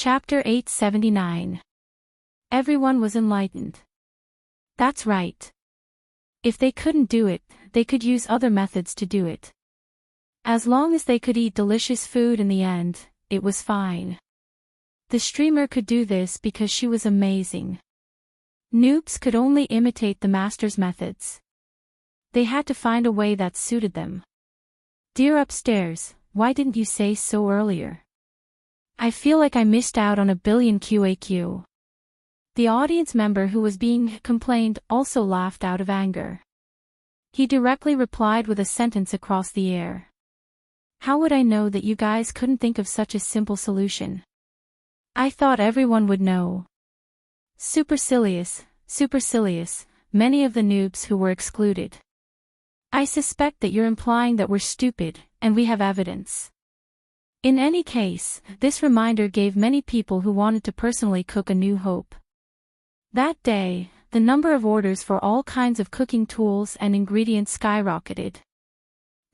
Chapter 879. Everyone was enlightened. That's right. If they couldn't do it, they could use other methods to do it. As long as they could eat delicious food in the end, it was fine. The streamer could do this because she was amazing. Noobs could only imitate the master's methods. They had to find a way that suited them. Dear Upstairs, why didn't you say so earlier? I feel like I missed out on a billion QAQ. The audience member who was being complained also laughed out of anger. He directly replied with a sentence across the air. How would I know that you guys couldn't think of such a simple solution? I thought everyone would know. Supercilious, many of the noobs who were excluded. I suspect that you're implying that we're stupid, and we have evidence. In any case, this reminder gave many people who wanted to personally cook a new hope. That day, the number of orders for all kinds of cooking tools and ingredients skyrocketed.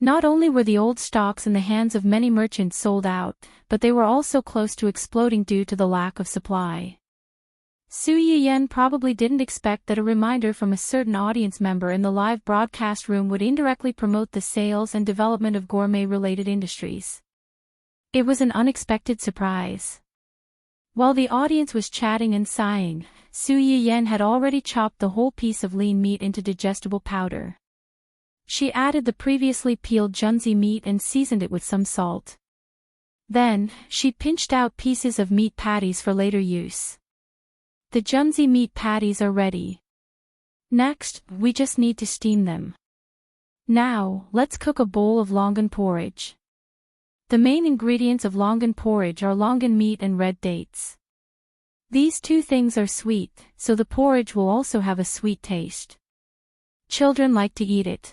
Not only were the old stocks in the hands of many merchants sold out, but they were also close to exploding due to the lack of supply. Su Yiyen probably didn't expect that a reminder from a certain audience member in the live broadcast room would indirectly promote the sales and development of gourmet-related industries. It was an unexpected surprise. While the audience was chatting and sighing, Su Yiyen had already chopped the whole piece of lean meat into digestible powder. She added the previously peeled junzi meat and seasoned it with some salt. Then, she pinched out pieces of meat patties for later use. The junzi meat patties are ready. Next, we just need to steam them. Now, let's cook a bowl of longan porridge. The main ingredients of longan porridge are longan meat and red dates. These two things are sweet, so the porridge will also have a sweet taste. Children like to eat it.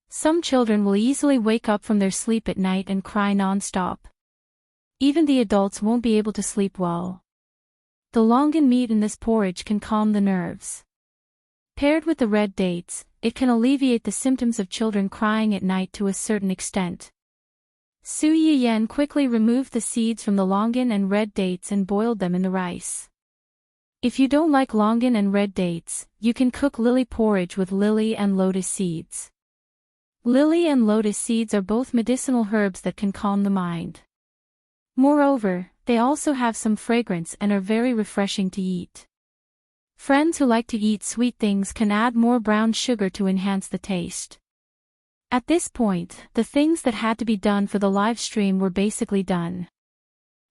Some children will easily wake up from their sleep at night and cry non-stop. Even the adults won't be able to sleep well. The longan meat in this porridge can calm the nerves. Paired with the red dates, it can alleviate the symptoms of children crying at night to a certain extent. Su Yiyen quickly removed the seeds from the longan and red dates and boiled them in the rice. If you don't like longan and red dates, you can cook lily porridge with lily and lotus seeds. Lily and lotus seeds are both medicinal herbs that can calm the mind. Moreover, they also have some fragrance and are very refreshing to eat. Friends who like to eat sweet things can add more brown sugar to enhance the taste. At this point, the things that had to be done for the live stream were basically done.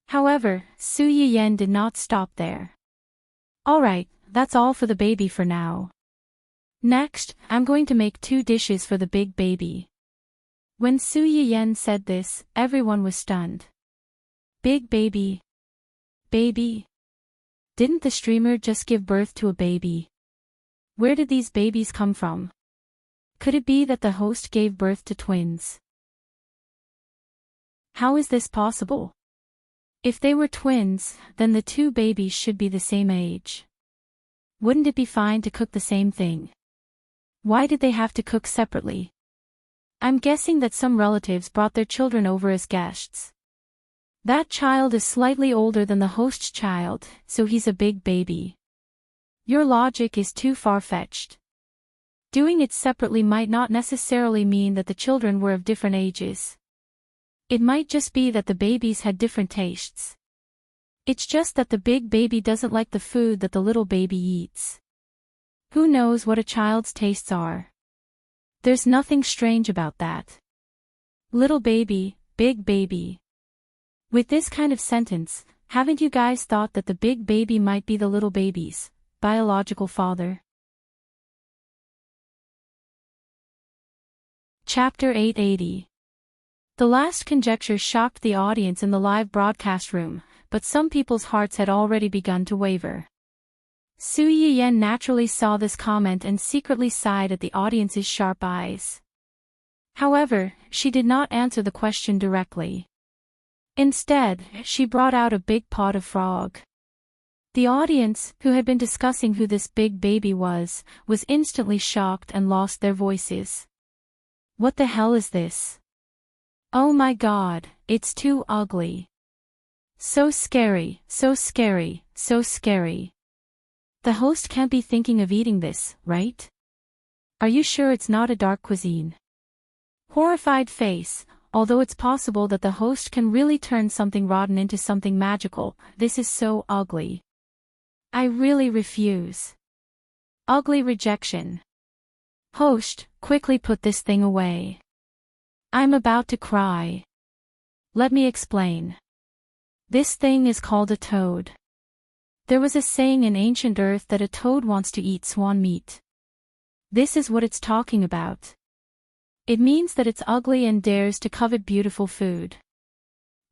However, Su Yiyen did not stop there. Alright, that's all for the baby for now. Next, I'm going to make 2 dishes for the big baby. When Su Yiyen said this, everyone was stunned. Big baby? Baby? Didn't the streamer just give birth to a baby? Where did these babies come from? Could it be that the host gave birth to twins? How is this possible? If they were twins, then the 2 babies should be the same age. Wouldn't it be fine to cook the same thing? Why did they have to cook separately? I'm guessing that some relatives brought their children over as guests. That child is slightly older than the host's child, so he's a big baby. Your logic is too far-fetched. Doing it separately might not necessarily mean that the children were of different ages. It might just be that the babies had different tastes. It's just that the big baby doesn't like the food that the little baby eats. Who knows what a child's tastes are? There's nothing strange about that. Little baby, big baby. With this kind of sentence, haven't you guys thought that the big baby might be the little baby's biological father? Chapter 880. The last conjecture shocked the audience in the live broadcast room, but some people's hearts had already begun to waver. Su Yiyen naturally saw this comment and secretly sighed at the audience's sharp eyes. However, she did not answer the question directly. Instead, she brought out a big pot of frog. The audience, who had been discussing who this big baby was instantly shocked and lost their voices. What the hell is this? Oh my god, it's too ugly. So scary, so scary, so scary. The host can't be thinking of eating this, right? Are you sure it's not a dark cuisine? Horrified face. Although it's possible that the host can really turn something rotten into something magical, this is so ugly. I really refuse. Ugly rejection. Host, quickly put this thing away. I'm about to cry. Let me explain. This thing is called a toad. There was a saying in ancient Earth that a toad wants to eat swan meat. This is what it's talking about. It means that it's ugly and dares to covet beautiful food.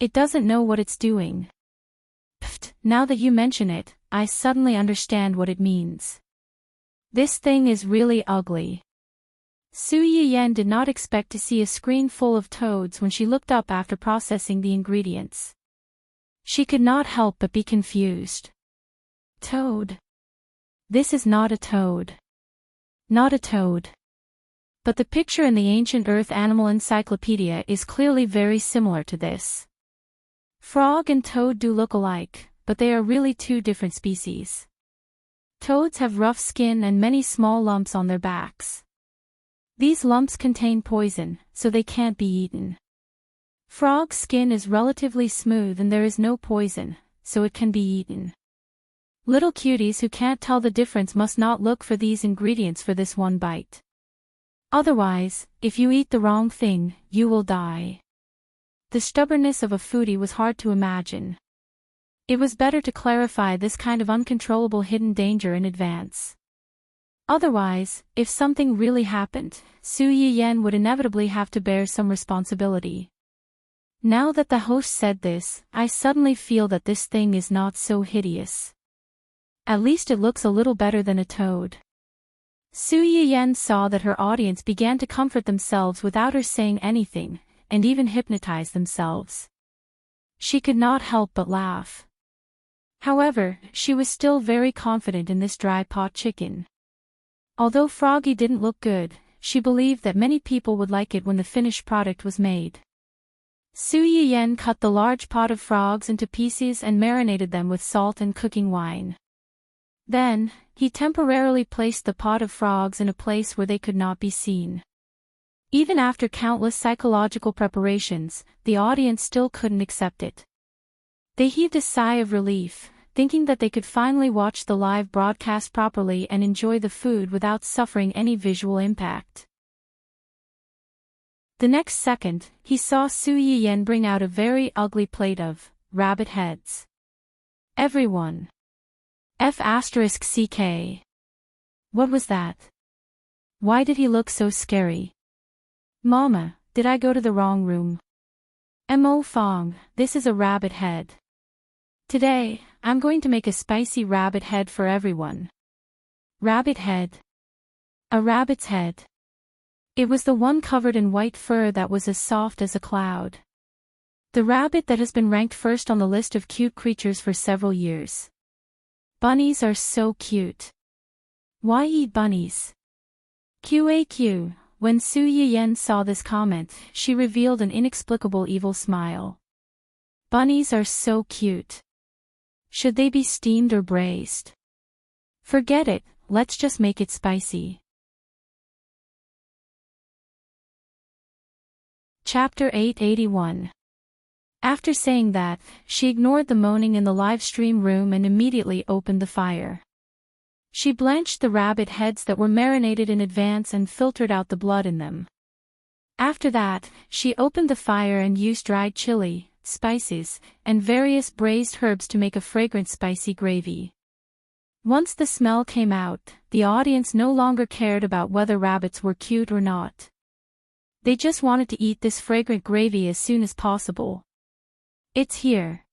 It doesn't know what it's doing. Pfft, now that you mention it, I suddenly understand what it means. This thing is really ugly. Su Yiyan did not expect to see a screen full of toads when she looked up after processing the ingredients. She could not help but be confused. Toad. This is not a toad. Not a toad. But the picture in the Ancient Earth Animal Encyclopedia is clearly very similar to this. Frog and toad do look alike, but they are really two different species. Toads have rough skin and many small lumps on their backs. These lumps contain poison, so they can't be eaten. Frog's skin is relatively smooth and there is no poison, so it can be eaten. Little cuties who can't tell the difference must not look for these ingredients for this one bite. Otherwise, if you eat the wrong thing, you will die. The stubbornness of a foodie was hard to imagine. It was better to clarify this kind of uncontrollable hidden danger in advance. Otherwise, if something really happened, Su Yiyan would inevitably have to bear some responsibility. Now that the host said this, I suddenly feel that this thing is not so hideous. At least it looks a little better than a toad. Su Yiyan saw that her audience began to comfort themselves without her saying anything, and even hypnotize themselves. She could not help but laugh. However, she was still very confident in this dry pot chicken. Although Froggy didn't look good, she believed that many people would like it when the finished product was made. Su Yiyan cut the large pot of frogs into pieces and marinated them with salt and cooking wine. Then, he temporarily placed the pot of frogs in a place where they could not be seen. Even after countless psychological preparations, the audience still couldn't accept it. They heaved a sigh of relief, thinking that they could finally watch the live broadcast properly and enjoy the food without suffering any visual impact. The next second, he saw Su Yiyan bring out a very ugly plate of rabbit heads. Everyone. F***CK. What was that? Why did he look so scary? Mama, did I go to the wrong room? Mo Fong, this is a rabbit head. Today, I'm going to make a spicy rabbit head for everyone. Rabbit head. A rabbit's head. It was the one covered in white fur that was as soft as a cloud. The rabbit that has been ranked first on the list of cute creatures for several years. Bunnies are so cute. Why eat bunnies? QAQ, when Su Yiyan saw this comment, she revealed an inexplicable evil smile. Bunnies are so cute. Should they be steamed or braised? Forget it, let's just make it spicy. Chapter 881. After saying that, she ignored the moaning in the live stream room and immediately opened the fire. She blanched the rabbit heads that were marinated in advance and filtered out the blood in them. After that, she opened the fire and used dried chili, spices, and various braised herbs to make a fragrant spicy gravy. Once the smell came out, the audience no longer cared about whether rabbits were cute or not. They just wanted to eat this fragrant gravy as soon as possible. It's here.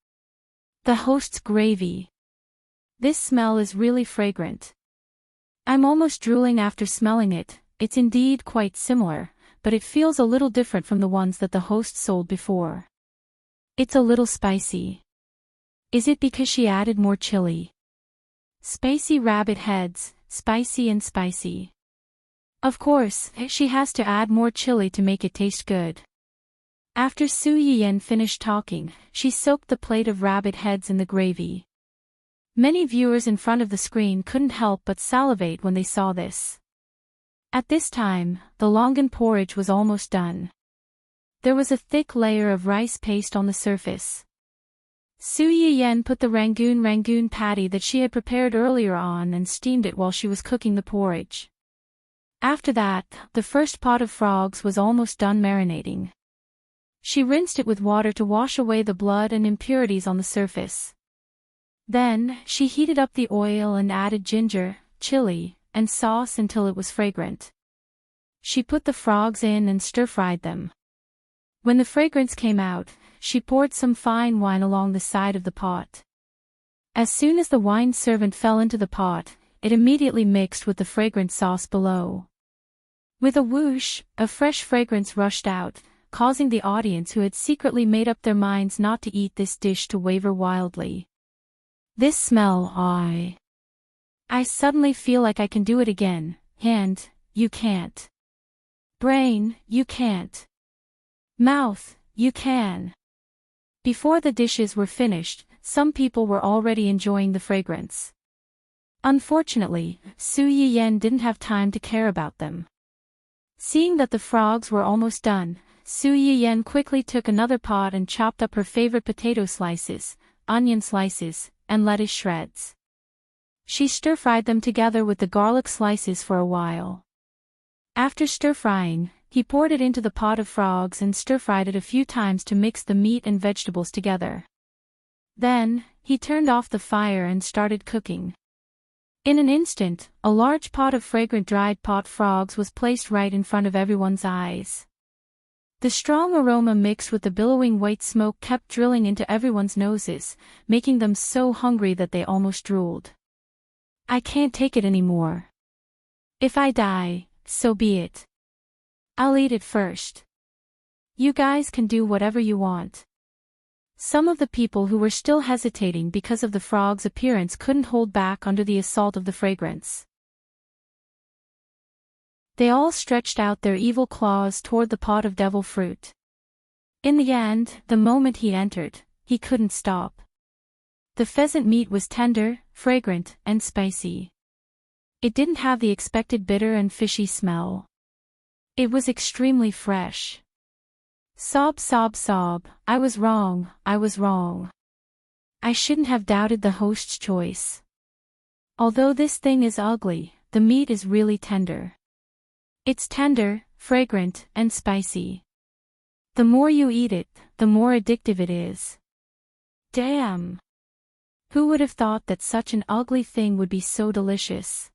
The host's gravy. This smell is really fragrant. I'm almost drooling after smelling it. It's indeed quite similar, but it feels a little different from the ones that the host sold before. It's a little spicy. Is it because she added more chili? Spicy rabbit heads, spicy and spicy. Of course, she has to add more chili to make it taste good. After Su Yiyen finished talking, she soaked the plate of rabbit heads in the gravy. Many viewers in front of the screen couldn't help but salivate when they saw this. At this time, the longan porridge was almost done. There was a thick layer of rice paste on the surface. Su Yiyen put the rangoon patty that she had prepared earlier on and steamed it while she was cooking the porridge. After that, the first pot of frogs was almost done marinating. She rinsed it with water to wash away the blood and impurities on the surface. Then, she heated up the oil and added ginger, chili, and sauce until it was fragrant. She put the frogs in and stir-fried them. When the fragrance came out, she poured some fine wine along the side of the pot. As soon as the wine servant fell into the pot, it immediately mixed with the fragrant sauce below. With a whoosh, a fresh fragrance rushed out, causing the audience who had secretly made up their minds not to eat this dish to waver wildly. This smell, I suddenly feel like I can do it again. Hand, you can't. Brain, you can't. Mouth, you can. Before the dishes were finished, some people were already enjoying the fragrance. Unfortunately, Su Yiyen didn't have time to care about them. Seeing that the frogs were almost done, Su Yiyen quickly took another pot and chopped up her favorite potato slices, onion slices, and lettuce shreds. She stir-fried them together with the garlic slices for a while. After stir-frying, he poured it into the pot of frogs and stir-fried it a few times to mix the meat and vegetables together. Then, he turned off the fire and started cooking. In an instant, a large pot of fragrant dried pot frogs was placed right in front of everyone's eyes. The strong aroma mixed with the billowing white smoke kept drilling into everyone's noses, making them so hungry that they almost drooled. I can't take it anymore. If I die, so be it. I'll eat it first. You guys can do whatever you want. Some of the people who were still hesitating because of the frog's appearance couldn't hold back under the assault of the fragrance. They all stretched out their evil claws toward the pot of devil fruit. In the end, the moment he entered, he couldn't stop. The pheasant meat was tender, fragrant, and spicy. It didn't have the expected bitter and fishy smell. It was extremely fresh. Sob, sob, sob, I was wrong, I was wrong. I shouldn't have doubted the host's choice. Although this thing is ugly, the meat is really tender. It's tender, fragrant, and spicy. The more you eat it, the more addictive it is. Damn! Who would have thought that such an ugly thing would be so delicious?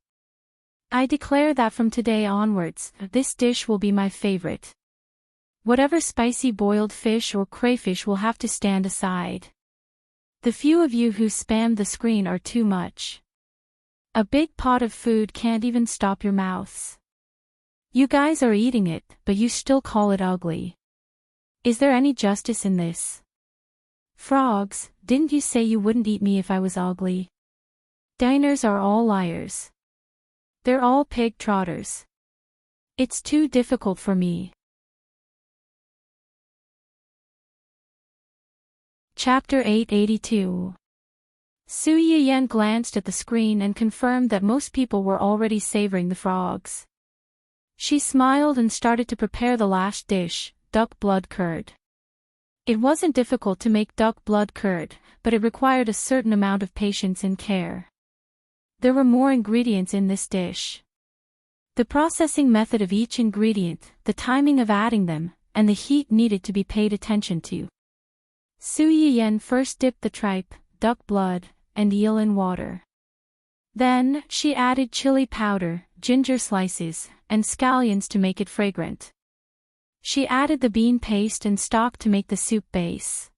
I declare that from today onwards, this dish will be my favorite. Whatever spicy boiled fish or crayfish will have to stand aside. The few of you who spammed the screen are too much. A big pot of food can't even stop your mouths. You guys are eating it, but you still call it ugly. Is there any justice in this? Frogs, didn't you say you wouldn't eat me if I was ugly? Diners are all liars. They're all pig trotters. It's too difficult for me. Chapter 882. Su Yiyen glanced at the screen and confirmed that most people were already savoring the frogs. She smiled and started to prepare the last dish, duck blood curd. It wasn't difficult to make duck blood curd, but it required a certain amount of patience and care. There were more ingredients in this dish. The processing method of each ingredient, the timing of adding them, and the heat needed to be paid attention to. Su Yiyen first dipped the tripe, duck blood, and eel in water. Then, she added chili powder, ginger slices, and scallions to make it fragrant. She added the bean paste and stock to make the soup base.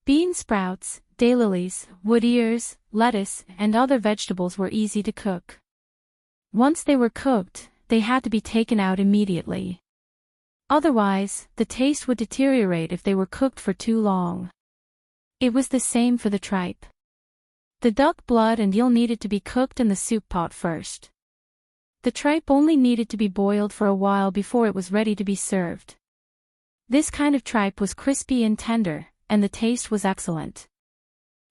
Bean sprouts, daylilies, wood ears, lettuce, and other vegetables were easy to cook. Once they were cooked, they had to be taken out immediately. Otherwise, the taste would deteriorate if they were cooked for too long. It was the same for the tripe. The duck blood and eel needed to be cooked in the soup pot first. The tripe only needed to be boiled for a while before it was ready to be served. This kind of tripe was crispy and tender, and the taste was excellent.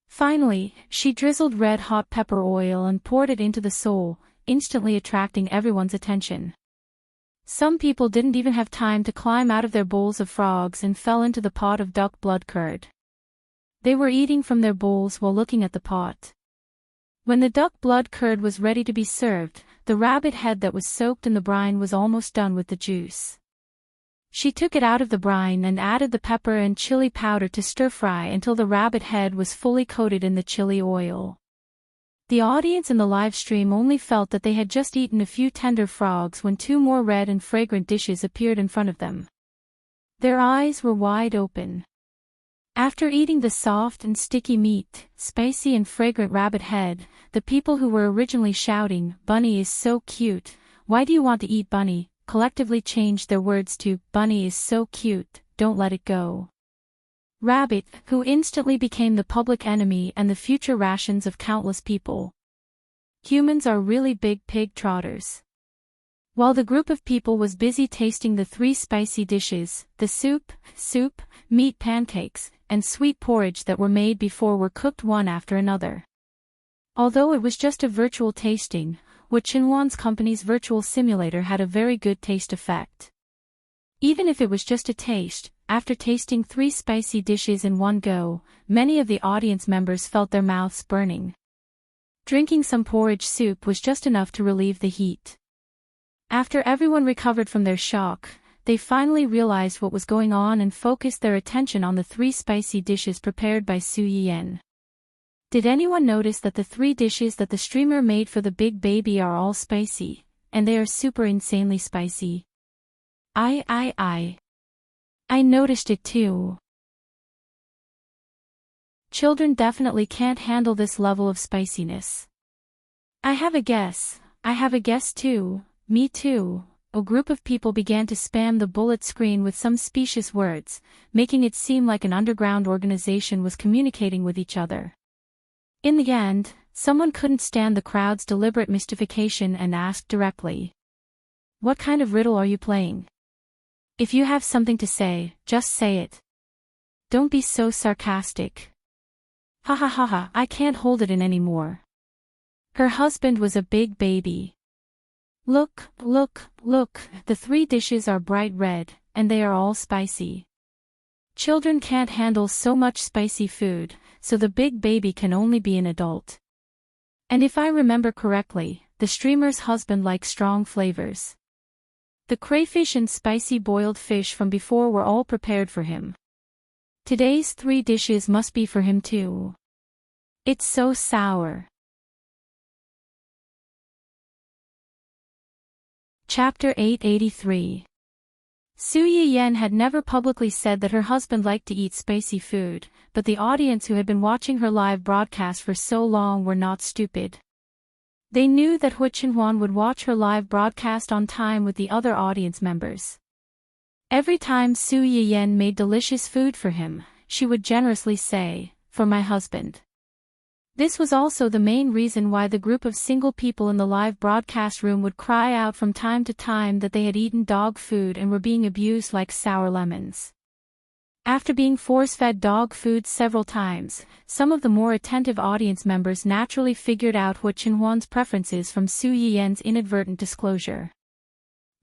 Finally, she drizzled red-hot pepper oil and poured it into the sole, instantly attracting everyone's attention. Some people didn't even have time to climb out of their bowls of frogs and fell into the pot of duck blood curd. They were eating from their bowls while looking at the pot. When the duck blood curd was ready to be served, the rabbit head that was soaked in the brine was almost done with the juice. She took it out of the brine and added the pepper and chili powder to stir-fry until the rabbit head was fully coated in the chili oil. The audience in the live stream only felt that they had just eaten a few tender frogs when two more red and fragrant dishes appeared in front of them. Their eyes were wide open. After eating the soft and sticky meat, spicy and fragrant rabbit head, the people who were originally shouting, "Bunny is so cute, why do you want to eat bunny?" collectively changed their words to, "Bunny is so cute, don't let it go." Rabbit, who instantly became the public enemy and the future rations of countless people. Humans are really big pig trotters. While the group of people was busy tasting the 3 spicy dishes, the soup, meat pancakes, and sweet porridge that were made before were cooked one after another. Although it was just a virtual tasting, Xinhuan's company's virtual simulator had a very good taste effect. Even if it was just a taste, after tasting 3 spicy dishes in one go, many of the audience members felt their mouths burning. Drinking some porridge soup was just enough to relieve the heat. After everyone recovered from their shock, they finally realized what was going on and focused their attention on the 3 spicy dishes prepared by Su Yiyan. Did anyone notice that the 3 dishes that the streamer made for the big baby are all spicy, and they are super insanely spicy? I noticed it too. Children definitely can't handle this level of spiciness. I have a guess too. Me too. A group of people began to spam the bullet screen with some specious words, making it seem like an underground organization was communicating with each other. In the end, someone couldn't stand the crowd's deliberate mystification and asked directly, "What kind of riddle are you playing? If you have something to say, just say it. Don't be so sarcastic." Ha ha ha ha, I can't hold it in anymore. Her husband was a big baby. Look, the 3 dishes are bright red, and they are all spicy. Children can't handle so much spicy food, so the big baby can only be an adult. And if I remember correctly, the streamer's husband likes strong flavors. The crayfish and spicy boiled fish from before were all prepared for him. Today's 3 dishes must be for him too. It's so sour. Chapter 883. Su Yiyan had never publicly said that her husband liked to eat spicy food, but the audience who had been watching her live broadcast for so long were not stupid. They knew that Xinhuan would watch her live broadcast on time with the other audience members. Every time Su Yiyan made delicious food for him, she would generously say, "For my husband." This was also the main reason why the group of single people in the live broadcast room would cry out from time to time that they had eaten dog food and were being abused like sour lemons. After being force-fed dog food several times, some of the more attentive audience members naturally figured out what Xinhuan's preferences from Su Yiyan's inadvertent disclosure.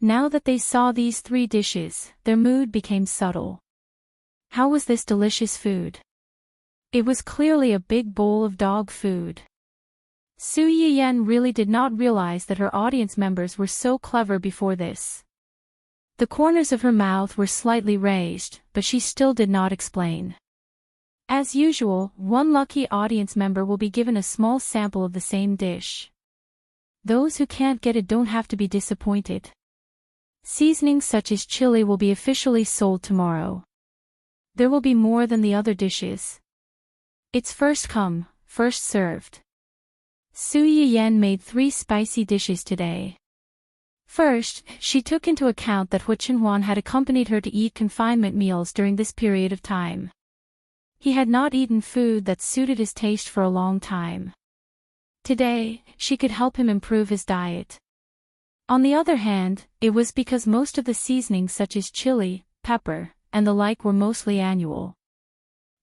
Now that they saw these 3 dishes, their mood became subtle. How was this delicious food? It was clearly a big bowl of dog food. Su Yiyan really did not realize that her audience members were so clever before this. The corners of her mouth were slightly raised, but she still did not explain. As usual, one lucky audience member will be given a small sample of the same dish. Those who can't get it don't have to be disappointed. Seasonings such as chili will be officially sold tomorrow. There will be more than the other dishes. It's first come, first served. Su Yiyan made 3 spicy dishes today. First, she took into account that Xinhuan had accompanied her to eat confinement meals during this period of time. He had not eaten food that suited his taste for a long time. Today, she could help him improve his diet. On the other hand, it was because most of the seasonings such as chili, pepper, and the like were mostly annual.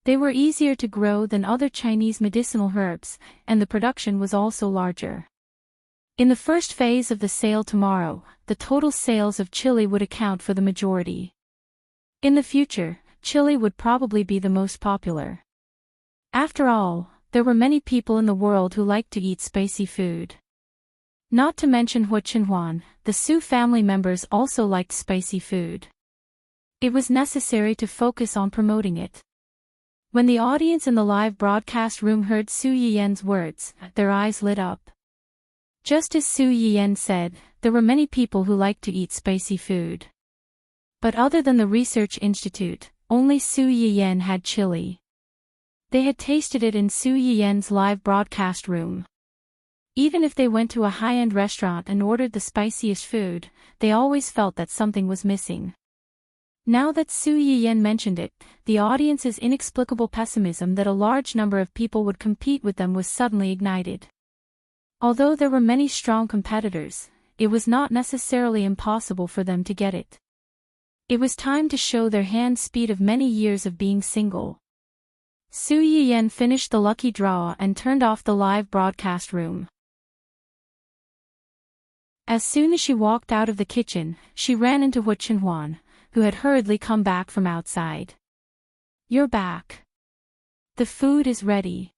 They were easier to grow than other Chinese medicinal herbs, and the production was also larger. In the first phase of the sale tomorrow, the total sales of chili would account for the majority. In the future, chili would probably be the most popular. After all, there were many people in the world who liked to eat spicy food. Not to mention Hu Qinhuan, the Su family members also liked spicy food. It was necessary to focus on promoting it. When the audience in the live broadcast room heard Su Yiyan's words, their eyes lit up. Just as Su Yiyan said, there were many people who liked to eat spicy food. But other than the research institute, only Su Yiyan had chili. They had tasted it in Su Yiyan's live broadcast room. Even if they went to a high-end restaurant and ordered the spiciest food, they always felt that something was missing. Now that Su Yiyan mentioned it, the audience's inexplicable pessimism that a large number of people would compete with them was suddenly ignited. Although there were many strong competitors, it was not necessarily impossible for them to get it. It was time to show their hand speed of many years of being single. Su Yiyan finished the lucky draw and turned off the live broadcast room. As soon as she walked out of the kitchen, she ran into Hu Qinhuan, who had hurriedly come back from outside. "You're back. The food is ready.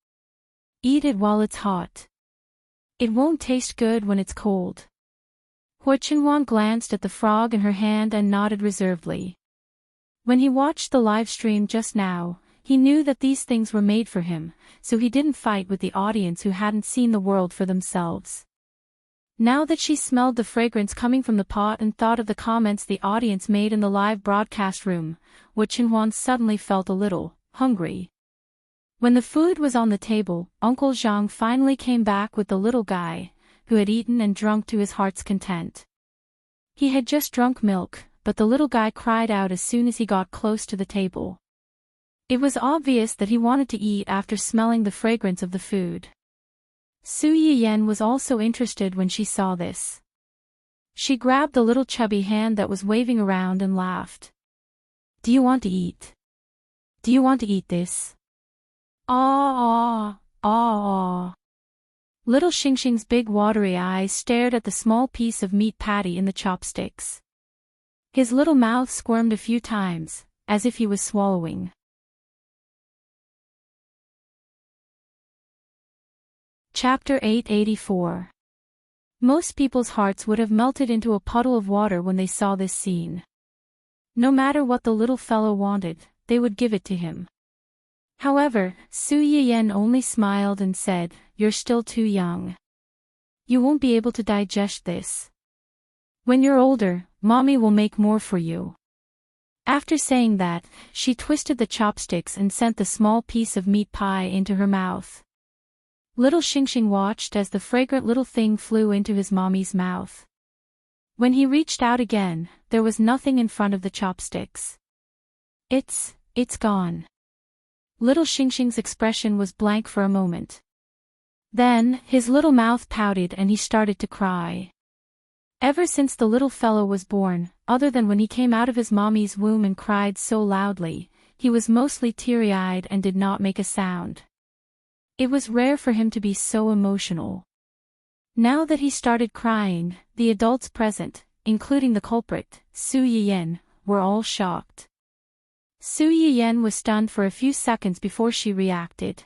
Eat it while it's hot. It won't taste good when it's cold." Hu Qinhuan glanced at the frog in her hand and nodded reservedly. When he watched the live stream just now, he knew that these things were made for him, so he didn't fight with the audience who hadn't seen the world for themselves. Now that she smelled the fragrance coming from the pot and thought of the comments the audience made in the live broadcast room, Hu Qinhuan suddenly felt a little hungry. When the food was on the table, Uncle Zhang finally came back with the little guy, who had eaten and drunk to his heart's content. He had just drunk milk, but the little guy cried out as soon as he got close to the table. It was obvious that he wanted to eat after smelling the fragrance of the food. Su Yiyan was also interested when she saw this. She grabbed the little chubby hand that was waving around and laughed. "Do you want to eat? Do you want to eat this?" "Ah, ah, ah, ah." Little Xingxing's big watery eyes stared at the small piece of meat patty in the chopsticks. His little mouth squirmed a few times, as if he was swallowing. Chapter 884. Most people's hearts would have melted into a puddle of water when they saw this scene. No matter what the little fellow wanted, they would give it to him. However, Su Yiyan only smiled and said, "You're still too young. You won't be able to digest this. When you're older, Mommy will make more for you." After saying that, she twisted the chopsticks and sent the small piece of meat pie into her mouth. Little Xingxing watched as the fragrant little thing flew into his mommy's mouth. When he reached out again, there was nothing in front of the chopsticks. It's gone." Little Xingxing's expression was blank for a moment. Then, his little mouth pouted and he started to cry. Ever since the little fellow was born, other than when he came out of his mommy's womb and cried so loudly, he was mostly teary-eyed and did not make a sound. It was rare for him to be so emotional. Now that he started crying, the adults present, including the culprit, Su Yiyan, were all shocked. Su Yiyan was stunned for a few seconds before she reacted.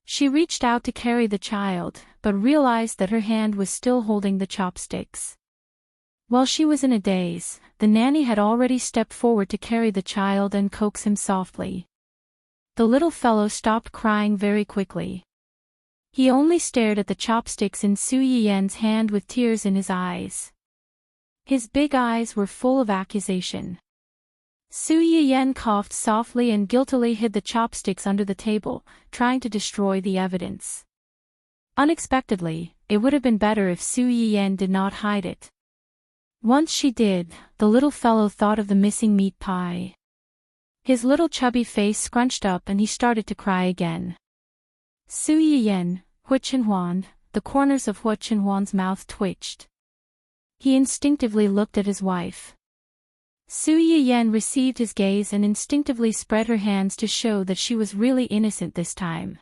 She reached out to carry the child, but realized that her hand was still holding the chopsticks. While she was in a daze, the nanny had already stepped forward to carry the child and coax him softly. The little fellow stopped crying very quickly. He only stared at the chopsticks in Su Yiyan's hand with tears in his eyes. His big eyes were full of accusation. Su Yiyan coughed softly and guiltily hid the chopsticks under the table, trying to destroy the evidence. Unexpectedly, it would have been better if Su Yiyan did not hide it. Once she did, the little fellow thought of the missing meat pie. His little chubby face scrunched up and he started to cry again. Su Yiyan, Hu Qinhuan, the corners of Hu Qinhuan's mouth twitched. He instinctively looked at his wife. Su Yiyen received his gaze and instinctively spread her hands to show that she was really innocent this time.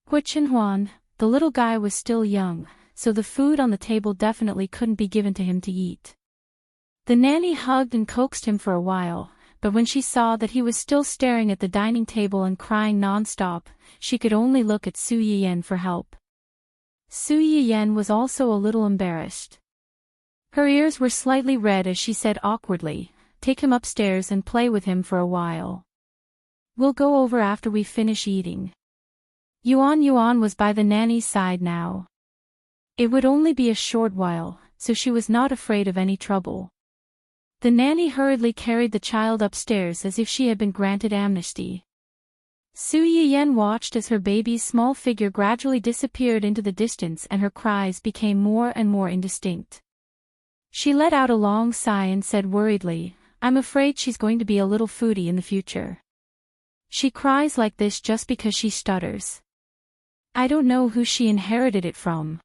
Hu Chenhuan, the little guy was still young, so the food on the table definitely couldn't be given to him to eat. The nanny hugged and coaxed him for a while, but when she saw that he was still staring at the dining table and crying non-stop, she could only look at Su Yiyen for help. Su Yiyen was also a little embarrassed. Her ears were slightly red as she said awkwardly, "Take him upstairs and play with him for a while. We'll go over after we finish eating." Yuan was by the nanny's side now. It would only be a short while, so she was not afraid of any trouble. The nanny hurriedly carried the child upstairs as if she had been granted amnesty. Su Yiyen watched as her baby's small figure gradually disappeared into the distance and her cries became more and more indistinct. She let out a long sigh and said worriedly, "I'm afraid she's going to be a little foodie in the future. She cries like this just because she stutters. I don't know who she inherited it from."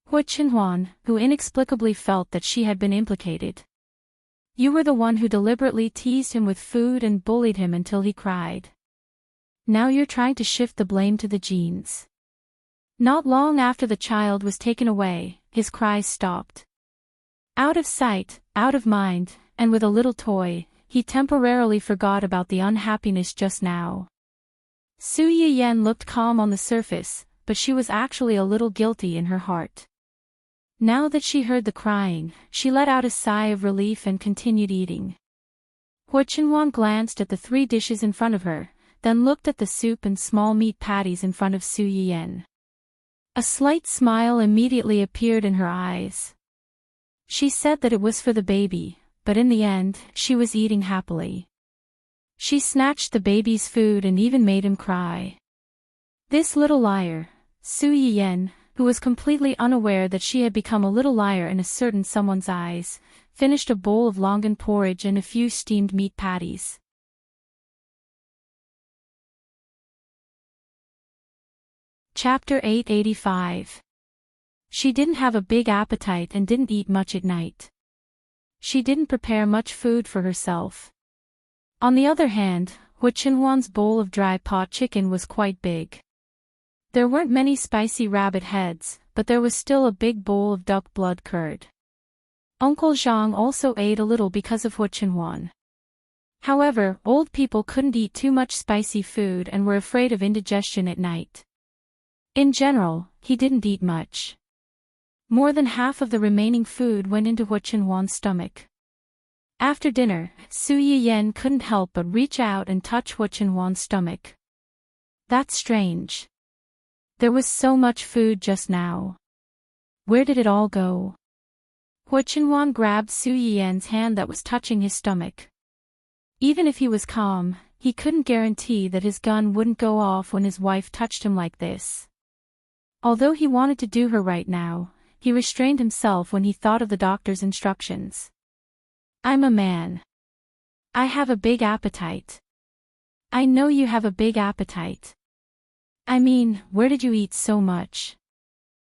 Hu Chenhuan, who inexplicably felt that she had been implicated. "You were the one who deliberately teased him with food and bullied him until he cried. Now you're trying to shift the blame to the genes." Not long after the child was taken away, his cries stopped. Out of sight, out of mind, and with a little toy, he temporarily forgot about the unhappiness just now. Su Yiyen looked calm on the surface, but she was actually a little guilty in her heart. Now that she heard the crying, she let out a sigh of relief and continued eating. Hu Chenhuan glanced at the 3 dishes in front of her, then looked at the soup and small meat patties in front of Su Yiyen. A slight smile immediately appeared in her eyes. She said that it was for the baby, but in the end, she was eating happily. She snatched the baby's food and even made him cry. This little liar, Su Yiyen, who was completely unaware that she had become a little liar in a certain someone's eyes, finished a bowl of longan porridge and a few steamed meat patties. Chapter 885. She didn't have a big appetite and didn't eat much at night. She didn't prepare much food for herself. On the other hand, Hu Chenhuan's bowl of dry pot chicken was quite big. There weren't many spicy rabbit heads, but there was still a big bowl of duck blood curd. Uncle Zhang also ate a little because of Hu Chenhuan. However, old people couldn't eat too much spicy food and were afraid of indigestion at night. In general, he didn't eat much. More than half of the remaining food went into Hu Chenhuan's stomach. After dinner, Su Yiyen couldn't help but reach out and touch Hu Chenhuan's stomach. That's strange. There was so much food just now. Where did it all go? Hu Chenhuan grabbed Su Yiyen's hand that was touching his stomach. Even if he was calm, he couldn't guarantee that his gun wouldn't go off when his wife touched him like this. Although he wanted to do her right now, he restrained himself when he thought of the doctor's instructions. "I'm a man. I have a big appetite." "I know you have a big appetite. I mean, where did you eat so much?"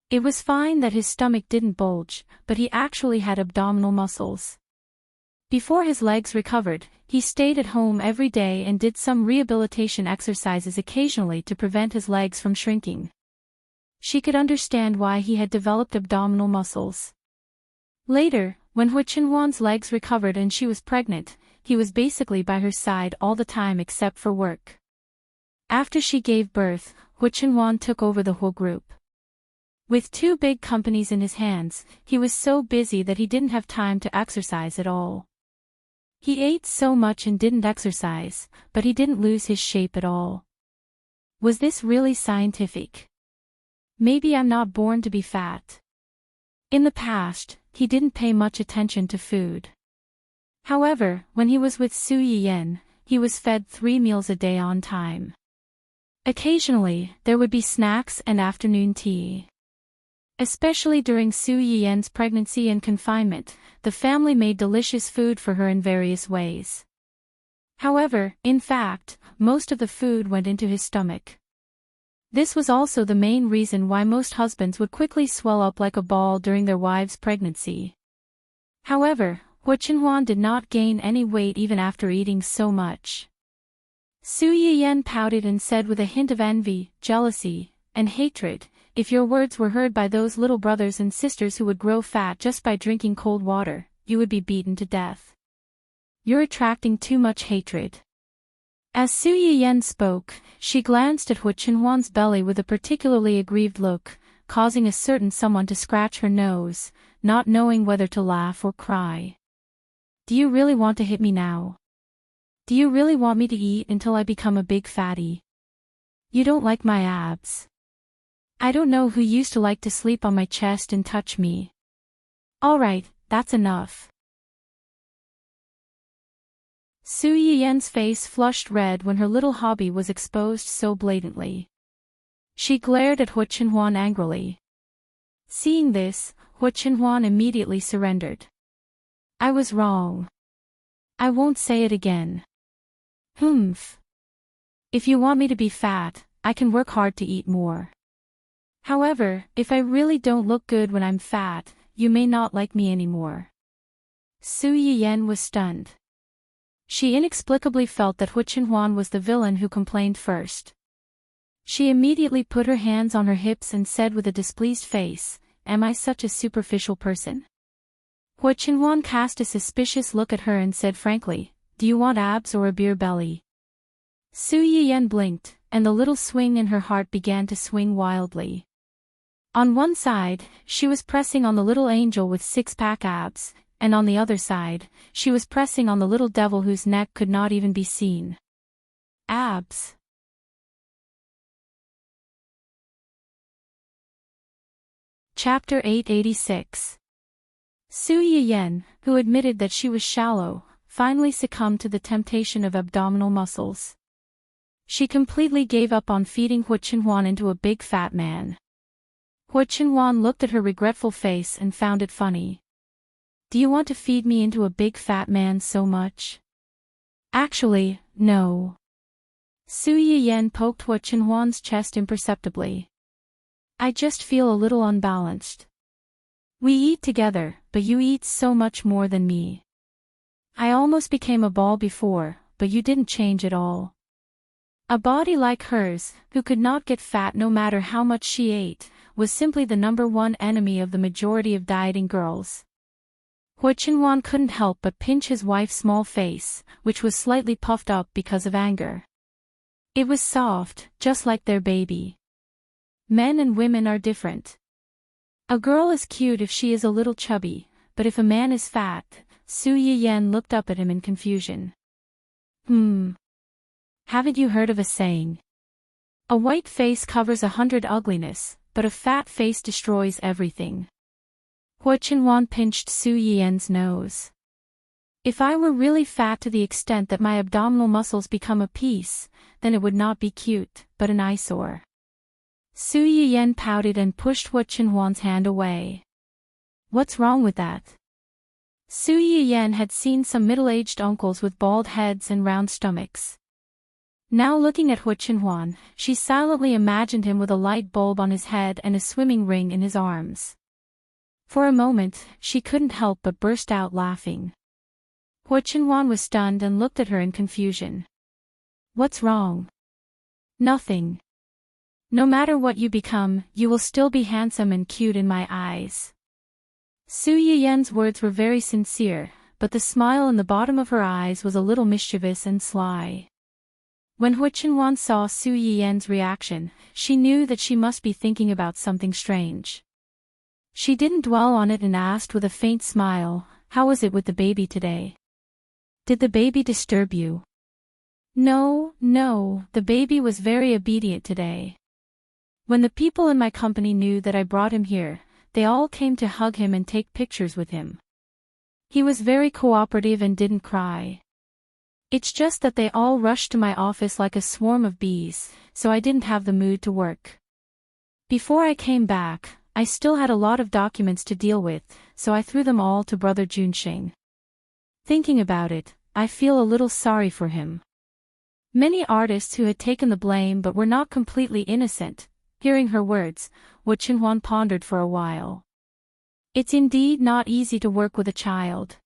It was fine that his stomach didn't bulge, but he actually had abdominal muscles. Before his legs recovered, he stayed at home every day and did some rehabilitation exercises occasionally to prevent his legs from shrinking. She could understand why he had developed abdominal muscles. Later, when Hu Chenhuan's legs recovered and she was pregnant, he was basically by her side all the time except for work. After she gave birth, Hu Chenhuan took over the whole group. With 2 big companies in his hands, he was so busy that he didn't have time to exercise at all. He ate so much and didn't exercise, but he didn't lose his shape at all. Was this really scientific? Maybe I'm not born to be fat. In the past, he didn't pay much attention to food. However, when he was with Su Yiyen, he was fed 3 meals a day on time. Occasionally, there would be snacks and afternoon tea. Especially during Su Yiyen's pregnancy and confinement, the family made delicious food for her in various ways. However, in fact, most of the food went into his stomach. This was also the main reason why most husbands would quickly swell up like a ball during their wives' pregnancy. However, Hua Chenhuan did not gain any weight even after eating so much. Su Yiyan pouted and said with a hint of envy, jealousy, and hatred, "If your words were heard by those little brothers and sisters who would grow fat just by drinking cold water, you would be beaten to death. You're attracting too much hatred." As Su Yiyan spoke, she glanced at Hua Chenhuan's belly with a particularly aggrieved look, causing a certain someone to scratch her nose, not knowing whether to laugh or cry. "Do you really want to hit me now? Do you really want me to eat until I become a big fatty? You don't like my abs. I don't know who used to like to sleep on my chest and touch me. Alright, that's enough." Su Yiyan's face flushed red when her little hobby was exposed so blatantly. She glared at Hua Chenhuan angrily. Seeing this, Hua Chenhuan immediately surrendered. "I was wrong. I won't say it again. Humph. If you want me to be fat, I can work hard to eat more. However, if I really don't look good when I'm fat, you may not like me anymore." Su Yiyan was stunned. She inexplicably felt that Hua Chenhuan was the villain who complained first. She immediately put her hands on her hips and said with a displeased face, "Am I such a superficial person?" Hua Chenhuan cast a suspicious look at her and said frankly, "Do you want abs or a beer belly?" Su Yiyan blinked, and the little swing in her heart began to swing wildly. On one side, she was pressing on the little angel with six-pack abs, and on the other side, she was pressing on the little devil whose neck could not even be seen. Abs. Chapter 886. Su Yiyan, who admitted that she was shallow, finally succumbed to the temptation of abdominal muscles. She completely gave up on feeding Hua Chenhuan into a big fat man. Hua Chenhuan looked at her regretful face and found it funny. "Do you want to feed me into a big fat man so much?" "Actually, no." Su Yiyan poked Hua Chenhuan's chest imperceptibly. "I just feel a little unbalanced. We eat together, but you eat so much more than me. I almost became a ball before, but you didn't change at all." A body like hers, who could not get fat no matter how much she ate, was simply the number one enemy of the majority of dieting girls. Hua Chenhuan couldn't help but pinch his wife's small face, which was slightly puffed up because of anger. It was soft, just like their baby. Men and women are different. A girl is cute if she is a little chubby, but if a man is fat, Su Yiyan looked up at him in confusion. Haven't you heard of a saying? A white face covers 100 ugliness, but a fat face destroys everything. Hua Chenhuan pinched Su Yiyan's nose. "If I were really fat to the extent that my abdominal muscles become a piece, then it would not be cute, but an eyesore." Su Yiyan pouted and pushed Hua Chenhuan's hand away. "What's wrong with that?" Su Yiyan had seen some middle-aged uncles with bald heads and round stomachs. Now looking at Hua Chenhuan, she silently imagined him with a light bulb on his head and a swimming ring in his arms. For a moment, she couldn't help but burst out laughing. Hua Chenhuan was stunned and looked at her in confusion. "What's wrong?" "Nothing. No matter what you become, you will still be handsome and cute in my eyes." Su Yiyan's words were very sincere, but the smile in the bottom of her eyes was a little mischievous and sly. When Hua Chenhuan saw Su Yiyan's reaction, she knew that she must be thinking about something strange. She didn't dwell on it and asked with a faint smile, "How was it with the baby today? Did the baby disturb you?" No, the baby was very obedient today. When the people in my company knew that I brought him here, they all came to hug him and take pictures with him. He was very cooperative and didn't cry. It's just that they all rushed to my office like a swarm of bees, so I didn't have the mood to work. Before I came back, I still had a lot of documents to deal with, so I threw them all to Brother Junsheng. Thinking about it, I feel a little sorry for him." Many artists who had taken the blame but were not completely innocent, hearing her words, Hua Chenhuan pondered for a while. It's indeed not easy to work with a child.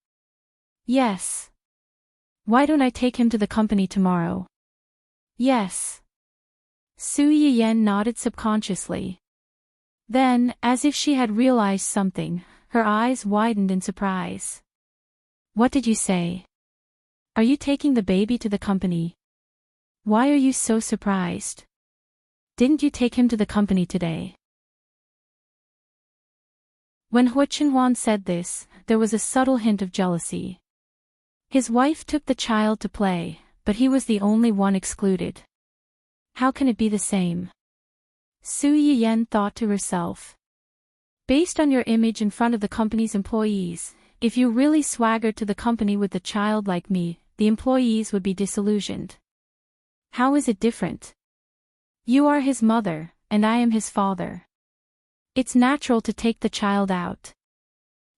Yes. Why don't I take him to the company tomorrow? Yes. Su Yiyen nodded subconsciously. Then, as if she had realized something, her eyes widened in surprise. What did you say? Are you taking the baby to the company? Why are you so surprised? Didn't you take him to the company today? When Hu Chenhuan said this, there was a subtle hint of jealousy. His wife took the child to play, but he was the only one excluded. How can it be the same? Su Yiyen thought to herself. Based on your image in front of the company's employees, if you really swaggered to the company with a child like me, the employees would be disillusioned. How is it different? You are his mother, and I am his father. It's natural to take the child out.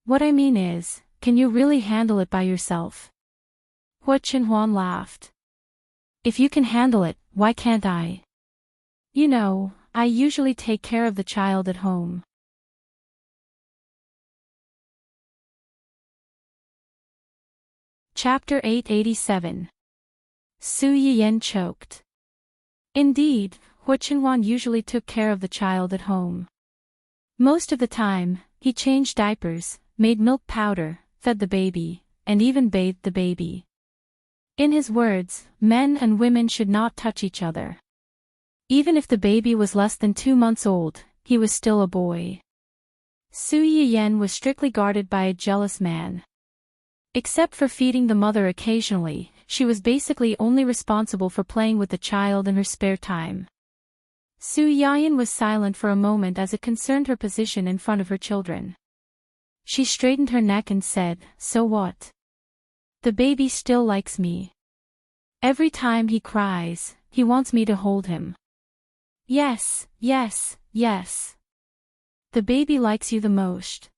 What I mean is, can you really handle it by yourself? Hu Chenhuan laughed. If you can handle it, why can't I? You know, I usually take care of the child at home. Chapter 887. Su Yiyen choked. Indeed, Hu Chenhuan usually took care of the child at home. Most of the time, he changed diapers, made milk powder, fed the baby, and even bathed the baby. In his words, men and women should not touch each other. Even if the baby was less than 2 months old, he was still a boy. Su Yiyen was strictly guarded by a jealous man. Except for feeding the mother occasionally, she was basically only responsible for playing with the child in her spare time. Su Yiyen was silent for a moment as it concerned her position in front of her children. She straightened her neck and said, "So what? The baby still likes me. Every time he cries, he wants me to hold him. Yes, yes, yes. The baby likes you the most.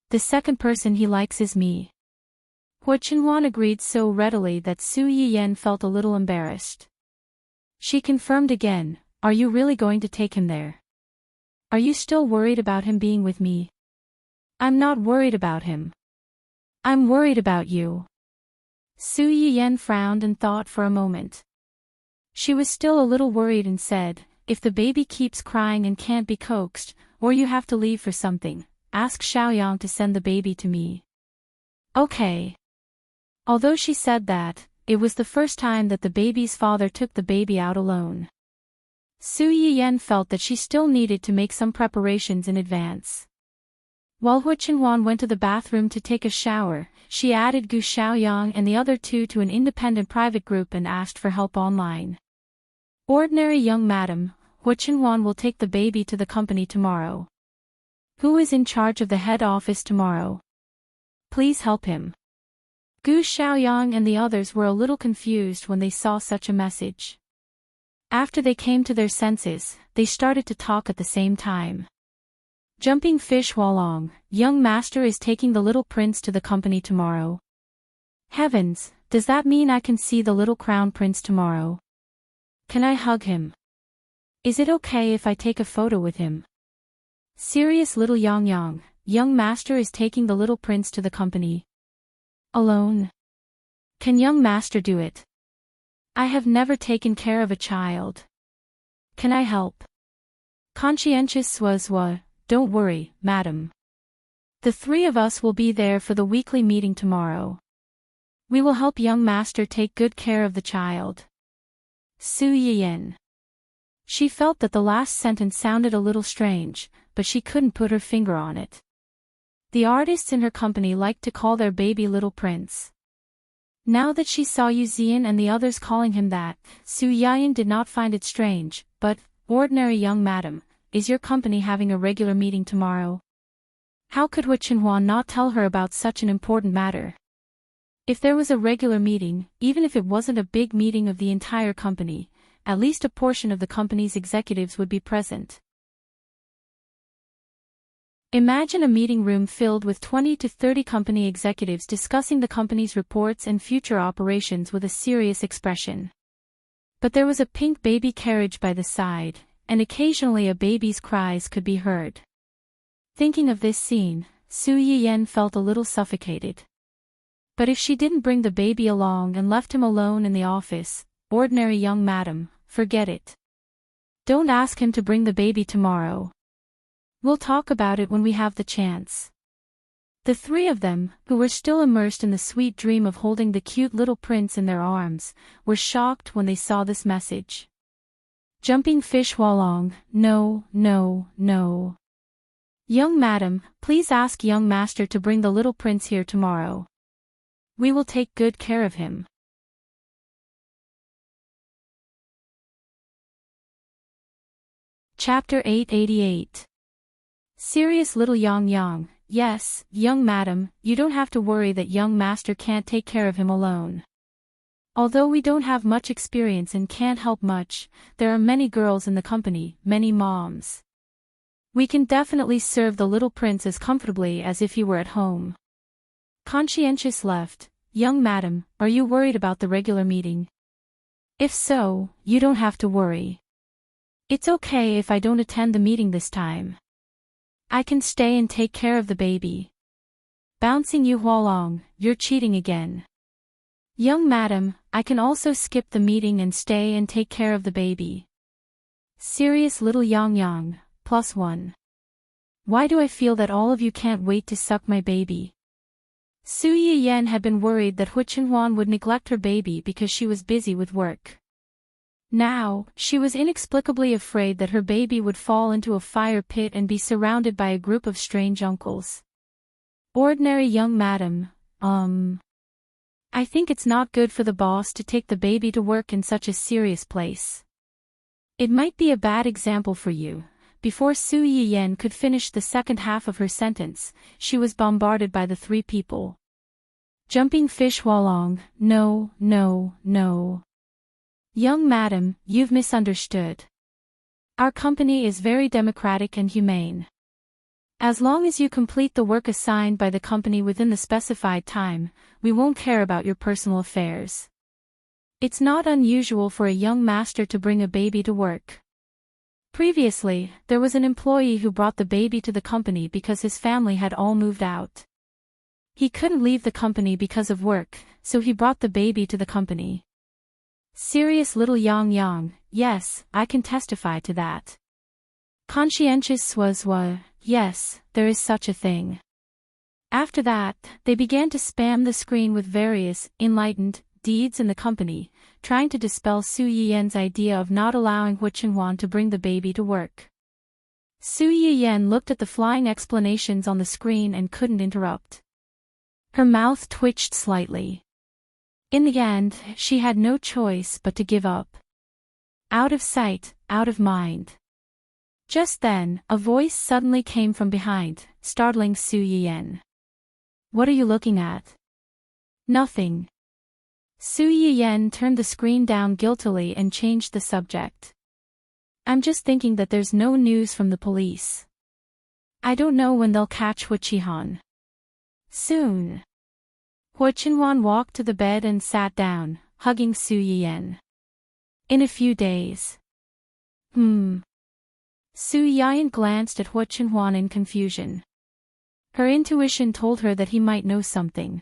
The second person he likes is me." Hu Chenhuan agreed so readily that Su Yiyen felt a little embarrassed. She confirmed again, "Are you really going to take him there? Are you still worried about him being with me?" "I'm not worried about him. I'm worried about you." Su Yiyen frowned and thought for a moment. She was still a little worried and said, "If the baby keeps crying and can't be coaxed, or you have to leave for something, ask Xiaoyang to send the baby to me." Okay. Although she said that, it was the first time that the baby's father took the baby out alone. Su Yiyen felt that she still needed to make some preparations in advance. While Hu Chenhuan went to the bathroom to take a shower, she added Gu Xiaoyang and the other two to an independent private group and asked for help online. "Ordinary young madam, Hu Chenhuan will take the baby to the company tomorrow. Who is in charge of the head office tomorrow? Please help him." Gu Xiaoyang and the others were a little confused when they saw such a message. After they came to their senses, they started to talk at the same time. "Jumping Fish Hualong, young master is taking the little prince to the company tomorrow. Heavens, does that mean I can see the little crown prince tomorrow? Can I hug him? Is it okay if I take a photo with him? Serious little Yang Yang, young master is taking the little prince to the company. Alone? Can young master do it? I have never taken care of a child. Can I help? Conscientious Swazwa, don't worry, madam. The three of us will be there for the weekly meeting tomorrow. We will help young master take good care of the child." Su Yiyen. She felt that the last sentence sounded a little strange, but she couldn't put her finger on it. The artists in her company liked to call their baby Little Prince. Now that she saw Yu Zian and the others calling him that, Su Yiyen did not find it strange, but, "Ordinary young madam, is your company having a regular meeting tomorrow?" How could Hu Chenhuan not tell her about such an important matter? If there was a regular meeting, even if it wasn't a big meeting of the entire company, at least a portion of the company's executives would be present. Imagine a meeting room filled with 20 to 30 company executives discussing the company's reports and future operations with a serious expression. But there was a pink baby carriage by the side, and occasionally a baby's cries could be heard. Thinking of this scene, Su Yiyen felt a little suffocated. But if she didn't bring the baby along and left him alone in the office, ordinary young madam, forget it. Don't ask him to bring the baby tomorrow. We'll talk about it when we have the chance. The three of them, who were still immersed in the sweet dream of holding the cute little prince in their arms, were shocked when they saw this message. Jumping Fish Hualong, no, no, no. Young madam, please ask young master to bring the little prince here tomorrow. We will take good care of him. Chapter 888. Serious little Yang Yang. Yes, young madam, you don't have to worry that young master can't take care of him alone. Although we don't have much experience and can't help much, there are many girls in the company, many moms. We can definitely serve the little prince as comfortably as if he were at home. Conscientious left. Young madam, are you worried about the regular meeting? If so, you don't have to worry. It's okay if I don't attend the meeting this time. I can stay and take care of the baby. Bouncing Yu Hualong, you're cheating again. Young madam, I can also skip the meeting and stay and take care of the baby. Serious little Yang Yang, +1. Why do I feel that all of you can't wait to suck my baby? Su Yiyen had been worried that Hu Qinhuan would neglect her baby because she was busy with work. Now, she was inexplicably afraid that her baby would fall into a fire pit and be surrounded by a group of strange uncles. Ordinary young madam, I think it's not good for the boss to take the baby to work in such a serious place. It might be a bad example for you. Before Su Yiyen could finish the second half of her sentence, she was bombarded by the three people. Jumping Fish Hualong, no, no, no. Young madam, you've misunderstood. Our company is very democratic and humane. As long as you complete the work assigned by the company within the specified time, we won't care about your personal affairs. It's not unusual for a young master to bring a baby to work. Previously, there was an employee who brought the baby to the company because his family had all moved out. He couldn't leave the company because of work, so he brought the baby to the company. Serious little Yang Yang, yes, I can testify to that. Conscientious Swazwa, yes, there is such a thing. After that, they began to spam the screen with various, enlightened, deeds in the company, trying to dispel Su Yiyen's idea of not allowing Hu Qinhuan to bring the baby to work. Su Yiyen looked at the flying explanations on the screen and couldn't interrupt. Her mouth twitched slightly. In the end, she had no choice but to give up. Out of sight, out of mind. Just then, a voice suddenly came from behind, startling Su Yiyen. What are you looking at? Nothing. Su Yiyen turned the screen down guiltily and changed the subject. I'm just thinking that there's no news from the police. I don't know when they'll catch Hu Qinhuan. Soon. Hu Qinhuan walked to the bed and sat down, hugging Su Yiyen. In a few days. Su Yiyen glanced at Hu Qinhuan in confusion. Her intuition told her that he might know something.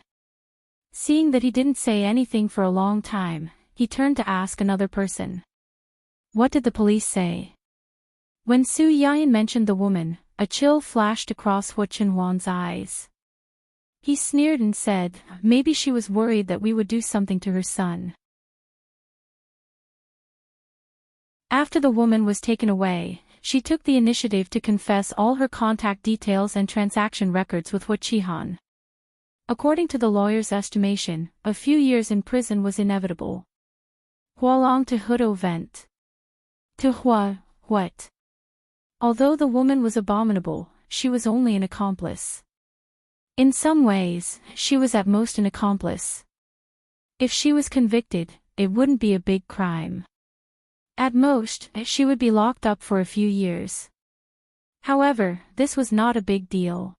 Seeing that he didn't say anything for a long time, he turned to ask another person. What did the police say? When Su Yiyen mentioned the woman, a chill flashed across Hu Qinhuan's eyes. He sneered and said, maybe she was worried that we would do something to her son. After the woman was taken away, she took the initiative to confess all her contact details and transaction records with Hu Qinhuan. According to the lawyer's estimation, a few years in prison was inevitable. Hualong to Hudo Vent. To Hua, what? Although the woman was abominable, she was only an accomplice. In some ways, she was at most an accomplice. If she was convicted, it wouldn't be a big crime. At most, she would be locked up for a few years. However, this was not a big deal.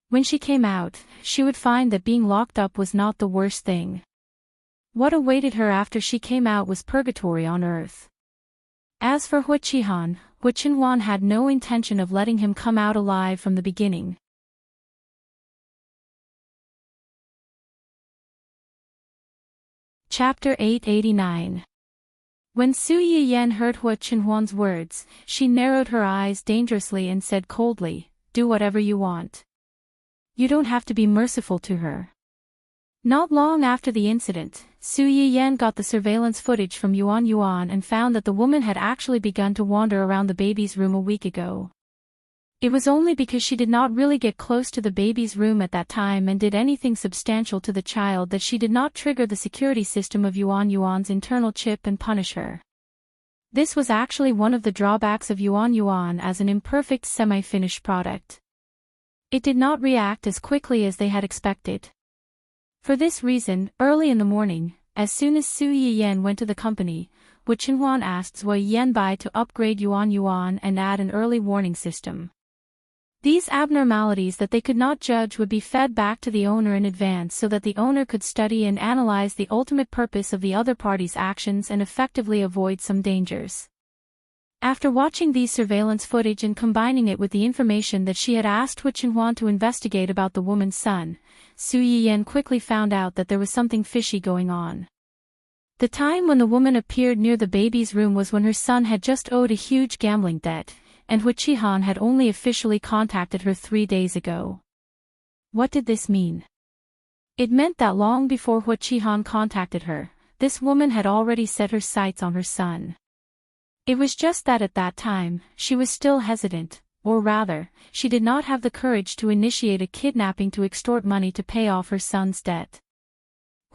When she came out, she would find that being locked up was not the worst thing. What awaited her after she came out was purgatory on earth. As for Hu Qinhuan had no intention of letting him come out alive from the beginning. Chapter 889. When Su Yiyan heard Hua Qinhuan's words, she narrowed her eyes dangerously and said coldly, "Do whatever you want. You don't have to be merciful to her." Not long after the incident, Su Yiyan got the surveillance footage from Yuan Yuan and found that the woman had actually begun to wander around the baby's room a week ago. It was only because she did not really get close to the baby's room at that time and did anything substantial to the child that she did not trigger the security system of Yuan Yuan's internal chip and punish her. This was actually one of the drawbacks of Yuan Yuan as an imperfect semi-finished product. It did not react as quickly as they had expected. For this reason, early in the morning, as soon as Su Yiyan went to the company, Hua Qinhuan asked Zhuo Yanbai to upgrade Yuan Yuan and add an early warning system. These abnormalities that they could not judge would be fed back to the owner in advance so that the owner could study and analyze the ultimate purpose of the other party's actions and effectively avoid some dangers. After watching these surveillance footage and combining it with the information that she had asked Hua Qinhuan to investigate about the woman's son, Su Yiyan quickly found out that there was something fishy going on. The time when the woman appeared near the baby's room was when her son had just owed a huge gambling debt, and Hua Qinhuan had only officially contacted her 3 days ago. What did this mean? It meant that long before Hua Qinhuan contacted her, this woman had already set her sights on her son. It was just that at that time, she was still hesitant, or rather, she did not have the courage to initiate a kidnapping to extort money to pay off her son's debt.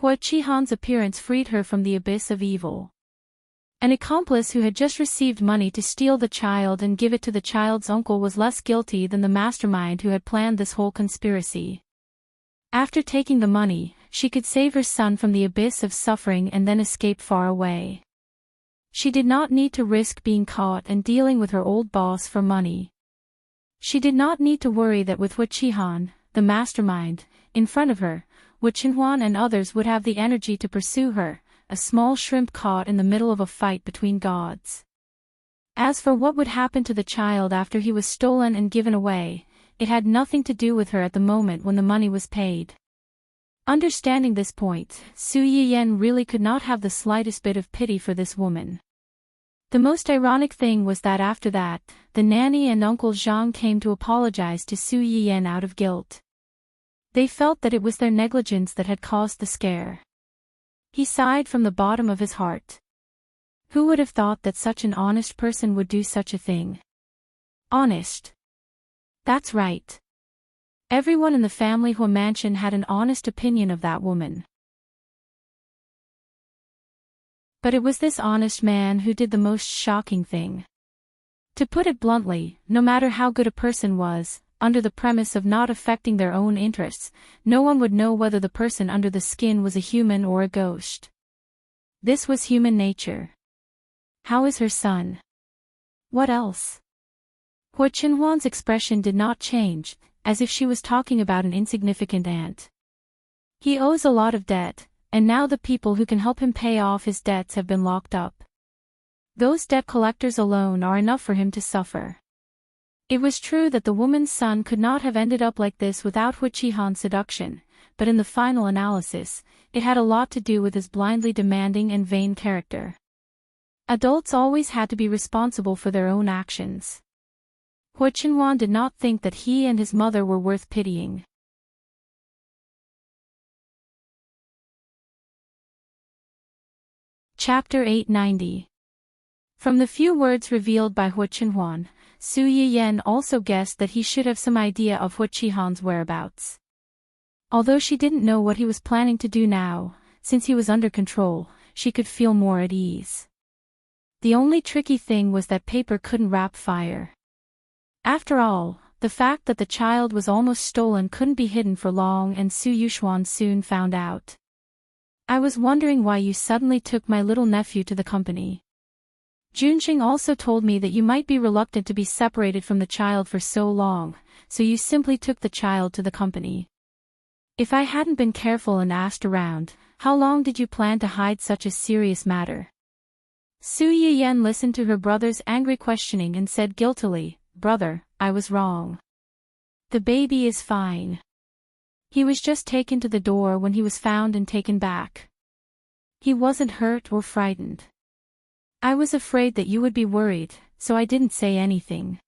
Hua Qinhuan's appearance freed her from the abyss of evil. An accomplice who had just received money to steal the child and give it to the child's uncle was less guilty than the mastermind who had planned this whole conspiracy. After taking the money, she could save her son from the abyss of suffering and then escape far away. She did not need to risk being caught and dealing with her old boss for money. She did not need to worry that with Hua Qinhuan, the mastermind, in front of her, Hua Qinhuan and others would have the energy to pursue her, a small shrimp caught in the middle of a fight between gods. As for what would happen to the child after he was stolen and given away, it had nothing to do with her at the moment when the money was paid. Understanding this point, Su Yiyan really could not have the slightest bit of pity for this woman. The most ironic thing was that after that, the nanny and Uncle Zhang came to apologize to Su Yiyan out of guilt. They felt that it was their negligence that had caused the scare. He sighed from the bottom of his heart. Who would have thought that such an honest person would do such a thing? Honest. That's right. Everyone in the family Hua mansion had an honest opinion of that woman. But it was this honest man who did the most shocking thing. To put it bluntly, no matter how good a person was, under the premise of not affecting their own interests, no one would know whether the person under the skin was a human or a ghost. This was human nature. How is her son? What else? Hua Qinhuan's expression did not change, as if she was talking about an insignificant ant. He owes a lot of debt, and now the people who can help him pay off his debts have been locked up. Those debt collectors alone are enough for him to suffer. It was true that the woman's son could not have ended up like this without Hua Qinhuan's seduction, but in the final analysis, it had a lot to do with his blindly demanding and vain character. Adults always had to be responsible for their own actions. Hua Qinhuan did not think that he and his mother were worth pitying. Chapter 890. From the few words revealed by Hua Qinhuan, Su Yiyan also guessed that he should have some idea of Hua Qinhuan's whereabouts. Although she didn't know what he was planning to do now, since he was under control, she could feel more at ease. The only tricky thing was that paper couldn't wrap fire. After all, the fact that the child was almost stolen couldn't be hidden for long, and Su Yuxuan soon found out. I was wondering why you suddenly took my little nephew to the company. Junxing also told me that you might be reluctant to be separated from the child for so long, so you simply took the child to the company. If I hadn't been careful and asked around, how long did you plan to hide such a serious matter? Su Yiyan listened to her brother's angry questioning and said guiltily, "Brother, I was wrong. The baby is fine. He was just taken to the door when he was found and taken back." He wasn't hurt or frightened. I was afraid that you would be worried, so I didn't say anything.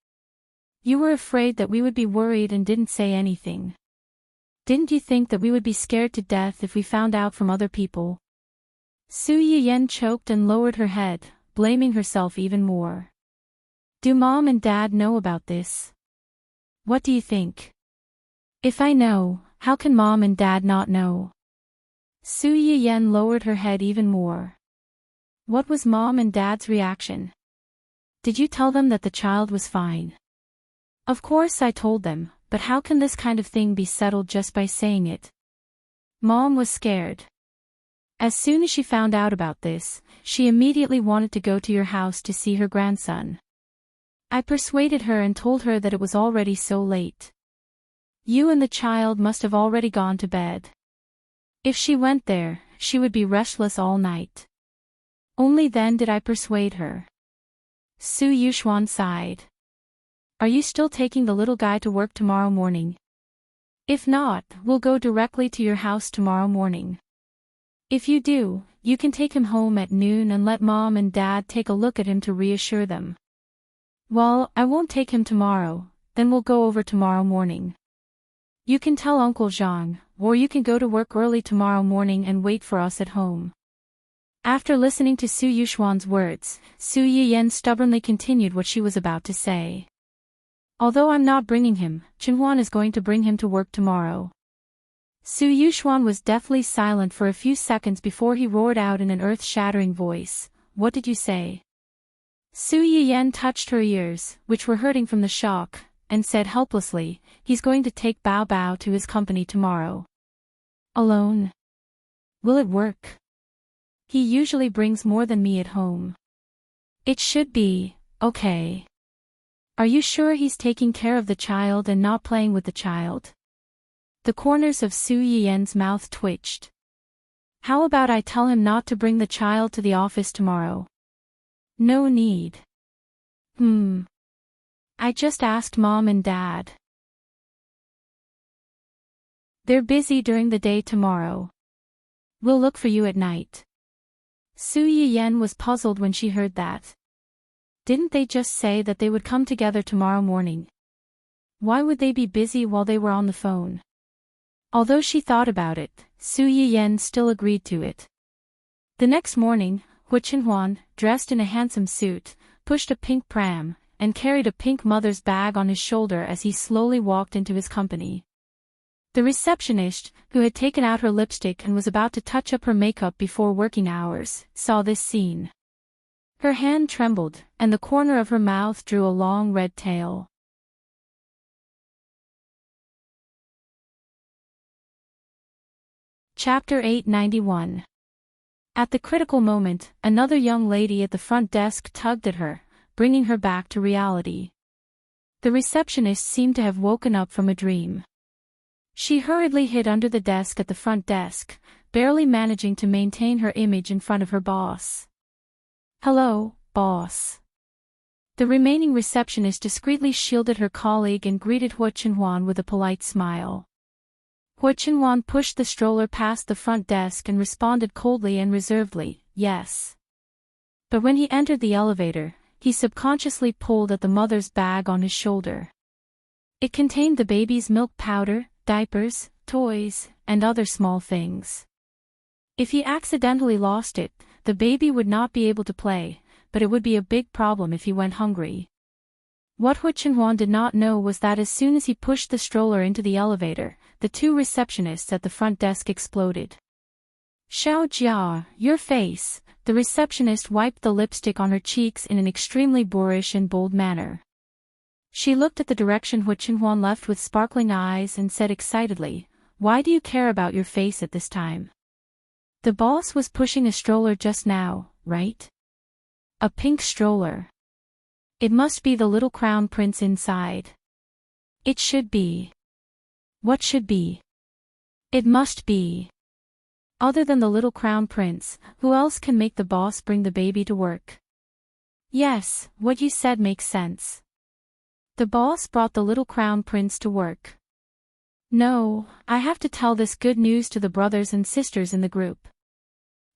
You were afraid that we would be worried and didn't say anything. Didn't you think that we would be scared to death if we found out from other people? Su Yiyen choked and lowered her head, blaming herself even more. Do Mom and Dad know about this? What do you think? If I know, how can Mom and Dad not know? Su Yiyen lowered her head even more. What was Mom and Dad's reaction? Did you tell them that the child was fine? Of course I told them, but how can this kind of thing be settled just by saying it? Mom was scared. As soon as she found out about this, she immediately wanted to go to your house to see her grandson. I persuaded her and told her that it was already so late. You and the child must have already gone to bed. If she went there, she would be restless all night. Only then did I persuade her. Su Yuxuan sighed. Are you still taking the little guy to work tomorrow morning? If not, we'll go directly to your house tomorrow morning. If you do, you can take him home at noon and let Mom and Dad take a look at him to reassure them. Well, I won't take him tomorrow, then we'll go over tomorrow morning. You can tell Uncle Zhang, or you can go to work early tomorrow morning and wait for us at home. After listening to Su Yuxuan's words, Su Yiyen stubbornly continued what she was about to say. Although I'm not bringing him, Chenhuan is going to bring him to work tomorrow. Su Yuxuan was deathly silent for a few seconds before he roared out in an earth-shattering voice, What did you say? Su Yiyen touched her ears, which were hurting from the shock, and said helplessly, He's going to take Bao Bao to his company tomorrow. Alone? Will it work? He usually brings more than me at home. It should be, okay. Are you sure he's taking care of the child and not playing with the child? The corners of Su Yiyen's mouth twitched. How about I tell him not to bring the child to the office tomorrow? No need. I just asked Mom and Dad. They're busy during the day tomorrow. We'll look for you at night. Su Yiyen was puzzled when she heard that. Didn't they just say that they would come together tomorrow morning? Why would they be busy while they were on the phone? Although she thought about it, Su Yiyen still agreed to it. The next morning, Hu Chenhuan, dressed in a handsome suit, pushed a pink pram, and carried a pink mother's bag on his shoulder as he slowly walked into his company. The receptionist, who had taken out her lipstick and was about to touch up her makeup before working hours, saw this scene. Her hand trembled, and the corner of her mouth drew a long red tail. Chapter 891. At the critical moment, another young lady at the front desk tugged at her, bringing her back to reality. The receptionist seemed to have woken up from a dream. She hurriedly hid under the desk at the front desk, barely managing to maintain her image in front of her boss. Hello, boss. The remaining receptionist discreetly shielded her colleague and greeted Hu Chenhuan with a polite smile. Hu Chenhuan pushed the stroller past the front desk and responded coldly and reservedly, yes. But when he entered the elevator, he subconsciously pulled at the mother's bag on his shoulder. It contained the baby's milk powder, diapers, toys, and other small things. If he accidentally lost it, the baby would not be able to play, but it would be a big problem if he went hungry. What Hu Chenhuan did not know was that as soon as he pushed the stroller into the elevator, the two receptionists at the front desk exploded. Xiao Jia, your face, the receptionist wiped the lipstick on her cheeks in an extremely boorish and bold manner. She looked at the direction Hu Chenhuan left with sparkling eyes and said excitedly, Why do you care about your face at this time? The boss was pushing a stroller just now, right? A pink stroller. It must be the little crown prince inside. It should be. What should be? It must be. Other than the little crown prince, who else can make the boss bring the baby to work? Yes, what you said makes sense. The boss brought the little crown prince to work. No, I have to tell this good news to the brothers and sisters in the group.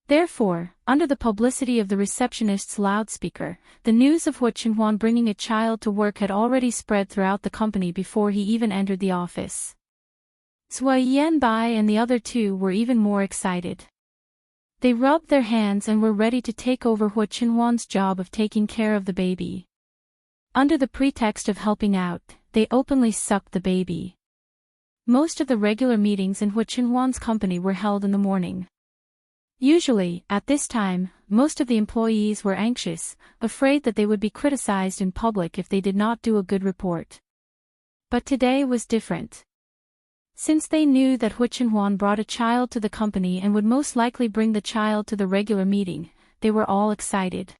Therefore, under the publicity of the receptionist's loudspeaker, the news of Hu Chenhuan bringing a child to work had already spread throughout the company before he even entered the office. Zui Yanbai and the other two were even more excited. They rubbed their hands and were ready to take over Hu Chenhuan's job of taking care of the baby. Under the pretext of helping out, they openly sucked the baby. Most of the regular meetings in Hu Chenhuan's company were held in the morning. Usually, at this time, most of the employees were anxious, afraid that they would be criticized in public if they did not do a good report. But today was different. Since they knew that Hu Chenhuan brought a child to the company and would most likely bring the child to the regular meeting, they were all excited.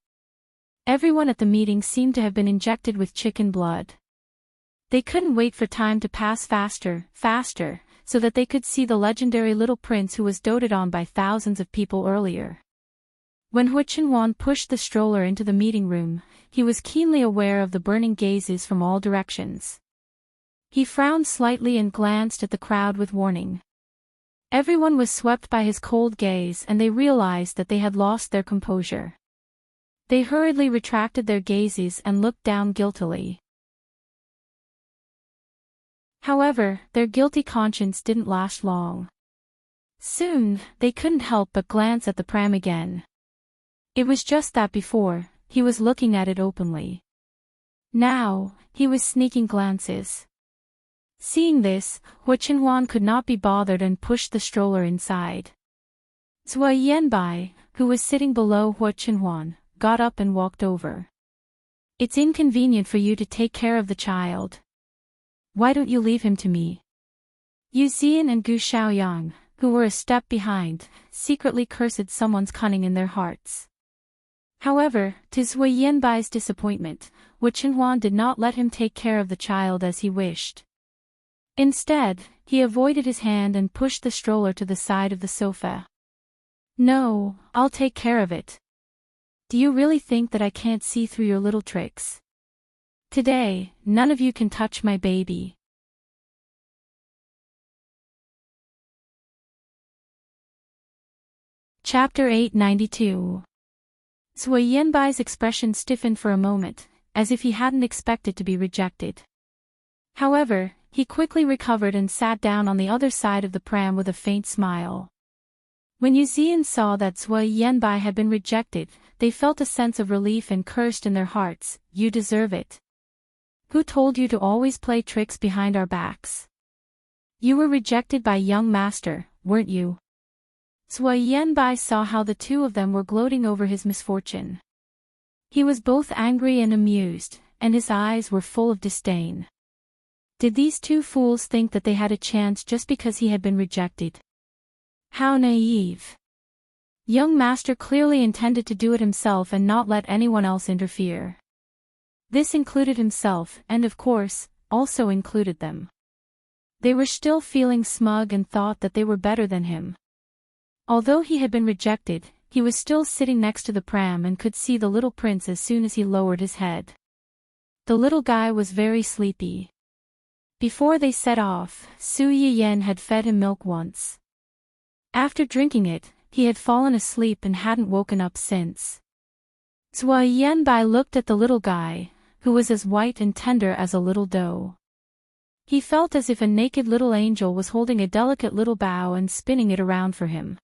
Everyone at the meeting seemed to have been injected with chicken blood. They couldn't wait for time to pass faster, so that they could see the legendary little prince who was doted on by thousands of people earlier. When Hu Chenhuan pushed the stroller into the meeting room, he was keenly aware of the burning gazes from all directions. He frowned slightly and glanced at the crowd with warning. Everyone was swept by his cold gaze and they realized that they had lost their composure. They hurriedly retracted their gazes and looked down guiltily. However, their guilty conscience didn't last long. Soon, they couldn't help but glance at the pram again. It was just that before, he was looking at it openly. Now, he was sneaking glances. Seeing this, Hu Chenhuan could not be bothered and pushed the stroller inside. Zui Yanbai, who was sitting below Hu Chenhuan, got up and walked over. "It's inconvenient for you to take care of the child. Why don't you leave him to me?" Yu Xian and Gu Xiaoyang, who were a step behind, secretly cursed someone's cunning in their hearts. However, to Zui Yanbai's disappointment, Hu Chenhuan did not let him take care of the child as he wished. Instead, he avoided his hand and pushed the stroller to the side of the sofa. "No, I'll take care of it. Do you really think that I can't see through your little tricks? Today, none of you can touch my baby." Chapter 892. Zui Yanbai's expression stiffened for a moment, as if he hadn't expected to be rejected. However, he quickly recovered and sat down on the other side of the pram with a faint smile. When Yu Xian saw that Zui Yanbai had been rejected, they felt a sense of relief and cursed in their hearts, "You deserve it. Who told you to always play tricks behind our backs? You were rejected by young master, weren't you?" Zui Yanbai saw how the two of them were gloating over his misfortune. He was both angry and amused, and his eyes were full of disdain. Did these two fools think that they had a chance just because he had been rejected? How naive. Young master clearly intended to do it himself and not let anyone else interfere. This included himself and, of course, also included them. They were still feeling smug and thought that they were better than him. Although he had been rejected, he was still sitting next to the pram and could see the little prince as soon as he lowered his head. The little guy was very sleepy. Before they set off, Su Yiyen had fed him milk once. After drinking it, he had fallen asleep and hadn't woken up since. Zui Yanbai looked at the little guy, who was as white and tender as a little doe. He felt as if a naked little angel was holding a delicate little bow and spinning it around for him.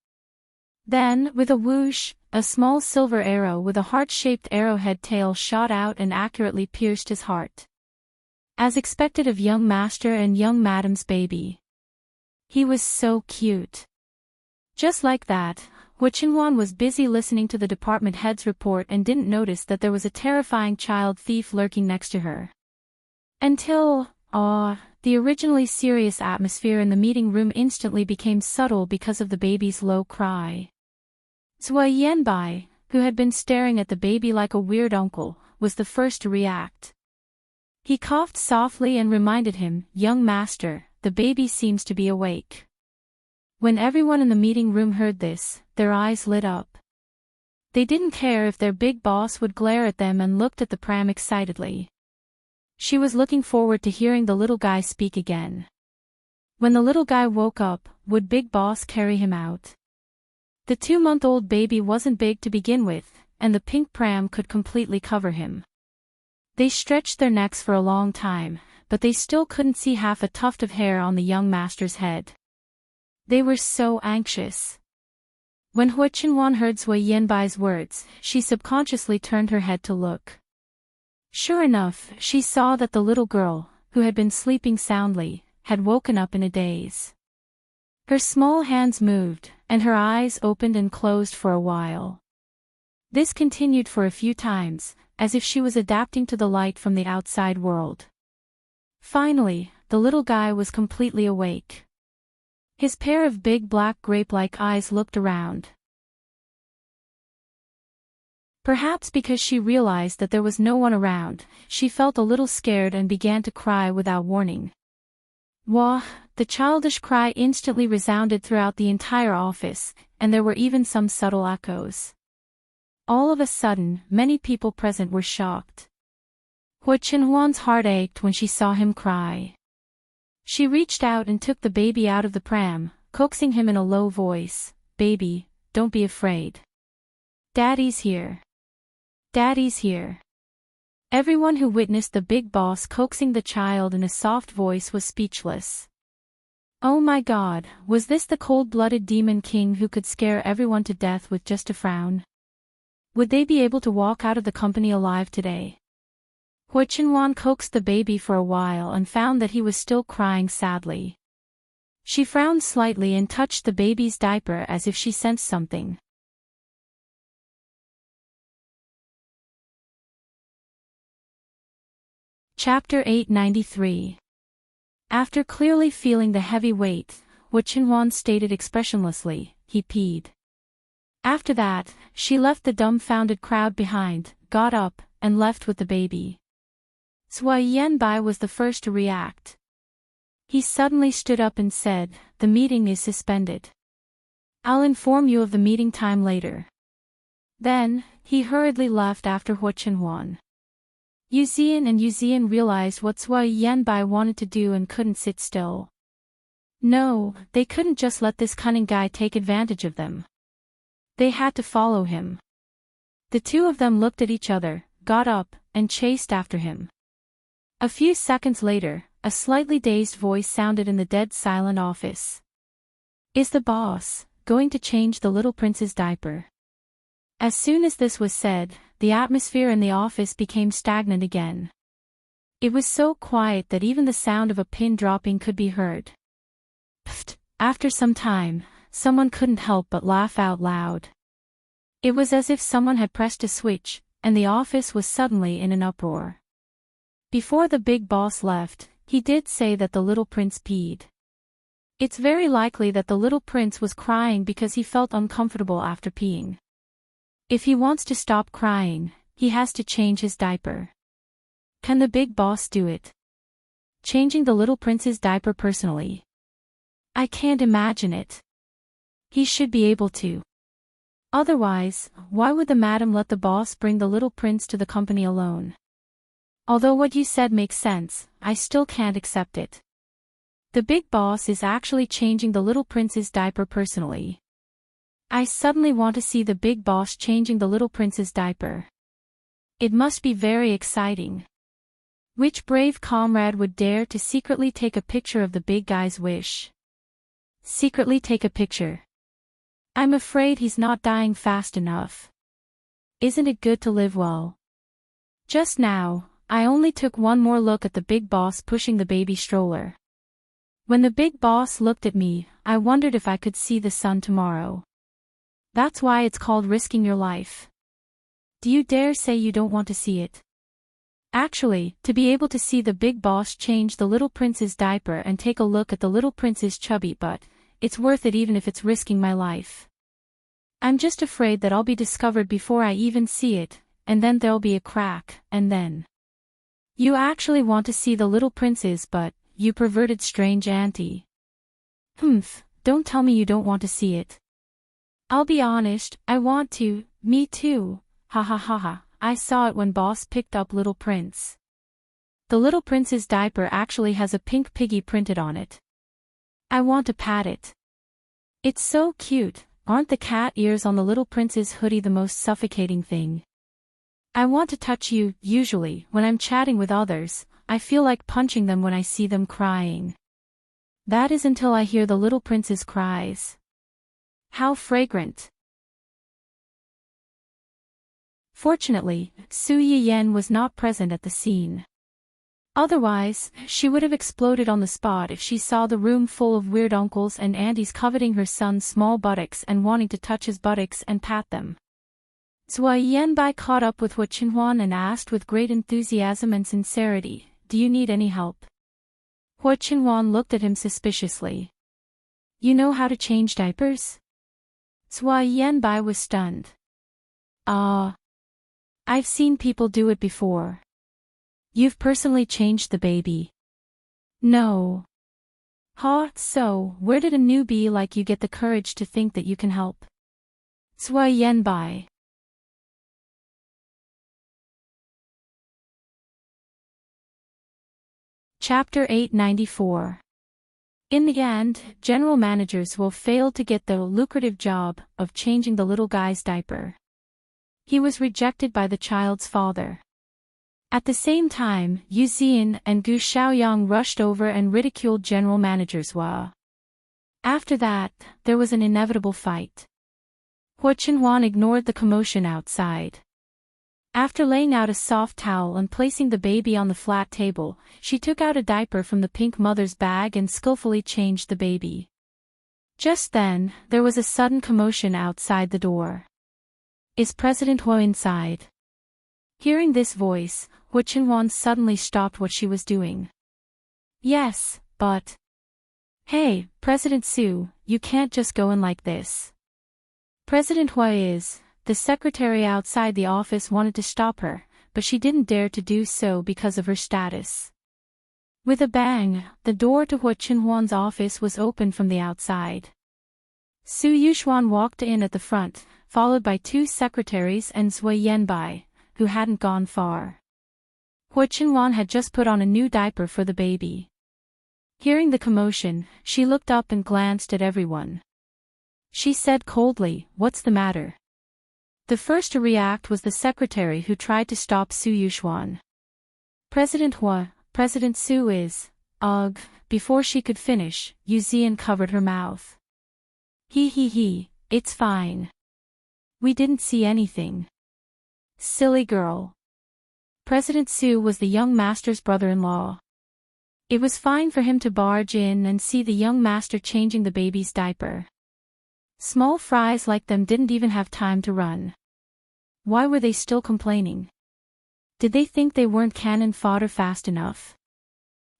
Then, with a whoosh, a small silver arrow with a heart-shaped arrowhead tail shot out and accurately pierced his heart. As expected of young master and young madam's baby. He was so cute. Just like that, Hu Chenhuan was busy listening to the department head's report and didn't notice that there was a terrifying child thief lurking next to her. Until, the originally serious atmosphere in the meeting room instantly became subtle because of the baby's low cry. Zui Yanbai, who had been staring at the baby like a weird uncle, was the first to react. He coughed softly and reminded him, "Young master, the baby seems to be awake." When everyone in the meeting room heard this, their eyes lit up. They didn't care if their big boss would glare at them and looked at the pram excitedly. She was looking forward to hearing the little guy speak again. When the little guy woke up, would Big Boss carry him out? The 2-month-old baby wasn't big to begin with, and the pink pram could completely cover him. They stretched their necks for a long time, but they still couldn't see half a tuft of hair on the young master's head. They were so anxious. When Hu Qinhuan heard Sui Yanbai's words, she subconsciously turned her head to look. Sure enough, she saw that the little girl, who had been sleeping soundly, had woken up in a daze. Her small hands moved, and her eyes opened and closed for a while. This continued for a few times, as if she was adapting to the light from the outside world. Finally, the little guy was completely awake. His pair of big black grape-like eyes looked around. Perhaps because she realized that there was no one around, she felt a little scared and began to cry without warning. Wah! The childish cry instantly resounded throughout the entire office, and there were even some subtle echoes. All of a sudden, many people present were shocked. Hu Qinhuan's heart ached when she saw him cry. She reached out and took the baby out of the pram, coaxing him in a low voice, "Baby, don't be afraid. Daddy's here. Daddy's here." Everyone who witnessed the big boss coaxing the child in a soft voice was speechless. Oh my God, was this the cold-blooded demon king who could scare everyone to death with just a frown? Would they be able to walk out of the company alive today? Hu Qinhuan coaxed the baby for a while and found that he was still crying sadly. She frowned slightly and touched the baby's diaper as if she sensed something. Chapter 893. After clearly feeling the heavy weight, Hu Qinhuan stated expressionlessly, "He peed." After that, she left the dumbfounded crowd behind, got up, and left with the baby. Sui Yanbai was the first to react. He suddenly stood up and said, "The meeting is suspended. I'll inform you of the meeting time later." Then, he hurriedly left after Hu Qinhuan. Yuzian and Yuzian realized what Sui Yanbai wanted to do and couldn't sit still. No, they couldn't just let this cunning guy take advantage of them. They had to follow him. The two of them looked at each other, got up, and chased after him. A few seconds later, a slightly dazed voice sounded in the dead silent office. "Is the boss going to change the little prince's diaper?" As soon as this was said, the atmosphere in the office became stagnant again. It was so quiet that even the sound of a pin dropping could be heard. Pfft! After some time, someone couldn't help but laugh out loud. It was as if someone had pressed a switch, and the office was suddenly in an uproar. Before the big boss left, he did say that the little prince peed. It's very likely that the little prince was crying because he felt uncomfortable after peeing. If he wants to stop crying, he has to change his diaper. Can the big boss do it? Changing the little prince's diaper personally? I can't imagine it. He should be able to. Otherwise, why would the madam let the boss bring the little prince to the company alone? Although what you said makes sense, I still can't accept it. The big boss is actually changing the little prince's diaper personally. I suddenly want to see the big boss changing the little prince's diaper. It must be very exciting. Which brave comrade would dare to secretly take a picture of the big guy's wish? Secretly take a picture. I'm afraid he's not dying fast enough. Isn't it good to live well? Just now, I only took one more look at the big boss pushing the baby stroller. When the big boss looked at me, I wondered if I could see the sun tomorrow. That's why it's called risking your life. Do you dare say you don't want to see it? Actually, to be able to see the big boss change the little prince's diaper and take a look at the little prince's chubby butt, it's worth it even if it's risking my life. I'm just afraid that I'll be discovered before I even see it, and then there'll be a crack, and then. You actually want to see the little prince's butt, you perverted strange auntie. Humph, don't tell me you don't want to see it. I'll be honest, I want to, me too, ha ha ha ha, I saw it when boss picked up little prince. The little prince's diaper actually has a pink piggy printed on it. I want to pat it. It's so cute, aren't the cat ears on the little prince's hoodie the most suffocating thing? I want to touch you. Usually, when I'm chatting with others, I feel like punching them when I see them crying. That is until I hear the little prince's cries. How fragrant. Fortunately, Su Yiyen was not present at the scene. Otherwise, she would have exploded on the spot if she saw the room full of weird uncles and aunties coveting her son's small buttocks and wanting to touch his buttocks and pat them. Zhou Yanbai caught up with Hu Qinhuan and asked with great enthusiasm and sincerity, "Do you need any help?" Hu Qinhuan looked at him suspiciously. "You know how to change diapers?" Zhou Yanbai was stunned. I've seen people do it before." "You've personally changed the baby?" "No." "Huh, so, where did a newbie like you get the courage to think that you can help?" Zhou Yanbai. Chapter 894. In the end, general managers will fail to get the lucrative job of changing the little guy's diaper. He was rejected by the child's father. At the same time, Yu Zian and Gu Xiaoyang rushed over and ridiculed general managers Hua. After that, there was an inevitable fight. Hu Qinhuan ignored the commotion outside. After laying out a soft towel and placing the baby on the flat table, she took out a diaper from the pink mother's bag and skillfully changed the baby. Just then, there was a sudden commotion outside the door. "Is President Hu inside?" Hearing this voice, Hu Qinhuan suddenly stopped what she was doing. "Yes, but..." "Hey, President Su, you can't just go in like this." President Hu is... The secretary outside the office wanted to stop her, but she didn't dare to do so because of her status. With a bang, the door to Hu Qinhuan's office was opened from the outside. Su Yuxuan walked in at the front, followed by two secretaries and Zhou Yanbai, who hadn't gone far. Hu Qinhuan had just put on a new diaper for the baby. Hearing the commotion, she looked up and glanced at everyone. She said coldly, "What's the matter?" The first to react was the secretary who tried to stop Su Yuxuan. "President Hu, President Su is..." Ugh, before she could finish, Yu Zian covered her mouth. He, it's fine. We didn't see anything." "Silly girl." President Su was the young master's brother-in-law. It was fine for him to barge in and see the young master changing the baby's diaper. Small fries like them didn't even have time to run. Why were they still complaining? Did they think they weren't cannon fodder fast enough?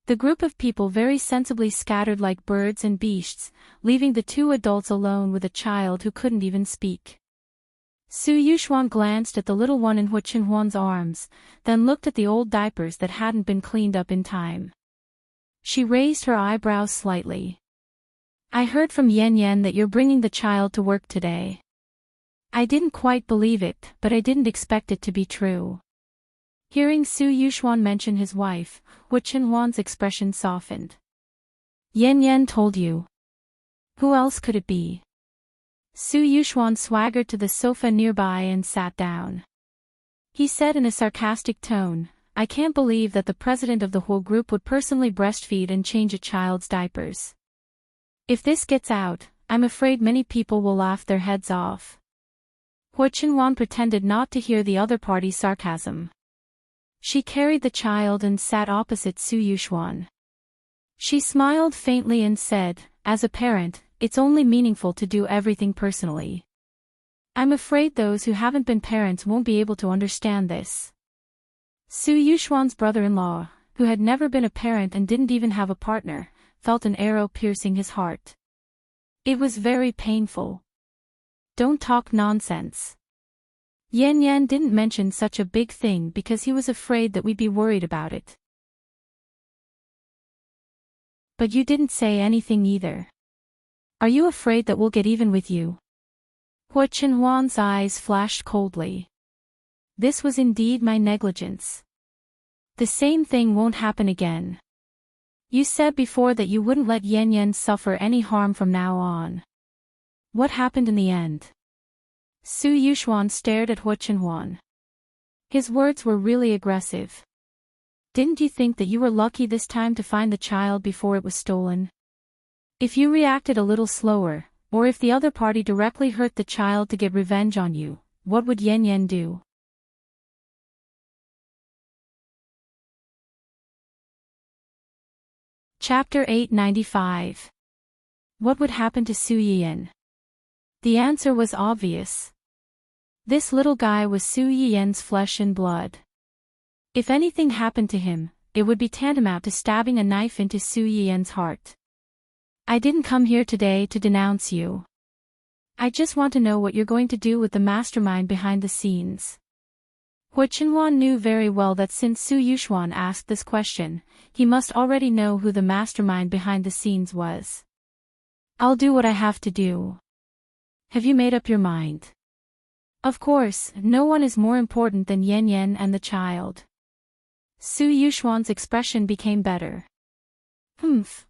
The group of people very sensibly scattered like birds and beasts, leaving the two adults alone with a child who couldn't even speak. Su Yuxuan glanced at the little one in Hu Qinhuan's arms, then looked at the old diapers that hadn't been cleaned up in time. She raised her eyebrows slightly. "I heard from Yan Yan that you're bringing the child to work today." I didn't quite believe it, but I didn't expect it to be true. Hearing Su Yuxuan mention his wife, Hu Qinhuan's expression softened. "Yan Yan told you. Who else could it be?" Su Yuxuan swaggered to the sofa nearby and sat down. He said in a sarcastic tone, "I can't believe that the president of the whole group would personally breastfeed and change a child's diapers. If this gets out, I'm afraid many people will laugh their heads off." Hu Qinhuan pretended not to hear the other party's sarcasm. She carried the child and sat opposite Su Yuxuan. She smiled faintly and said, "As a parent, it's only meaningful to do everything personally. I'm afraid those who haven't been parents won't be able to understand this." Su Yuxuan's brother-in-law, who had never been a parent and didn't even have a partner, felt an arrow piercing his heart. It was very painful. "Don't talk nonsense. Yan Yan didn't mention such a big thing because he was afraid that we'd be worried about it." "But you didn't say anything either. Are you afraid that we'll get even with you?" Hu Qinhuan's eyes flashed coldly. "This was indeed my negligence. The same thing won't happen again. You said before that you wouldn't let Yan Yan suffer any harm from now on." What happened in the end? Su Yuxuan stared at Hu Chenhuan. His words were really aggressive. Didn't you think that you were lucky this time to find the child before it was stolen? If you reacted a little slower, or if the other party directly hurt the child to get revenge on you, what would Yan Yan do? Chapter 895. What would happen to Su Yiyan? The answer was obvious. This little guy was Su Yiyan's flesh and blood. If anything happened to him, it would be tantamount to stabbing a knife into Su Yiyan's heart. I didn't come here today to denounce you. I just want to know what you're going to do with the mastermind behind the scenes. Hu Chenhuan knew very well that since Su Yuxuan asked this question, he must already know who the mastermind behind the scenes was. I'll do what I have to do. Have you made up your mind? Of course, no one is more important than Yan Yan and the child. Su Yuxuan's expression became better.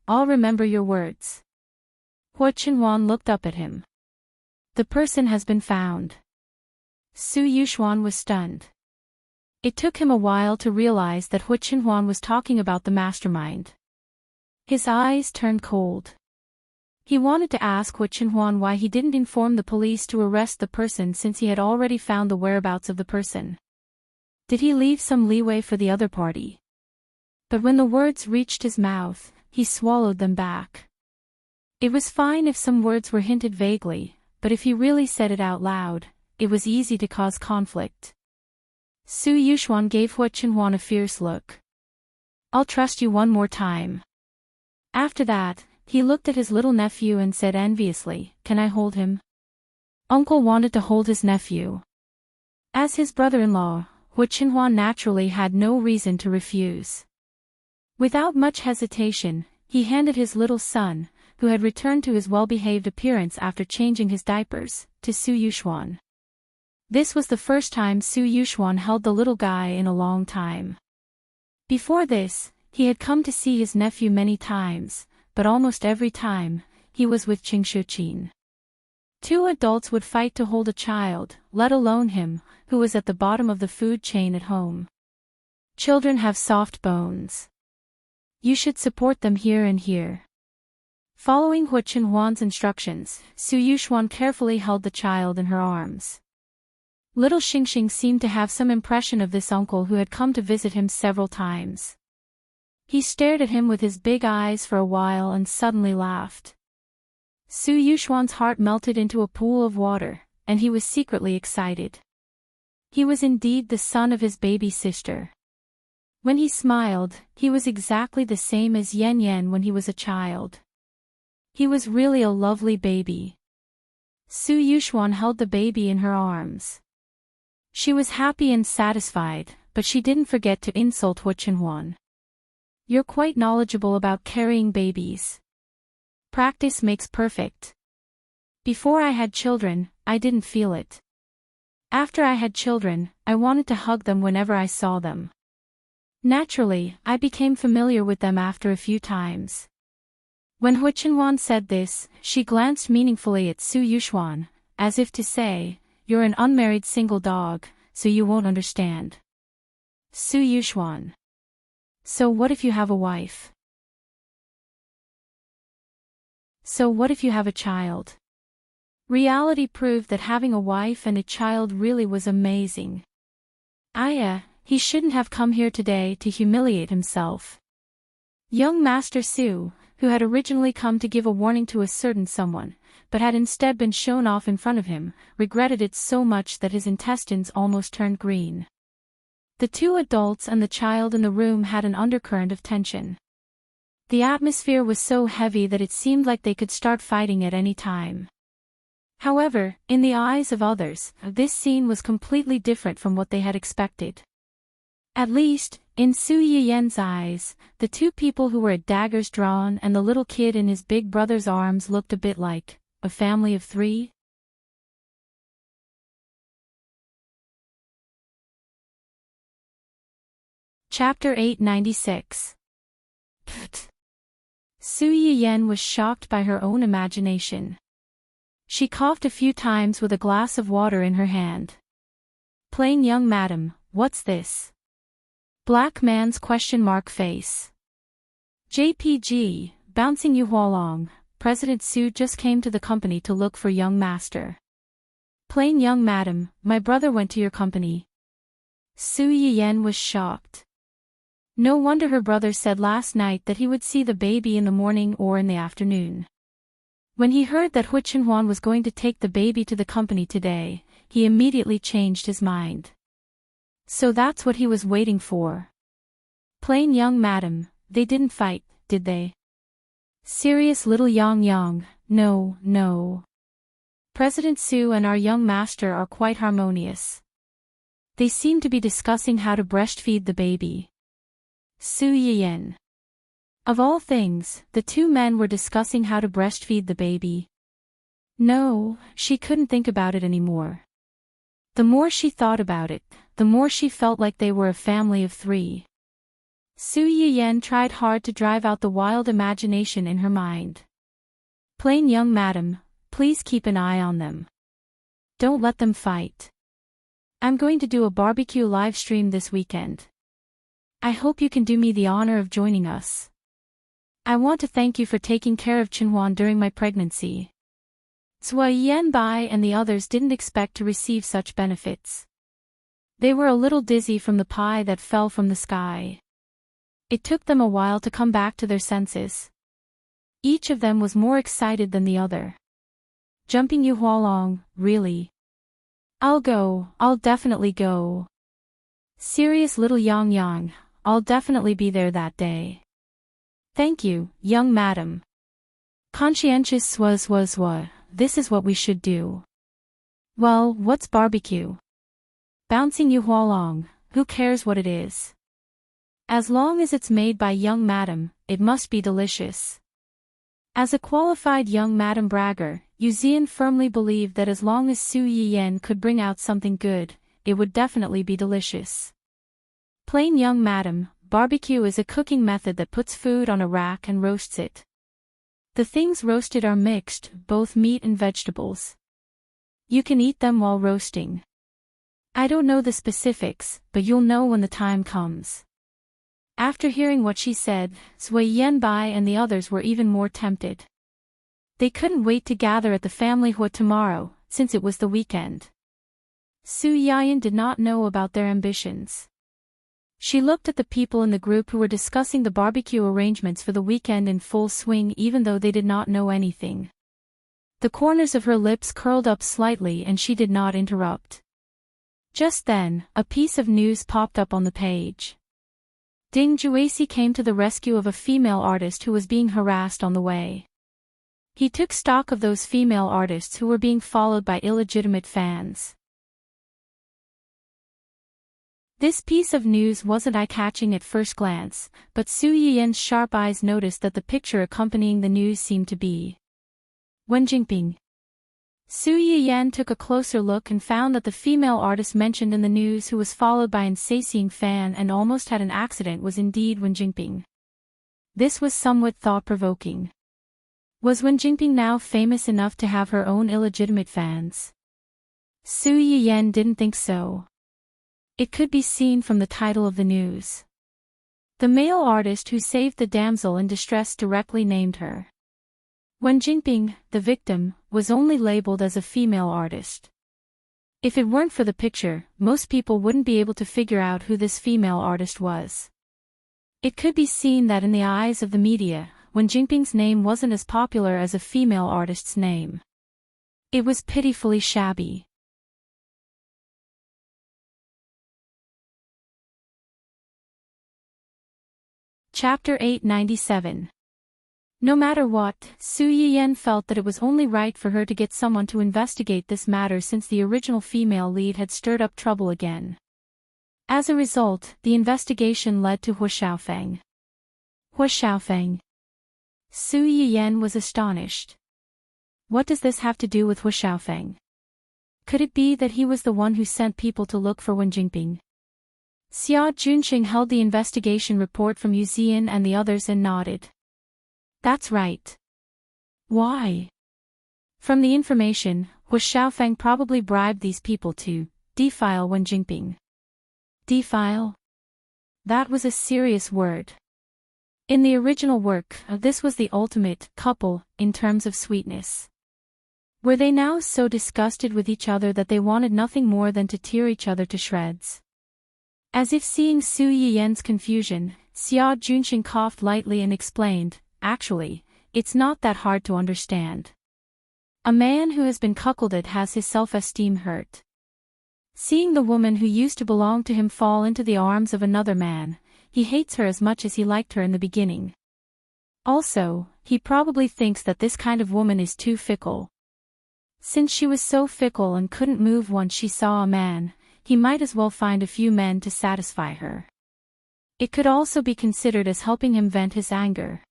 I'll remember your words. Hu Chenhuan looked up at him. The person has been found. Su Yuxuan was stunned. It took him a while to realize that Hu Chenhuan was talking about the mastermind. His eyes turned cold. He wanted to ask Hu Chenhuan why he didn't inform the police to arrest the person since he had already found the whereabouts of the person. Did he leave some leeway for the other party? But when the words reached his mouth, he swallowed them back. It was fine if some words were hinted vaguely, but if he really said it out loud, it was easy to cause conflict. Su Yuxuan gave Hu Chenhuan a fierce look. I'll trust you one more time. After that, he looked at his little nephew and said enviously, Can I hold him? Uncle wanted to hold his nephew. As his brother-in-law, Hu Chenhuan naturally had no reason to refuse. Without much hesitation, he handed his little son, who had returned to his well-behaved appearance after changing his diapers, to Su Yuxuan. This was the first time Su Yuxuan held the little guy in a long time. Before this, he had come to see his nephew many times, but almost every time, he was with Qing Shuqin. Two adults would fight to hold a child, let alone him, who was at the bottom of the food chain at home. Children have soft bones. You should support them here and here. Following Hu Chenhuan's instructions, Su Yuxuan carefully held the child in her arms. Little Xingxing seemed to have some impression of this uncle who had come to visit him several times. He stared at him with his big eyes for a while and suddenly laughed. Su Yuxuan's heart melted into a pool of water, and he was secretly excited. He was indeed the son of his baby sister. When he smiled, he was exactly the same as Yan Yan when he was a child. He was really a lovely baby. Su Yuxuan held the baby in her arms. She was happy and satisfied, but she didn't forget to insult Hu Chenhuan. You're quite knowledgeable about carrying babies. Practice makes perfect. Before I had children, I didn't feel it. After I had children, I wanted to hug them whenever I saw them. Naturally, I became familiar with them after a few times. When Hu Chenhuan said this, she glanced meaningfully at Su Yuxuan, as if to say, You're an unmarried single dog, so you won't understand. Su Yuxuan. So what if you have a wife? So what if you have a child? Reality proved that having a wife and a child really was amazing. He shouldn't have come here today to humiliate himself. Young Master Su, who had originally come to give a warning to a certain someone, but had instead been shown off in front of him, regretted it so much that his intestines almost turned green. The two adults and the child in the room had an undercurrent of tension. The atmosphere was so heavy that it seemed like they could start fighting at any time. However, in the eyes of others, this scene was completely different from what they had expected. At least, in Su Yiyan's eyes, the two people who were at daggers drawn and the little kid in his big brother's arms looked a bit like a family of three. Chapter 896. Su Yiyan was shocked by her own imagination. She coughed a few times with a glass of water in her hand. Plain young madam, what's this? Black man's question mark face. JPG, bouncing you along, President Su just came to the company to look for young master. Plain young madam, my brother went to your company. Su Yiyen was shocked. No wonder her brother said last night that he would see the baby in the morning or in the afternoon. When he heard that Hu Chenhuan was going to take the baby to the company today, he immediately changed his mind. So that's what he was waiting for. Plain young madam, they didn't fight, did they? Serious little Yang, no, no. President Su and our young master are quite harmonious. They seem to be discussing how to breastfeed the baby. Su Yiyen. Of all things, the two men were discussing how to breastfeed the baby. No, she couldn't think about it anymore. The more she thought about it, the more she felt like they were a family of three. Su Yiyen tried hard to drive out the wild imagination in her mind. Plain young madam, please keep an eye on them. Don't let them fight. I'm going to do a barbecue live stream this weekend. I hope you can do me the honor of joining us. I want to thank you for taking care of Chenhuan during my pregnancy. Zhou Yanbai and the others didn't expect to receive such benefits. They were a little dizzy from the pie that fell from the sky. It took them a while to come back to their senses. Each of them was more excited than the other. Jumping Yu Hualong, really? I'll definitely go. Serious little Yang, I'll definitely be there that day. Thank you, young madam. Conscientious swa, this is what we should do. Well, what's barbecue? Bouncing Yu Hualong, who cares what it is? As long as it's made by young madam, it must be delicious. As a qualified young madam bragger, Yu Zian firmly believed that as long as Su Yiyen could bring out something good, it would definitely be delicious. Plain young madam, barbecue is a cooking method that puts food on a rack and roasts it. The things roasted are mixed, both meat and vegetables. You can eat them while roasting. I don't know the specifics, but you'll know when the time comes. After hearing what she said, Zui Yanbai and the others were even more tempted. They couldn't wait to gather at the family hut tomorrow, since it was the weekend. Su Yayan did not know about their ambitions. She looked at the people in the group who were discussing the barbecue arrangements for the weekend in full swing even though they did not know anything. The corners of her lips curled up slightly and she did not interrupt. Just then, a piece of news popped up on the page. Ding Juesi came to the rescue of a female artist who was being harassed on the way. He took stock of those female artists who were being followed by illegitimate fans. This piece of news wasn't eye-catching at first glance, but Su Yiyan's sharp eyes noticed that the picture accompanying the news seemed to be Wen Jingping. Su Yiyan took a closer look and found that the female artist mentioned in the news who was followed by an unceasing fan and almost had an accident was indeed Wen Jingping. This was somewhat thought-provoking. Was Wen Jingping now famous enough to have her own illegitimate fans? Su Yiyan didn't think so. It could be seen from the title of the news. The male artist who saved the damsel in distress directly named her. Wen Jingping, the victim, was only labeled as a female artist. If it weren't for the picture, most people wouldn't be able to figure out who this female artist was. It could be seen that in the eyes of the media, Wen Jingping's name wasn't as popular as a female artist's name. It was pitifully shabby. Chapter 897. No matter what, Su Yiyan felt that it was only right for her to get someone to investigate this matter since the original female lead had stirred up trouble again. As a result, the investigation led to Hu Xiaofeng. Hu Xiaofeng. Su Yiyan was astonished. What does this have to do with Hu Xiaofeng? Could it be that he was the one who sent people to look for Wen Jingping? Xia Junxing held the investigation report from Yu Zian and the others and nodded. That's right. Why? From the information, Hu Xiaofeng probably bribed these people to defile Wen Jingping. Defile? That was a serious word. In the original work, this was the ultimate couple in terms of sweetness. Were they now so disgusted with each other that they wanted nothing more than to tear each other to shreds? As if seeing Su Yiyan's confusion, Xia Junxing coughed lightly and explained, "Actually, it's not that hard to understand. A man who has been cuckolded has his self-esteem hurt. Seeing the woman who used to belong to him fall into the arms of another man, he hates her as much as he liked her in the beginning. Also, he probably thinks that this kind of woman is too fickle. Since she was so fickle and couldn't move once she saw a man, he might as well find a few men to satisfy her. It could also be considered as helping him vent his anger."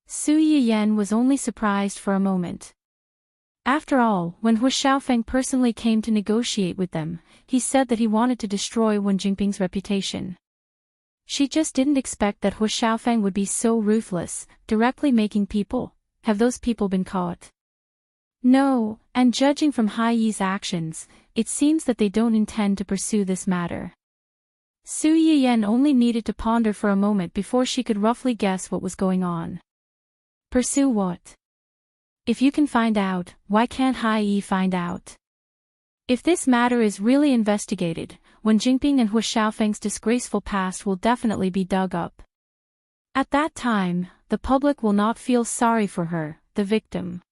Su Yiyan was only surprised for a moment. After all, when Hu Xiaofeng personally came to negotiate with them, he said that he wanted to destroy Wen Jingping's reputation. She just didn't expect that Hu Xiaofeng would be so ruthless, directly making people. Have those people been caught? No, and judging from Hai Yi's actions, it seems that they don't intend to pursue this matter. Su Yiyan only needed to ponder for a moment before she could roughly guess what was going on. Pursue what? If you can find out, why can't Hai Yi find out? If this matter is really investigated, Wen Jingping and Hu Xiaofeng's disgraceful past will definitely be dug up. At that time, the public will not feel sorry for her, the victim.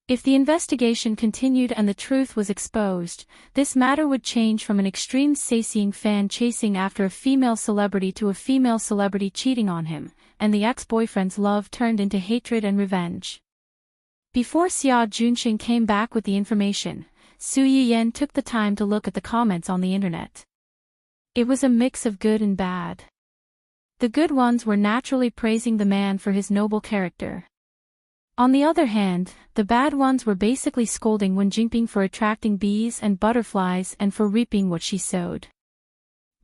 If the investigation continued and the truth was exposed, this matter would change from an extreme sightseeing fan chasing after a female celebrity to a female celebrity cheating on him, and the ex-boyfriend's love turned into hatred and revenge. Before Xia Junxing came back with the information, Su Yiyan took the time to look at the comments on the internet. It was a mix of good and bad. The good ones were naturally praising the man for his noble character. On the other hand, the bad ones were basically scolding Wen Jingping for attracting bees and butterflies and for reaping what she sowed.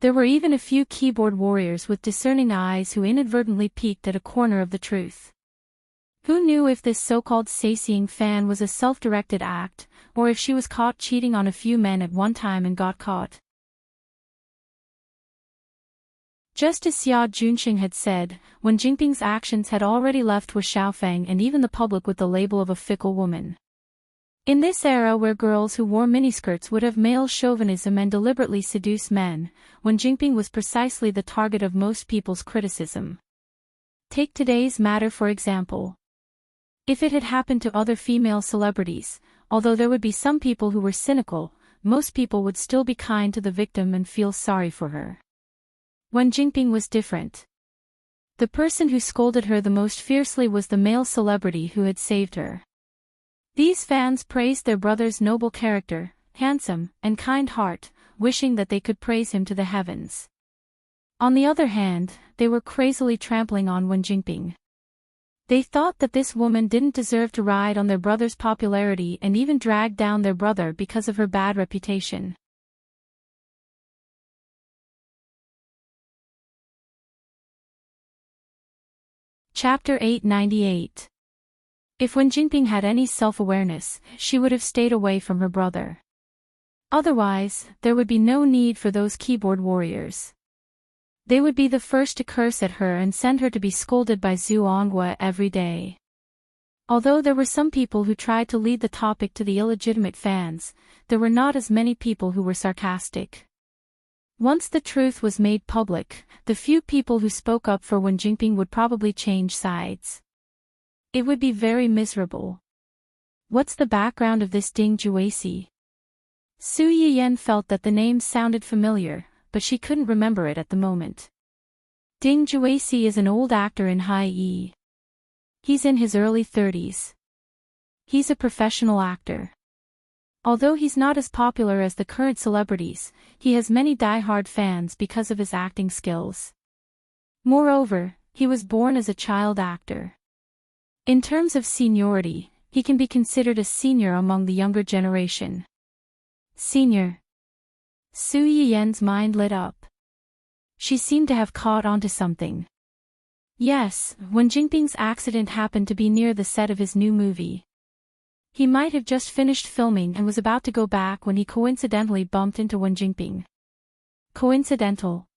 There were even a few keyboard warriors with discerning eyes who inadvertently peeked at a corner of the truth. Who knew if this so-called sightseeing fan was a self-directed act, or if she was caught cheating on a few men at one time and got caught? Just as Xia Junxing had said, Wen Jingping's actions had already left Hu Xiaofeng and even the public with the label of a fickle woman. In this era where girls who wore miniskirts would have male chauvinism and deliberately seduce men, Wen Jingping was precisely the target of most people's criticism. Take today's matter for example. If it had happened to other female celebrities, although there would be some people who were cynical, most people would still be kind to the victim and feel sorry for her. Wen Jingping was different. The person who scolded her the most fiercely was the male celebrity who had saved her. These fans praised their brother's noble character, handsome, and kind heart, wishing that they could praise him to the heavens. On the other hand, they were crazily trampling on Wen Jingping. They thought that this woman didn't deserve to ride on their brother's popularity and even dragged down their brother because of her bad reputation. Chapter 898. If Wen Jingping had any self-awareness, she would have stayed away from her brother. Otherwise, there would be no need for those keyboard warriors. They would be the first to curse at her and send her to be scolded by Zhu Onghua every day. Although there were some people who tried to lead the topic to the illegitimate fans, there were not as many people who were sarcastic. Once the truth was made public, the few people who spoke up for Wen Jingping would probably change sides. It would be very miserable. What's the background of this Ding Juesi? Su Yiyan felt that the name sounded familiar, but she couldn't remember it at the moment. Ding Juesi is an old actor in Hai Yi. He's in his early 30s. He's a professional actor. Although he's not as popular as the current celebrities, he has many die-hard fans because of his acting skills. Moreover, he was born as a child actor. In terms of seniority, he can be considered a senior among the younger generation. Senior. Su Yiyan's mind lit up. She seemed to have caught onto something. Yes, Wen Jingping's accident happened to be near the set of his new movie. He might have just finished filming and was about to go back when he coincidentally bumped into Wen Jinping. Coincidental?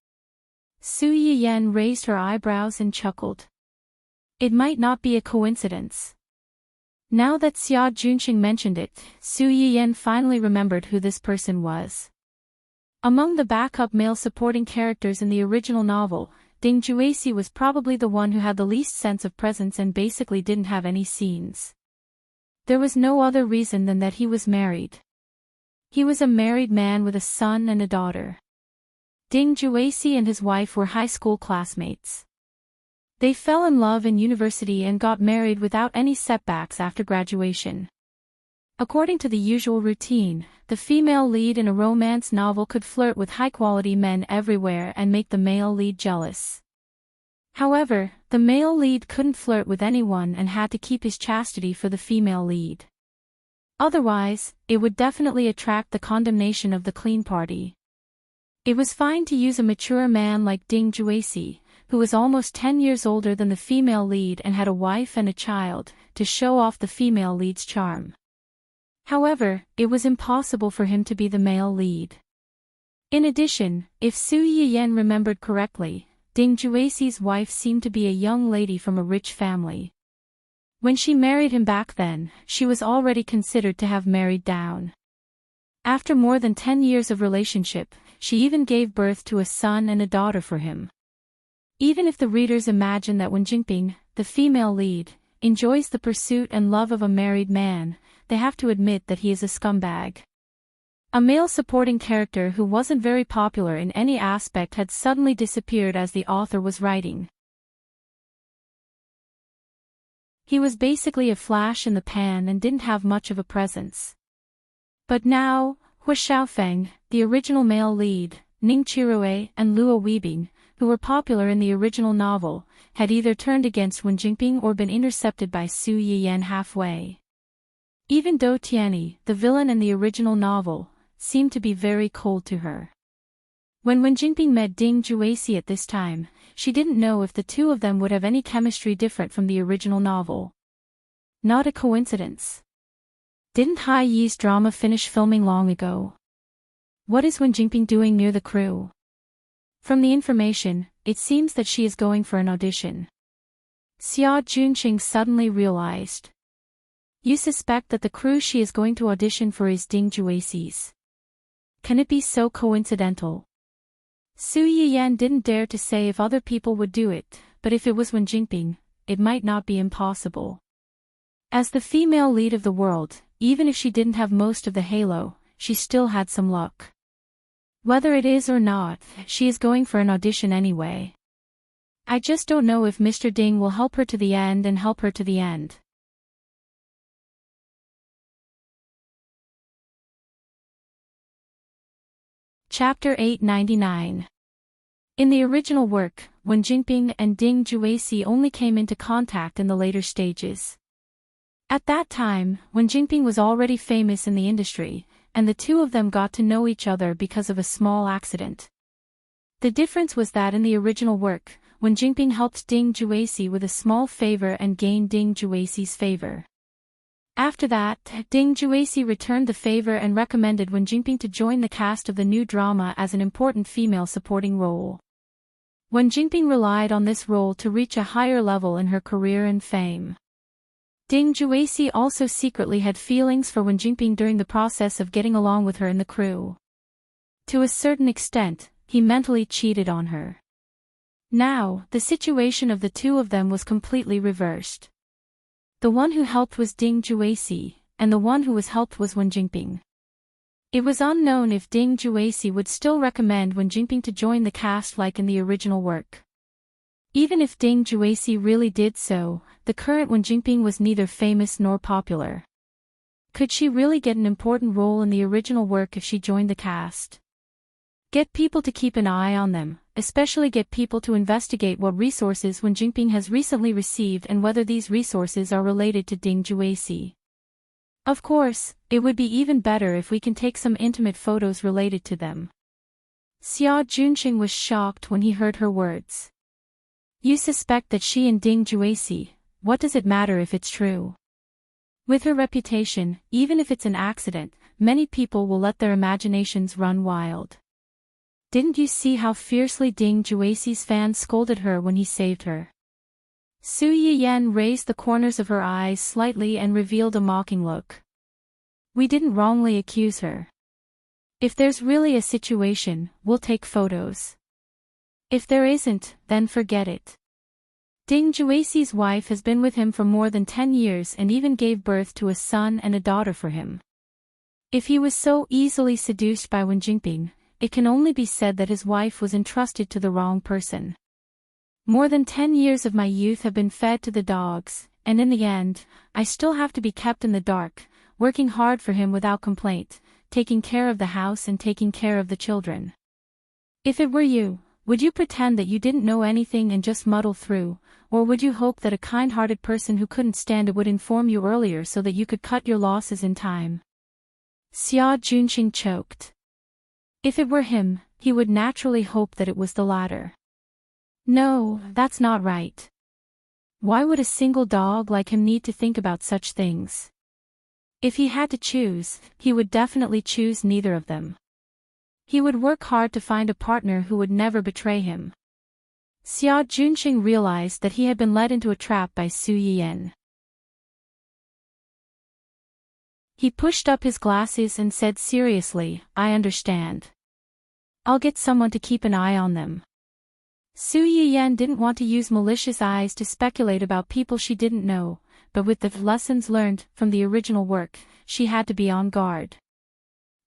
Su Yiyan raised her eyebrows and chuckled. It might not be a coincidence. Now that Xia Junqing mentioned it, Su Yiyan finally remembered who this person was. Among the backup male supporting characters in the original novel, Ding Jueqi was probably the one who had the least sense of presence and basically didn't have any scenes. There was no other reason than that he was married. He was a married man with a son and a daughter. Ding Jueqi and his wife were high school classmates. They fell in love in university and got married without any setbacks after graduation. According to the usual routine, the female lead in a romance novel could flirt with high-quality men everywhere and make the male lead jealous. However, the male lead couldn't flirt with anyone and had to keep his chastity for the female lead. Otherwise, it would definitely attract the condemnation of the clean party. It was fine to use a mature man like Ding Jueqi, who was almost 10 years older than the female lead and had a wife and a child, to show off the female lead's charm. However, it was impossible for him to be the male lead. In addition, if Su Yiyan remembered correctly, Ding Jueqi's wife seemed to be a young lady from a rich family. When she married him back then, she was already considered to have married down. After more than 10 years of relationship, she even gave birth to a son and a daughter for him. Even if the readers imagine that Wen Jinping, the female lead, enjoys the pursuit and love of a married man, they have to admit that he is a scumbag. A male supporting character who wasn't very popular in any aspect had suddenly disappeared as the author was writing. He was basically a flash in the pan and didn't have much of a presence. But now, Hu Xiaofeng, the original male lead, Ning Qiruei and Luo Weibing, who were popular in the original novel, had either turned against Wen Jinping or been intercepted by Su Yiyan halfway. Even Dou Tianyi, the villain in the original novel, seemed to be very cold to her. When Wen Jinping met Ding Jueqi at this time, she didn't know if the two of them would have any chemistry different from the original novel. Not a coincidence. Didn't Hai Yi's drama finish filming long ago? What is Wen Jinping doing near the crew? From the information, it seems that she is going for an audition. Xia Junqing suddenly realized. You suspect that the crew she is going to audition for is Ding Jueqi's. Can it be so coincidental? Su Yiyan didn't dare to say if other people would do it, but if it was Wen Jinping, it might not be impossible. As the female lead of the world, even if she didn't have most of the halo, she still had some luck. Whether it is or not, she is going for an audition anyway. I just don't know if Mr. Ding will help her to the end and help her to the end. Chapter 899. In the original work, Wen Jinping and Ding Jueqi only came into contact in the later stages. At that time, Wen Jinping was already famous in the industry, and the two of them got to know each other because of a small accident. The difference was that in the original work, Wen Jinping helped Ding Jueqi with a small favor and gained Ding Jueqi's favor. After that, Ding Jueqi returned the favor and recommended Wen Jinping to join the cast of the new drama as an important female supporting role. Wen Jinping relied on this role to reach a higher level in her career and fame. Ding Jueqi also secretly had feelings for Wen Jinping during the process of getting along with her in the crew. To a certain extent, he mentally cheated on her. Now, the situation of the two of them was completely reversed. The one who helped was Ding Jueqi, and the one who was helped was Wen Jinping. It was unknown if Ding Jueqi would still recommend Wen Jinping to join the cast like in the original work. Even if Ding Jueqi really did so, the current Wen Jinping was neither famous nor popular. Could she really get an important role in the original work if she joined the cast? Get people to keep an eye on them, especially get people to investigate what resources Wen Jinping has recently received and whether these resources are related to Ding Jueqi. Of course, it would be even better if we can take some intimate photos related to them. Xia Junqing was shocked when he heard her words. You suspect that she and Ding Jueqi, what does it matter if it's true? With her reputation, even if it's an accident, many people will let their imaginations run wild. Didn't you see how fiercely Ding Juexi's fans scolded her when he saved her? Su Yiyan raised the corners of her eyes slightly and revealed a mocking look. We didn't wrongly accuse her. If there's really a situation, we'll take photos. If there isn't, then forget it. Ding Juexi's wife has been with him for more than 10 years and even gave birth to a son and a daughter for him. If he was so easily seduced by Wen Jingping, it can only be said that his wife was entrusted to the wrong person. More than 10 years of my youth have been fed to the dogs, and in the end, I still have to be kept in the dark, working hard for him without complaint, taking care of the house and taking care of the children. If it were you, would you pretend that you didn't know anything and just muddle through, or would you hope that a kind-hearted person who couldn't stand it would inform you earlier so that you could cut your losses in time? Xia Junqing choked. If it were him, he would naturally hope that it was the latter. No, that's not right. Why would a single dog like him need to think about such things? If he had to choose, he would definitely choose neither of them. He would work hard to find a partner who would never betray him. Xia Junqing realized that he had been led into a trap by Su Yiyan. He pushed up his glasses and said seriously, I understand. I'll get someone to keep an eye on them. Su Yiyan didn't want to use malicious eyes to speculate about people she didn't know, but with the lessons learned from the original work, she had to be on guard.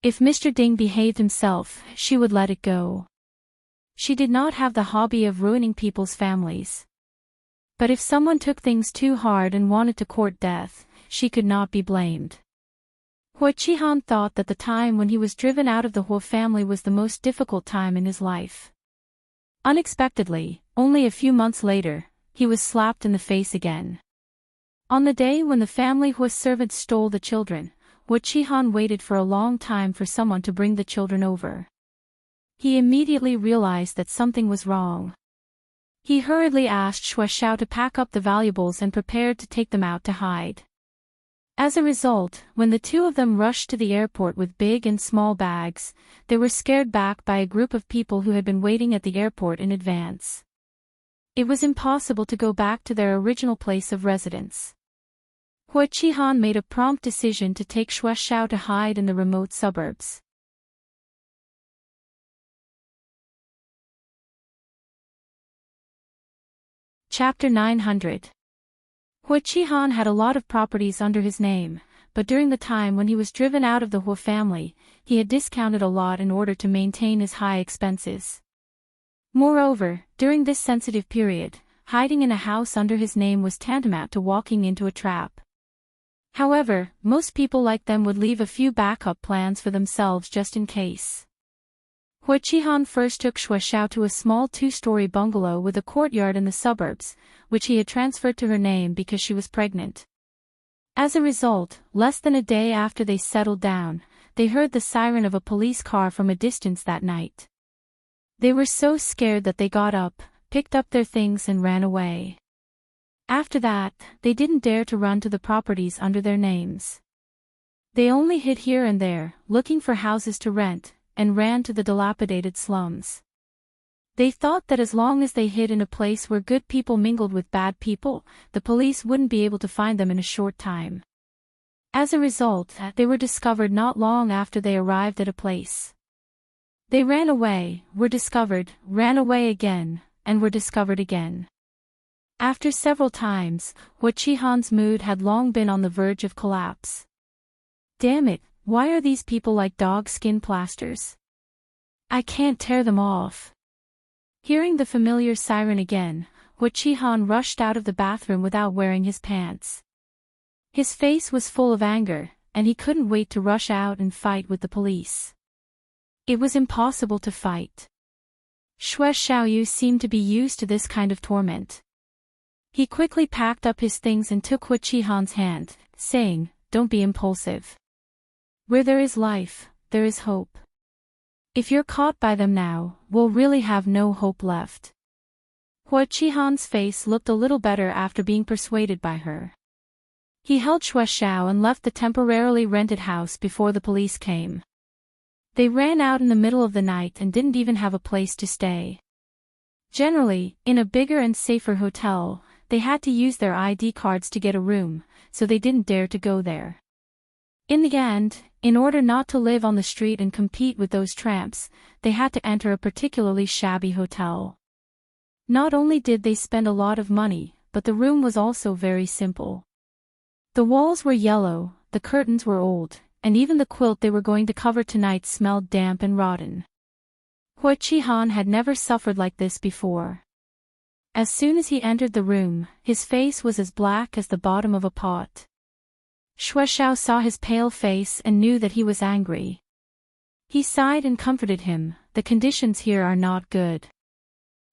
If Mr. Ding behaved himself, she would let it go. She did not have the hobby of ruining people's families. But if someone took things too hard and wanted to court death, she could not be blamed. Hua Qihan thought that the time when he was driven out of the Hua family was the most difficult time in his life. Unexpectedly, only a few months later, he was slapped in the face again. On the day when the family Hua servants stole the children, Hua Qihan waited for a long time for someone to bring the children over. He immediately realized that something was wrong. He hurriedly asked Xue Xiao to pack up the valuables and prepared to take them out to hide. As a result, when the two of them rushed to the airport with big and small bags, they were scared back by a group of people who had been waiting at the airport in advance. It was impossible to go back to their original place of residence. Hua Qihan made a prompt decision to take Xue Xiao to hide in the remote suburbs. Chapter 900. Hua Qihan had a lot of properties under his name, but during the time when he was driven out of the Hua family, he had discounted a lot in order to maintain his high expenses. Moreover, during this sensitive period, hiding in a house under his name was tantamount to walking into a trap. However, most people like them would leave a few backup plans for themselves just in case. Hua Qihan first took Xue Xiao to a small 2-story bungalow with a courtyard in the suburbs, which he had transferred to her name because she was pregnant. As a result, less than a day after they settled down, they heard the siren of a police car from a distance that night. They were so scared that they got up, picked up their things and ran away. After that, they didn't dare to run to the properties under their names. They only hid here and there, looking for houses to rent, and ran to the dilapidated slums. They thought that as long as they hid in a place where good people mingled with bad people, the police wouldn't be able to find them in a short time. As a result, they were discovered not long after they arrived at a place. They ran away, were discovered, ran away again, and were discovered again. After several times, Hua Qihan's mood had long been on the verge of collapse. Damn it, why are these people like dog skin plasters? I can't tear them off. Hearing the familiar siren again, Hua Qihan rushed out of the bathroom without wearing his pants. His face was full of anger, and he couldn't wait to rush out and fight with the police. It was impossible to fight. Xue Xiaoyu seemed to be used to this kind of torment. He quickly packed up his things and took Hua Qihan's hand, saying, "Don't be impulsive. Where there is life, there is hope. If you're caught by them now, we'll really have no hope left." Hua Qihan's face looked a little better after being persuaded by her. He held Xue Xiao and left the temporarily rented house before the police came. They ran out in the middle of the night and didn't even have a place to stay. Generally, in a bigger and safer hotel, they had to use their ID cards to get a room, so they didn't dare to go there. In the end, in order not to live on the street and compete with those tramps, they had to enter a particularly shabby hotel. Not only did they spend a lot of money, but the room was also very simple. The walls were yellow, the curtains were old, and even the quilt they were going to cover tonight smelled damp and rotten. Hua Qihan had never suffered like this before. As soon as he entered the room, his face was as black as the bottom of a pot. Xue Xiao saw his pale face and knew that he was angry. He sighed and comforted him. The conditions here are not good.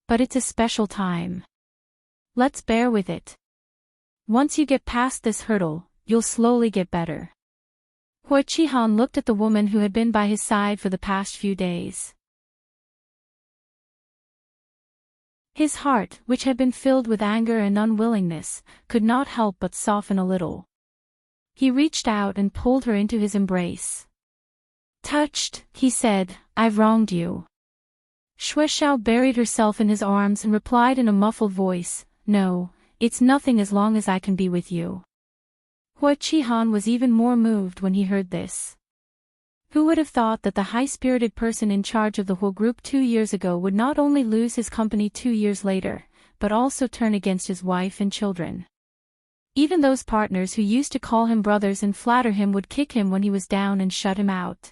But it's a special time. Let's bear with it. Once you get past this hurdle, you'll slowly get better. Hua Qihan looked at the woman who had been by his side for the past few days. His heart, which had been filled with anger and unwillingness, could not help but soften a little. He reached out and pulled her into his embrace. Touched, he said, I've wronged you. Xue Xiao buried herself in his arms and replied in a muffled voice, No, it's nothing as long as I can be with you. Hua Qihan was even more moved when he heard this. Who would have thought that the high-spirited person in charge of the Hua group 2 years ago would not only lose his company 2 years later, but also turn against his wife and children. Even those partners who used to call him brothers and flatter him would kick him when he was down and shut him out.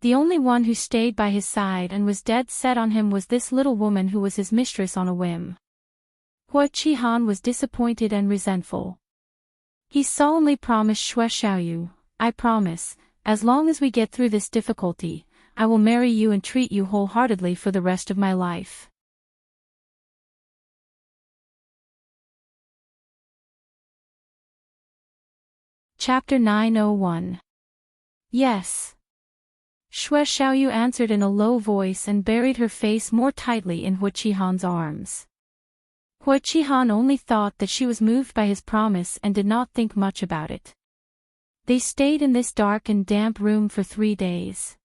The only one who stayed by his side and was dead set on him was this little woman who was his mistress on a whim. Hua Qihan was disappointed and resentful. He solemnly promised Xue Xiaoyu, I promise, as long as we get through this difficulty, I will marry you and treat you wholeheartedly for the rest of my life. Chapter 901. Yes. Xue Xiaoyu answered in a low voice and buried her face more tightly in Hua Qihan's arms. Hua Qihan only thought that she was moved by his promise and did not think much about it. They stayed in this dark and damp room for 3 days.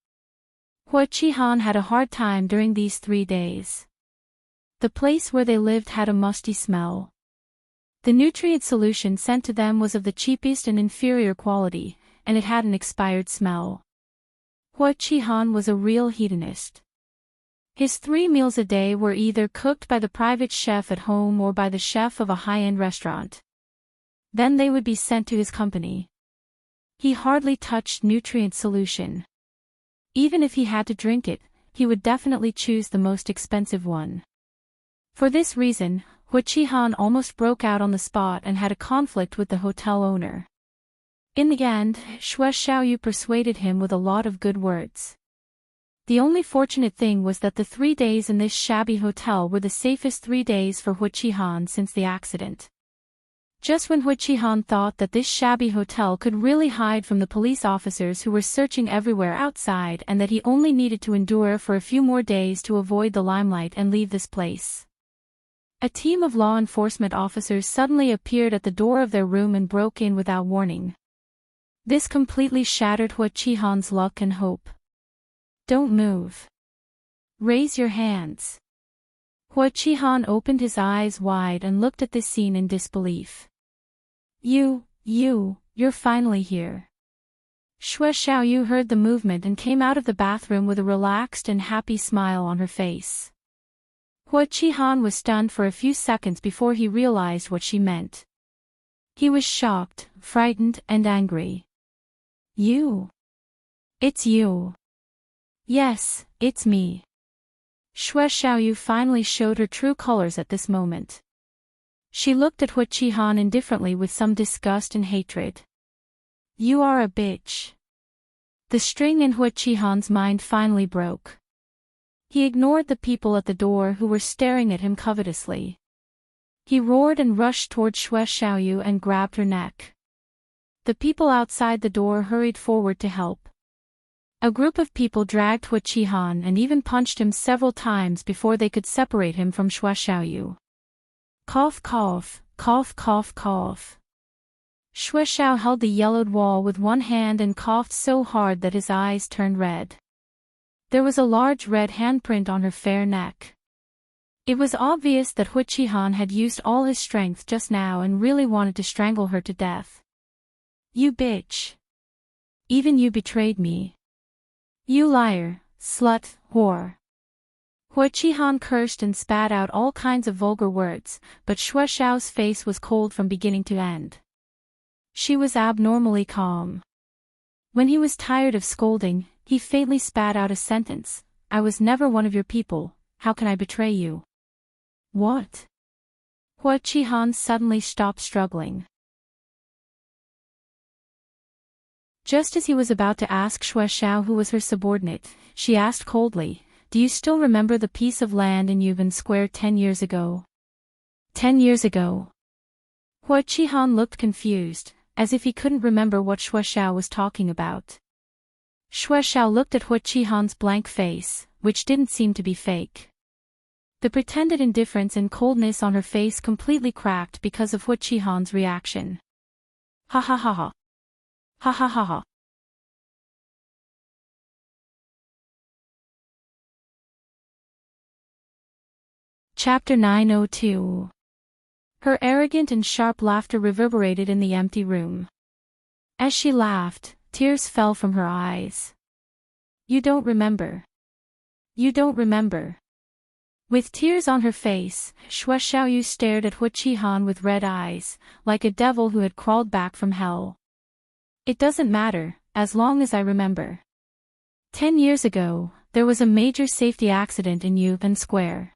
Hua Qihan had a hard time during these 3 days. The place where they lived had a musty smell. The nutrient solution sent to them was of the cheapest and inferior quality, and it had an expired smell. Hua Qihan was a real hedonist. His 3 meals a day were either cooked by the private chef at home or by the chef of a high-end restaurant. Then they would be sent to his company. He hardly touched nutrient solution. Even if he had to drink it, he would definitely choose the most expensive one. For this reason, Hua Qihan almost broke out on the spot and had a conflict with the hotel owner. In the end, Xue Xiaoyu persuaded him with a lot of good words. The only fortunate thing was that the 3 days in this shabby hotel were the safest 3 days for Hua Qihan since the accident. Just when Hua Qihan thought that this shabby hotel could really hide from the police officers who were searching everywhere outside and that he only needed to endure for a few more days to avoid the limelight and leave this place, a team of law enforcement officers suddenly appeared at the door of their room and broke in without warning. This completely shattered Hua Qihan's luck and hope. Don't move. Raise your hands. Hua Qihan opened his eyes wide and looked at this scene in disbelief. You're finally here. Xue Xiaoyu heard the movement and came out of the bathroom with a relaxed and happy smile on her face. Hua Qihan was stunned for a few seconds before he realized what she meant. He was shocked, frightened, and angry. You? It's you. Yes, it's me. Xue Xiaoyu finally showed her true colors at this moment. She looked at Hua Qihan indifferently with some disgust and hatred. You are a bitch. The string in Hua Qihan's mind finally broke. He ignored the people at the door who were staring at him covetously. He roared and rushed toward Xue Xiaoyu and grabbed her neck. The people outside the door hurried forward to help. A group of people dragged Hua Qihan and even punched him several times before they could separate him from Xue Xiaoyu. Cough cough, cough cough cough. Xue Xiao held the yellowed wall with one hand and coughed so hard that his eyes turned red. There was a large red handprint on her fair neck. It was obvious that Hu Qihan had used all his strength just now and really wanted to strangle her to death. You bitch. Even you betrayed me. You liar, slut, whore. Hu Qihan cursed and spat out all kinds of vulgar words, but Xue Xiao's face was cold from beginning to end. She was abnormally calm. When he was tired of scolding, he faintly spat out a sentence. I was never one of your people, how can I betray you? What? Hu Qihan suddenly stopped struggling. Just as he was about to ask Xue Xiao who was her subordinate, she asked coldly, do you still remember the piece of land in Yuban Square 10 years ago? 10 years ago. Hu Qihan looked confused, as if he couldn't remember what Xue Xiao was talking about. Xue Xiao looked at Hu Qihan's blank face, which didn't seem to be fake. The pretended indifference and coldness on her face completely cracked because of Hu Qihan's reaction. Ha ha ha ha. Ha ha ha ha. Chapter 902. Her arrogant and sharp laughter reverberated in the empty room. As she laughed, tears fell from her eyes. You don't remember. You don't remember. With tears on her face, Xue Xiaoyu stared at Hu Qihan with red eyes, like a devil who had crawled back from hell. It doesn't matter, as long as I remember. 10 years ago, there was a major safety accident in Yuban Square.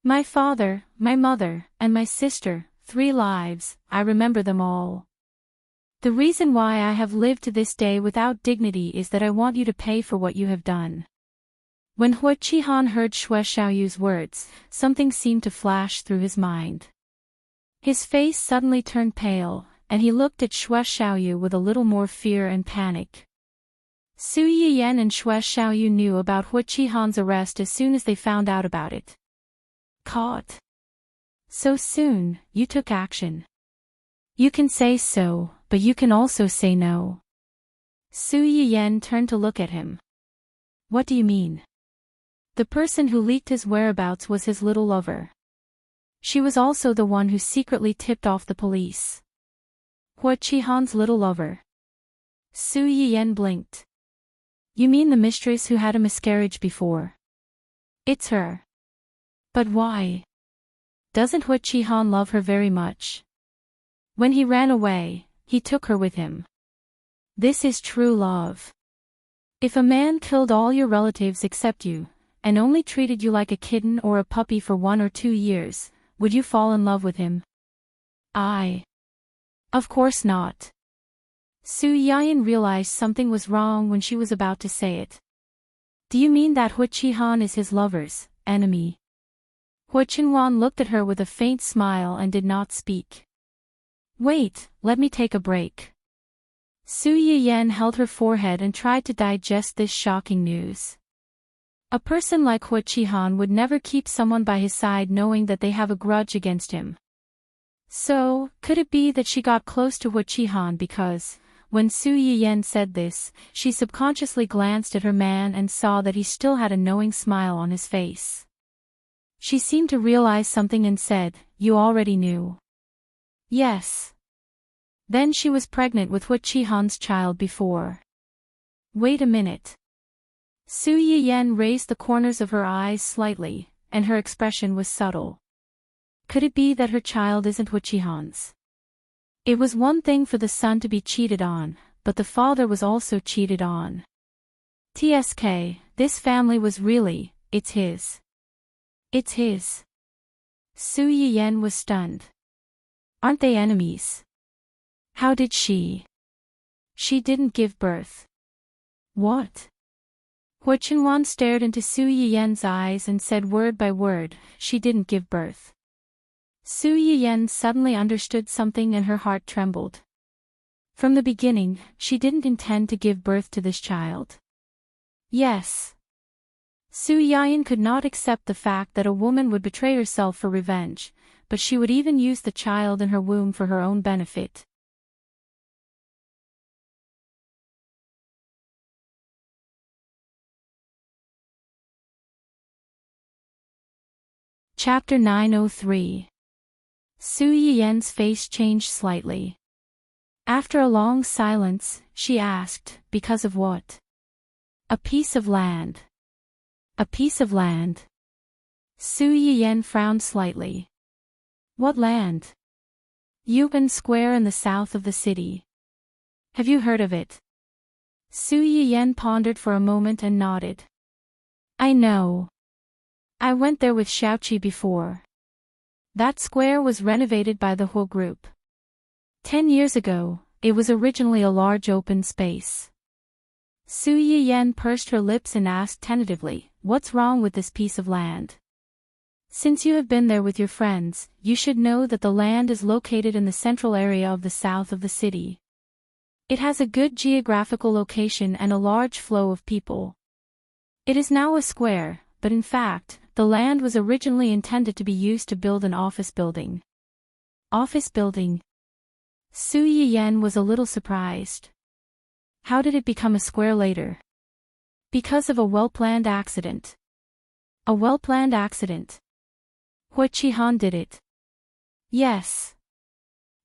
My father, my mother, and my sister, 3 lives, I remember them all. The reason why I have lived to this day without dignity is that I want you to pay for what you have done. When Hu Qihan heard Xue Xiaoyu's words, something seemed to flash through his mind. His face suddenly turned pale, and he looked at Xue Xiaoyu with a little more fear and panic. Su Yiyan and Xue Xiaoyu knew about Hu Qihan's arrest as soon as they found out about it. Caught. So soon, you took action. You can say so, but you can also say no. Su Yiyan turned to look at him. What do you mean? The person who leaked his whereabouts was his little lover. She was also the one who secretly tipped off the police. Hu Qihan's little lover. Su Yiyan blinked. You mean the mistress who had a miscarriage before? It's her. But why? Doesn't Hu Qihan love her very much? When he ran away, he took her with him. This is true love. If a man killed all your relatives except you, and only treated you like a kitten or a puppy for 1 or 2 years, would you fall in love with him? Of course not. Su Yiyan realized something was wrong when she was about to say it. Do you mean that Hu Qihan is his lover's enemy? Hu Qinhuan looked at her with a faint smile and did not speak. Wait, let me take a break. Su Yiyan held her forehead and tried to digest this shocking news. A person like Hu Qihan would never keep someone by his side knowing that they have a grudge against him. So, could it be that she got close to Hu Qihan because, when Su Yiyan said this, she subconsciously glanced at her man and saw that he still had a knowing smile on his face. She seemed to realize something and said, You already knew. Yes. Then she was pregnant with Hu Qihan's child before. Wait a minute. Su Yiyan raised the corners of her eyes slightly, and her expression was subtle. Could it be that her child isn't Hu Qihan's? It was one thing for the son to be cheated on, but the father was also cheated on. TSK, this family was really, it's his. It's his. Su Yiyan was stunned. Aren't they enemies? How did she? She didn't give birth. What? Hu Qinhuan stared into Su Yiyan's eyes and said word by word, she didn't give birth. Su Yiyan suddenly understood something and her heart trembled. From the beginning, she didn't intend to give birth to this child. Yes. Su Yiyan could not accept the fact that a woman would betray herself for revenge, but she would even use the child in her womb for her own benefit. Chapter 903. Su Yiyen's face changed slightly. After a long silence, she asked, because of what? A piece of land. A piece of land. Su Yiyen frowned slightly. What land? Yuban Square in the south of the city. Have you heard of it? Su Yiyen pondered for a moment and nodded. I know. I went there with Xiaoqi before. That square was renovated by the Hu Group. 10 years ago, it was originally a large open space. Su Yiyen pursed her lips and asked tentatively, what's wrong with this piece of land? Since you have been there with your friends, you should know that the land is located in the central area of the south of the city. It has a good geographical location and a large flow of people. It is now a square, but in fact, the land was originally intended to be used to build an office building. Office building? Su Yiyen was a little surprised. How did it become a square later? Because of a well-planned accident. A well-planned accident. Hua Qihan did it. Yes.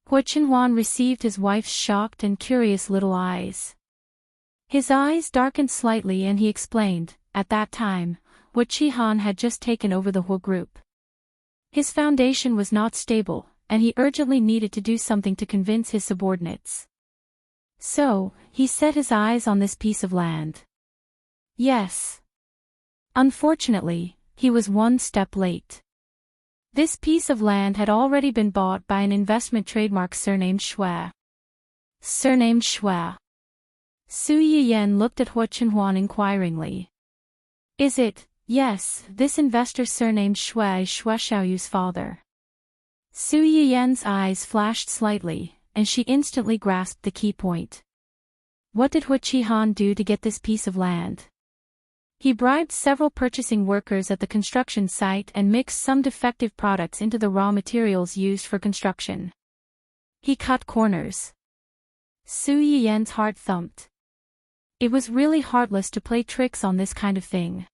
Hua Qinhuan received his wife's shocked and curious little eyes. His eyes darkened slightly and he explained, at that time, Hua Qihan had just taken over the Hu Group. His foundation was not stable, and he urgently needed to do something to convince his subordinates. So, he set his eyes on this piece of land. Yes. Unfortunately, he was one step late. This piece of land had already been bought by an investment trademark surnamed Shui. Surnamed Shui. Su Yiyen looked at Hua Qinhuan inquiringly. Is it? Yes, this investor surnamed Shui is Shui Xiaoyu's father. Su Yiyen's eyes flashed slightly, and she instantly grasped the key point. What did Hua Qihan do to get this piece of land? He bribed several purchasing workers at the construction site and mixed some defective products into the raw materials used for construction. He cut corners. Su Yiyen's heart thumped. It was really heartless to play tricks on this kind of thing.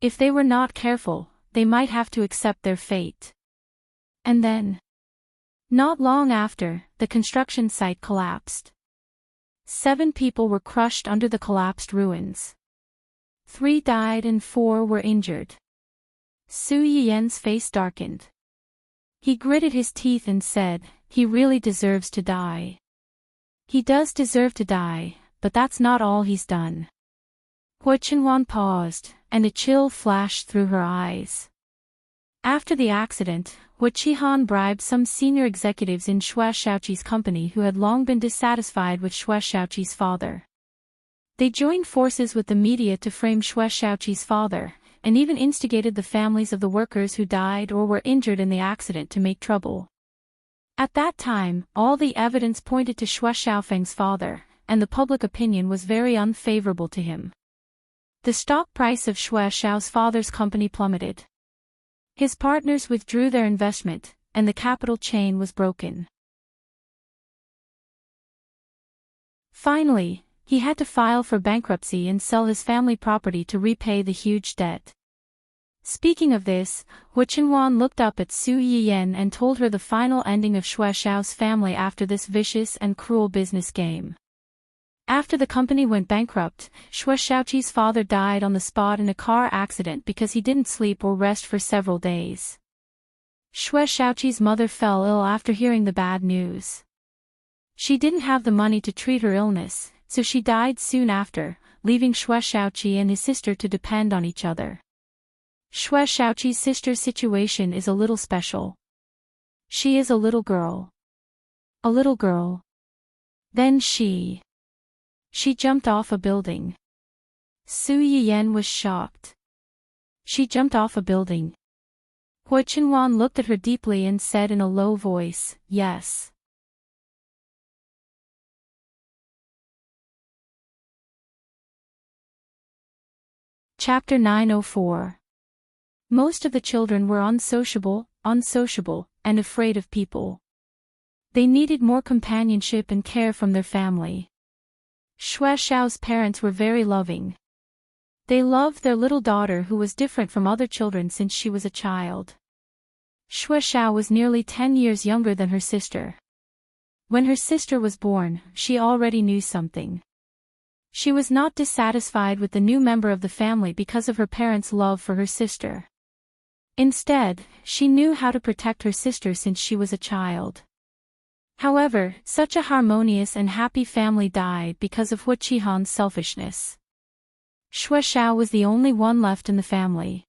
If they were not careful, they might have to accept their fate. And then, not long after, the construction site collapsed. 7 people were crushed under the collapsed ruins. 3 died and 4 were injured. Su Yiyen's face darkened. He gritted his teeth and said, he really deserves to die. He does deserve to die, but that's not all he's done. Hua Qinhuan paused, and a chill flashed through her eyes. After the accident, Hua Qihan bribed some senior executives in Shui Xiaoqi's company who had long been dissatisfied with Shui Xiaoqi's father. They joined forces with the media to frame Shui Xiaoqi's father, and even instigated the families of the workers who died or were injured in the accident to make trouble. At that time, all the evidence pointed to Shui Xiaofeng's father, and the public opinion was very unfavorable to him. The stock price of Shui Xiao's father's company plummeted. His partners withdrew their investment, and the capital chain was broken. Finally, he had to file for bankruptcy and sell his family property to repay the huge debt. Speaking of this, Hua Qinhuan looked up at Su Yiyen and told her the final ending of Shui Xiao's family after this vicious and cruel business game. After the company went bankrupt, Shui Xiaoqi's father died on the spot in a car accident because he didn't sleep or rest for several days. Shui Xiaoqi's mother fell ill after hearing the bad news. She didn't have the money to treat her illness, so she died soon after, leaving Shui Xiaoqi and his sister to depend on each other. Shui Xiaoqi's sister's situation is a little special. She is a little girl. A little girl. Then she jumped off a building. Su Yiyen was shocked. She jumped off a building. Hua Qinhuan looked at her deeply and said in a low voice, yes. Chapter 904. Most of the children were unsociable, and afraid of people. They needed more companionship and care from their family. Shui Xiao's parents were very loving. They loved their little daughter who was different from other children since she was a child. Shui Xiao was nearly 10 years younger than her sister. When her sister was born, she already knew something. She was not dissatisfied with the new member of the family because of her parents' love for her sister. Instead, she knew how to protect her sister since she was a child. However, such a harmonious and happy family died because of Hu Qihan's selfishness. Shui Xiao was the only one left in the family.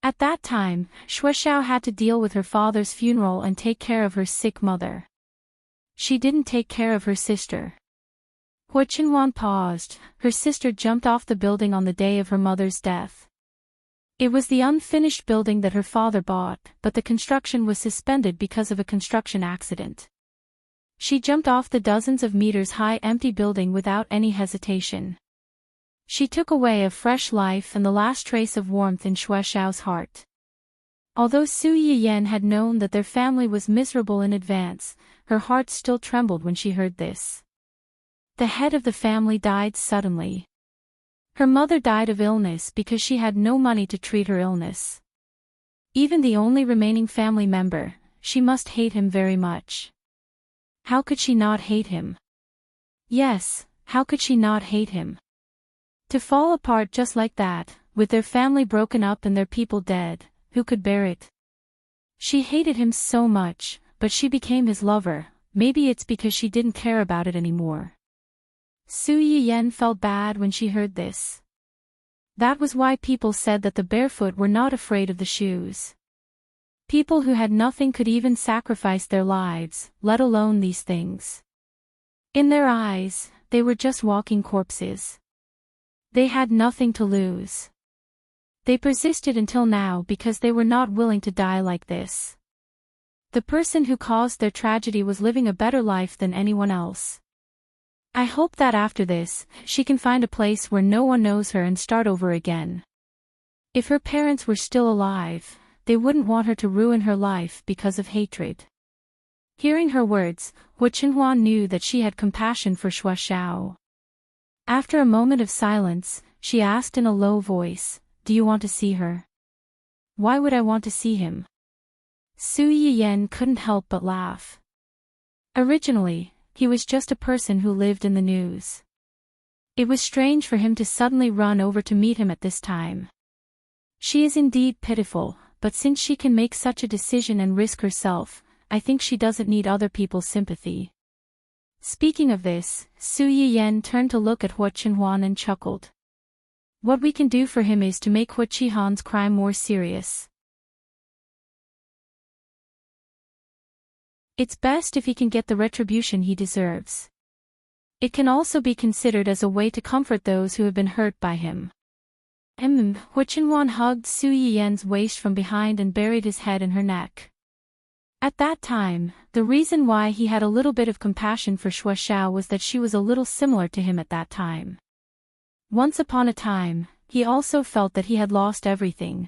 At that time, Shui Xiao had to deal with her father's funeral and take care of her sick mother. She didn't take care of her sister. Hu Qinhuan paused. Her sister jumped off the building on the day of her mother's death. It was the unfinished building that her father bought, but the construction was suspended because of a construction accident. She jumped off the dozens of meters high empty building without any hesitation. She took away a fresh life and the last trace of warmth in Shui Xiao's heart. Although Su Yiyan had known that their family was miserable in advance, her heart still trembled when she heard this. The head of the family died suddenly. Her mother died of illness because she had no money to treat her illness. Even the only remaining family member, she must hate him very much. How could she not hate him? Yes, how could she not hate him? To fall apart just like that, with their family broken up and their people dead, who could bear it? She hated him so much, but she became his lover. Maybe it's because she didn't care about it anymore. Su Yiyan felt bad when she heard this. That was why people said that the barefoot were not afraid of the shoes. People who had nothing could even sacrifice their lives, let alone these things. In their eyes, they were just walking corpses. They had nothing to lose. They persisted until now because they were not willing to die like this. The person who caused their tragedy was living a better life than anyone else. I hope that after this, she can find a place where no one knows her and start over again. If her parents were still alive, they wouldn't want her to ruin her life because of hatred. Hearing her words, Hu Qinhuan knew that she had compassion for Shui Xiao. After a moment of silence, she asked in a low voice, "Do you want to see her?" "Why would I want to see him?" Su Yiyan couldn't help but laugh. Originally, he was just a person who lived in the news. It was strange for him to suddenly run over to meet him at this time. She is indeed pitiful, but since she can make such a decision and risk herself, I think she doesn't need other people's sympathy. Speaking of this, Su Yiyan turned to look at Hu Qinhuan and chuckled. What we can do for him is to make Hu Qihan's crime more serious. It's best if he can get the retribution he deserves. It can also be considered as a way to comfort those who have been hurt by him. Hu Qinhuan hugged Su Yiyan's waist from behind and buried his head in her neck. At that time, the reason why he had a little bit of compassion for Shui Xiao was that she was a little similar to him at that time. Once upon a time, he also felt that he had lost everything.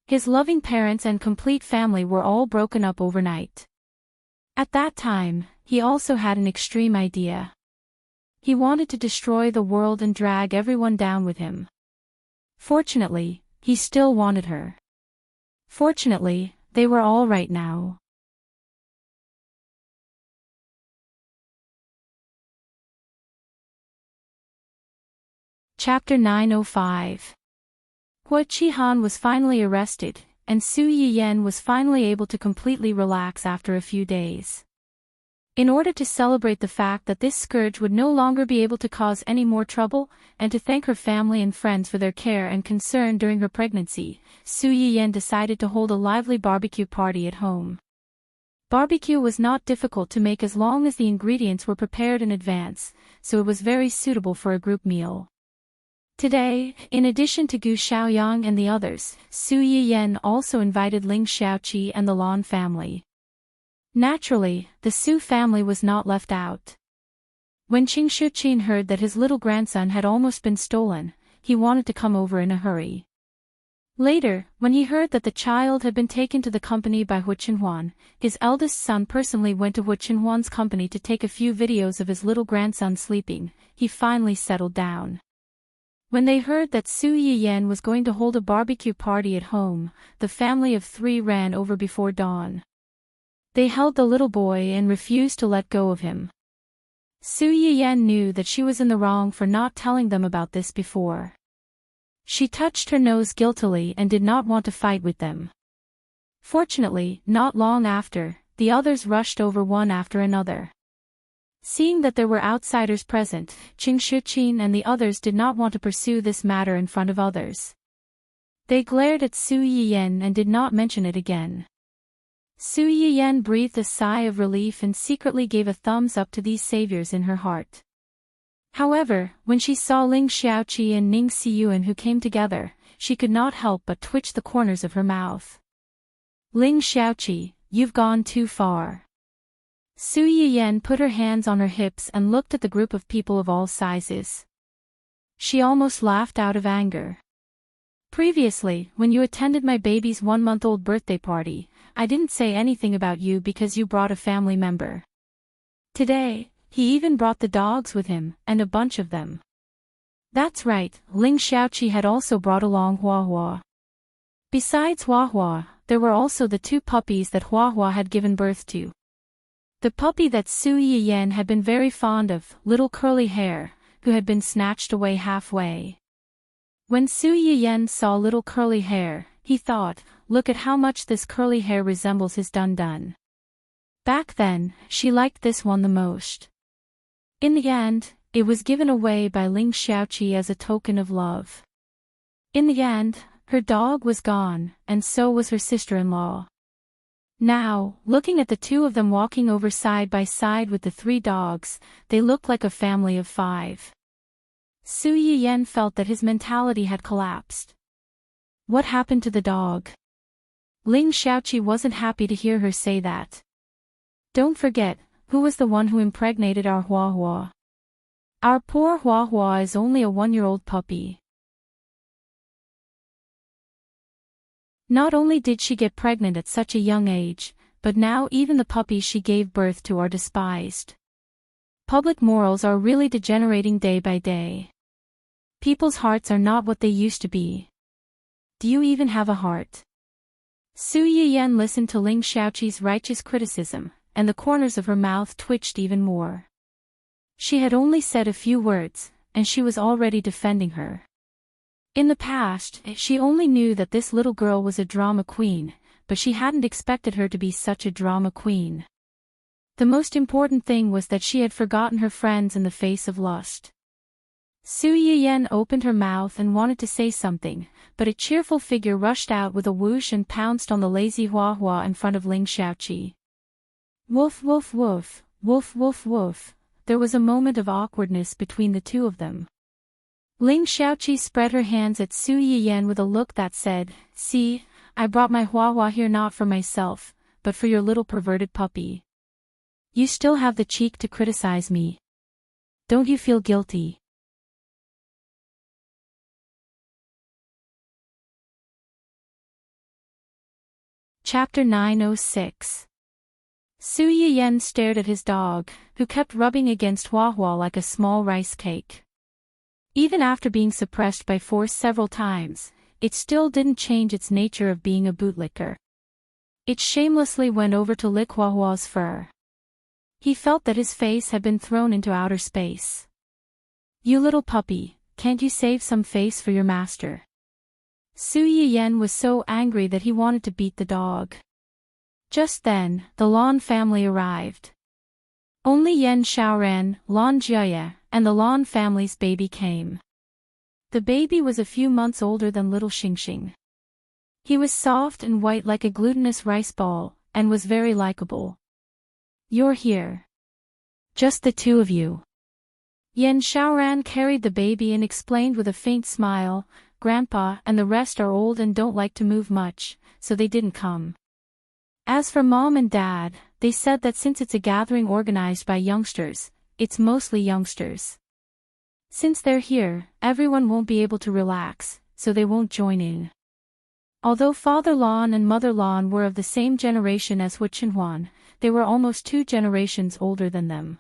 His loving parents and complete family were all broken up overnight. At that time, he also had an extreme idea. He wanted to destroy the world and drag everyone down with him. Fortunately, he still wanted her. Fortunately, they were all right now. Chapter 905. Hu Qihan was finally arrested, and Su Yiyan was finally able to completely relax after a few days. In order to celebrate the fact that this scourge would no longer be able to cause any more trouble, and to thank her family and friends for their care and concern during her pregnancy, Su Yiyan decided to hold a lively barbecue party at home. Barbecue was not difficult to make as long as the ingredients were prepared in advance, so it was very suitable for a group meal. Today, in addition to Gu Xiaoyang and the others, Su Yiyan also invited Ling Xiaoqi and the Lan family. Naturally, the Su family was not left out. When Qing Shuqin heard that his little grandson had almost been stolen, he wanted to come over in a hurry. Later, when he heard that the child had been taken to the company by Hu Qinhuan, his eldest son personally went to Hu Qinhuan's company to take a few videos of his little grandson sleeping. He finally settled down. When they heard that Su Yiyan was going to hold a barbecue party at home, the family of 3 ran over before dawn. They held the little boy and refused to let go of him. Su Yiyan knew that she was in the wrong for not telling them about this before. She touched her nose guiltily and did not want to fight with them. Fortunately, not long after, the others rushed over one after another. Seeing that there were outsiders present, Qing Shuqin and the others did not want to pursue this matter in front of others. They glared at Su Yiyan and did not mention it again. Su Yiyan breathed a sigh of relief and secretly gave a thumbs up to these saviors in her heart. However, when she saw Ling Xiaoqi and Ning Xiyuan who came together, she could not help but twitch the corners of her mouth. Ling Xiaoqi, you've gone too far. Su Yiyan put her hands on her hips and looked at the group of people of all sizes. She almost laughed out of anger. Previously, when you attended my baby's 1-month-old birthday party, I didn't say anything about you because you brought a family member. Today, he even brought the dogs with him, and a bunch of them. That's right, Ling Xiaoqi had also brought along Hua Hua. Besides Hua Hua, there were also the 2 puppies that Hua Hua had given birth to. The puppy that Su Yiyan had been very fond of, Little Curly Hair, who had been snatched away halfway. When Su Yiyan saw Little Curly Hair, he thought, look at how much this curly hair resembles his Dun-Dun. Back then, she liked this one the most. In the end, it was given away by Ling Xiaoqi as a token of love. In the end, her dog was gone, and so was her sister-in-law. Now, looking at the 2 of them walking over side by side with the 3 dogs, they looked like a family of 5. Su Yiyan felt that his mentality had collapsed. What happened to the dog? Ling Xiaoqi wasn't happy to hear her say that. Don't forget, who was the one who impregnated our Hua Hua? Our poor Hua Hua is only a 1-year-old puppy. Not only did she get pregnant at such a young age, but now even the puppies she gave birth to are despised. Public morals are really degenerating day by day. People's hearts are not what they used to be. Do you even have a heart? Su Yiyan listened to Ling Xiaoqi's righteous criticism, and the corners of her mouth twitched even more. She had only said a few words, and she was already defending her. In the past, she only knew that this little girl was a drama queen, but she hadn't expected her to be such a drama queen. The most important thing was that she had forgotten her friends in the face of lust. Su Yiyan opened her mouth and wanted to say something, but a cheerful figure rushed out with a whoosh and pounced on the lazy Hua Hua in front of Ling Xiaoqi. Woof woof woof, woof woof woof. There was a moment of awkwardness between the 2 of them. Ling Xiaoqi spread her hands at Su Yiyan with a look that said, see, I brought my Hua Hua here not for myself, but for your little perverted puppy. You still have the cheek to criticize me. Don't you feel guilty? Chapter 906. Su Yiyan stared at his dog, who kept rubbing against Hua Hua like a small rice cake. Even after being suppressed by force several times, it still didn't change its nature of being a bootlicker. It shamelessly went over to lick Hua Hua's fur. He felt that his face had been thrown into outer space. You little puppy, can't you save some face for your master? Su Yiyan was so angry that he wanted to beat the dog. Just then, the Lan family arrived. Only Yan Xiaoran, Lan Jia, and the Lan family's baby came. The baby was a few months older than little Xingxing. He was soft and white like a glutinous rice ball, and was very likable. You're here. Just the 2 of you. Yan Xiaoran carried the baby and explained with a faint smile, Grandpa and the rest are old and don't like to move much, so they didn't come. As for Mom and Dad, they said that since it's a gathering organized by youngsters, it's mostly youngsters. Since they're here, everyone won't be able to relax, so they won't join in. Although Father Lan and Mother Lan were of the same generation as Hu Chenhuan, they were almost 2 generations older than them.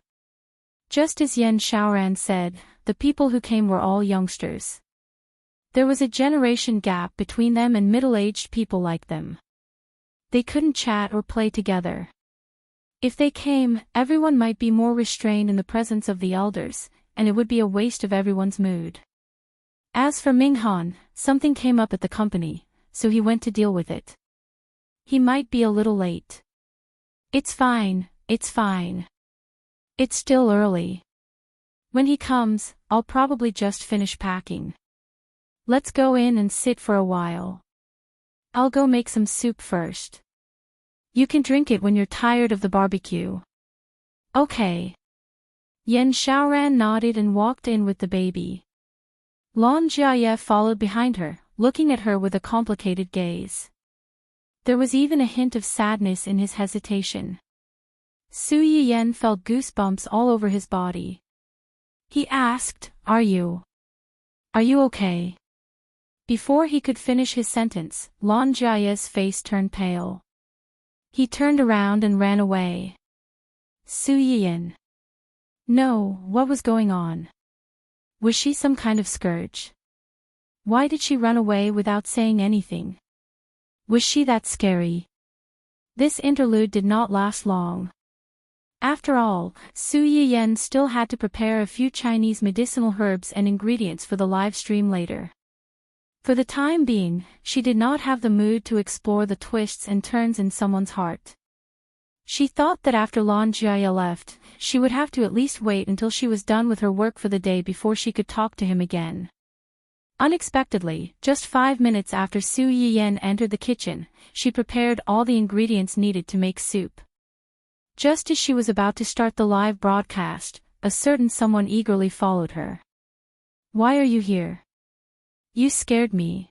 Just as Yan Xiaoran said, the people who came were all youngsters. There was a generation gap between them and middle-aged people like them. They couldn't chat or play together. If they came, everyone might be more restrained in the presence of the elders, and it would be a waste of everyone's mood. As for Minghan, something came up at the company, so he went to deal with it. He might be a little late. It's fine, it's fine. It's still early. When he comes, I'll probably just finish packing. Let's go in and sit for a while. I'll go make some soup first. You can drink it when you're tired of the barbecue. Okay. Yan Xiaoran nodded and walked in with the baby. Lan Jiaye followed behind her, looking at her with a complicated gaze. There was even a hint of sadness in his hesitation. Su Yiyan felt goosebumps all over his body. He asked, Are you okay? Before he could finish his sentence, Lan Jiaye's face turned pale. He turned around and ran away. Su Yiyan. No, what was going on? Was she some kind of scourge? Why did she run away without saying anything? Was she that scary? This interlude did not last long. After all, Su Yiyan still had to prepare a few Chinese medicinal herbs and ingredients for the live stream later. For the time being, she did not have the mood to explore the twists and turns in someone's heart. She thought that after Lan Jiaye left, she would have to at least wait until she was done with her work for the day before she could talk to him again. Unexpectedly, just 5 minutes after Su Yiyan entered the kitchen, she prepared all the ingredients needed to make soup. Just as she was about to start the live broadcast, a certain someone eagerly followed her. Why are you here? You scared me.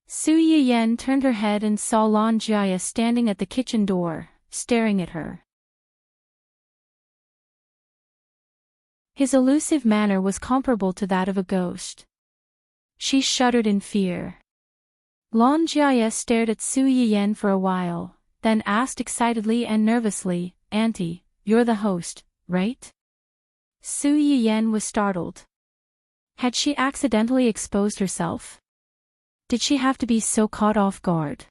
Su Yiyan turned her head and saw Lan Jiaye standing at the kitchen door, staring at her. His elusive manner was comparable to that of a ghost. She shuddered in fear. Lan Jiaye stared at Su Yiyan for a while, then asked excitedly and nervously, Auntie, you're the host, right? Su Yiyan was startled. Had she accidentally exposed herself? Did she have to be so caught off guard?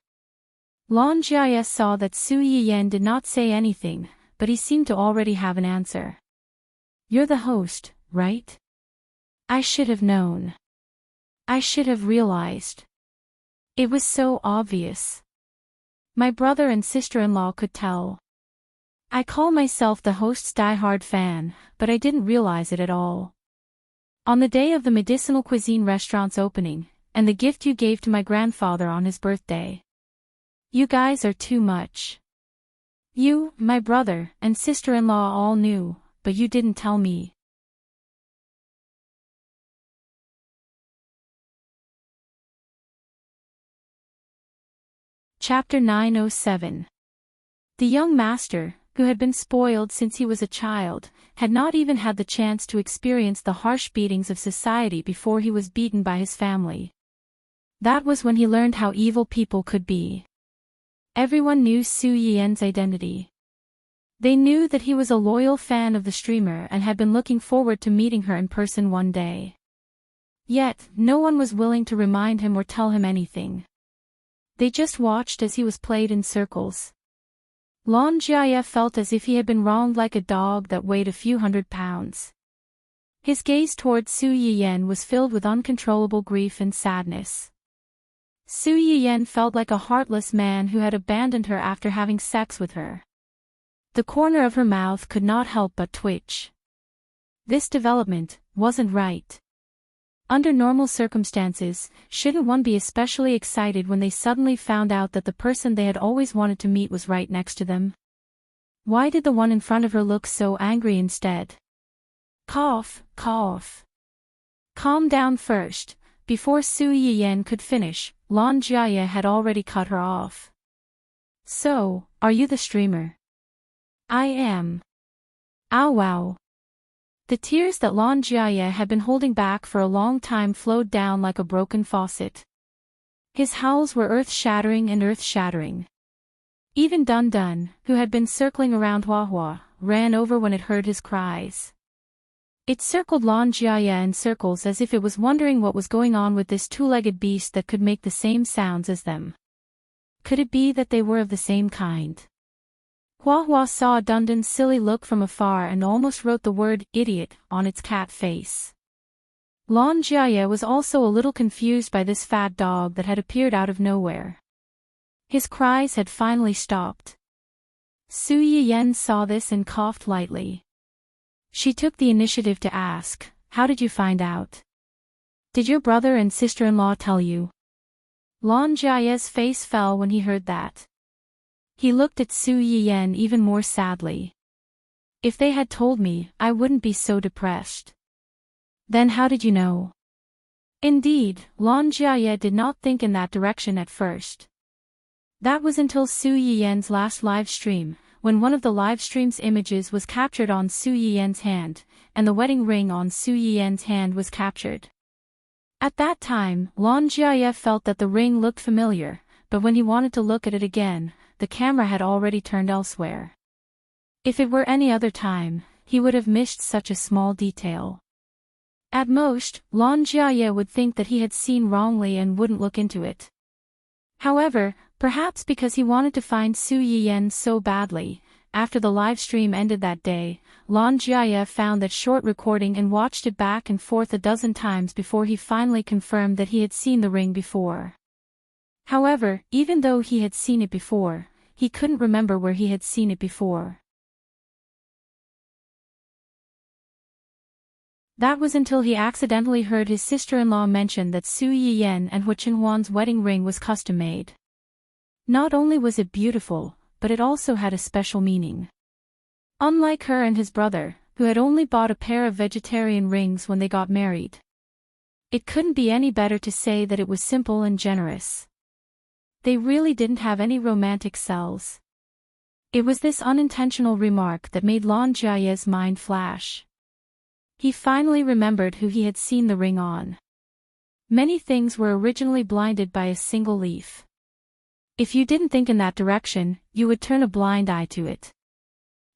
Lan Jiaye saw that Su Yiyan did not say anything, but he seemed to already have an answer. You're the host, right? I should have known. I should have realized. It was so obvious. My brother and sister-in-law could tell. I call myself the host's die-hard fan, but I didn't realize it at all. On the day of the medicinal cuisine restaurant's opening, and the gift you gave to my grandfather on his birthday. You guys are too much. You, my brother, and sister-in-law all knew, but you didn't tell me. Chapter 907. The young master, who had been spoiled since he was a child, had not even had the chance to experience the harsh beatings of society before he was beaten by his family. That was when he learned how evil people could be. Everyone knew Su Yiyan's identity. They knew that he was a loyal fan of the streamer and had been looking forward to meeting her in person one day. Yet, no one was willing to remind him or tell him anything. They just watched as he was played in circles. Lan Jiaye felt as if he had been wronged like a dog that weighed a few 100 pounds. His gaze toward Su Yiyan was filled with uncontrollable grief and sadness. Su Yiyan felt like a heartless man who had abandoned her after having sex with her. The corner of her mouth could not help but twitch. This development wasn't right. Under normal circumstances, shouldn't one be especially excited when they suddenly found out that the person they had always wanted to meet was right next to them? Why did the one in front of her look so angry instead? Cough, cough. Calm down first. Before Su Yiyan could finish, Lan Jiaye had already cut her off. So, are you the streamer? I am. Ow wow. The tears that Lan Jiaye had been holding back for a long time flowed down like a broken faucet. His howls were earth-shattering and earth-shattering. Even Dun Dun, who had been circling around Hua Hua, ran over when it heard his cries. It circled Lan Jiaya in circles as if it was wondering what was going on with this two-legged beast that could make the same sounds as them. Could it be that they were of the same kind? Hua Hua saw Dundan's silly look from afar and almost wrote the word idiot on its cat face. Lan Jiaya was also a little confused by this fat dog that had appeared out of nowhere. His cries had finally stopped. Su Yiyen saw this and coughed lightly. She took the initiative to ask, "How did you find out? Did your brother and sister-in-law tell you?" Lan Jiaye's face fell when he heard that. He looked at Su Yiyen even more sadly. "If they had told me, I wouldn't be so depressed." "Then how did you know?" Indeed, Lan Jiaye did not think in that direction at first. That was until Su Yiyen's last live stream, when one of the live stream's images was captured on Su Yiyen's hand, and the wedding ring on Su Yiyen's hand was captured. At that time, Lan Jiaye felt that the ring looked familiar, but when he wanted to look at it again, the camera had already turned elsewhere. If it were any other time, he would have missed such a small detail. At most, Lan Jiaye would think that he had seen wrongly and wouldn't look into it. However, perhaps because he wanted to find Su Yiyen so badly, after the live stream ended that day, Lan Jiaye found that short recording and watched it back and forth a dozen times before he finally confirmed that he had seen the ring before. However, even though he had seen it before, he couldn't remember where he had seen it before. That was until he accidentally heard his sister-in-law mention that Su Yiyen and Hu Qinhuan's wedding ring was custom-made. Not only was it beautiful, but it also had a special meaning. Unlike her and his brother, who had only bought a pair of vegetarian rings when they got married. It couldn't be any better to say that it was simple and generous. They really didn't have any romantic cells. It was this unintentional remark that made Lan Jiaye's mind flash. He finally remembered who he had seen the ring on. Many things were originally blinded by a single leaf. If you didn't think in that direction, you would turn a blind eye to it.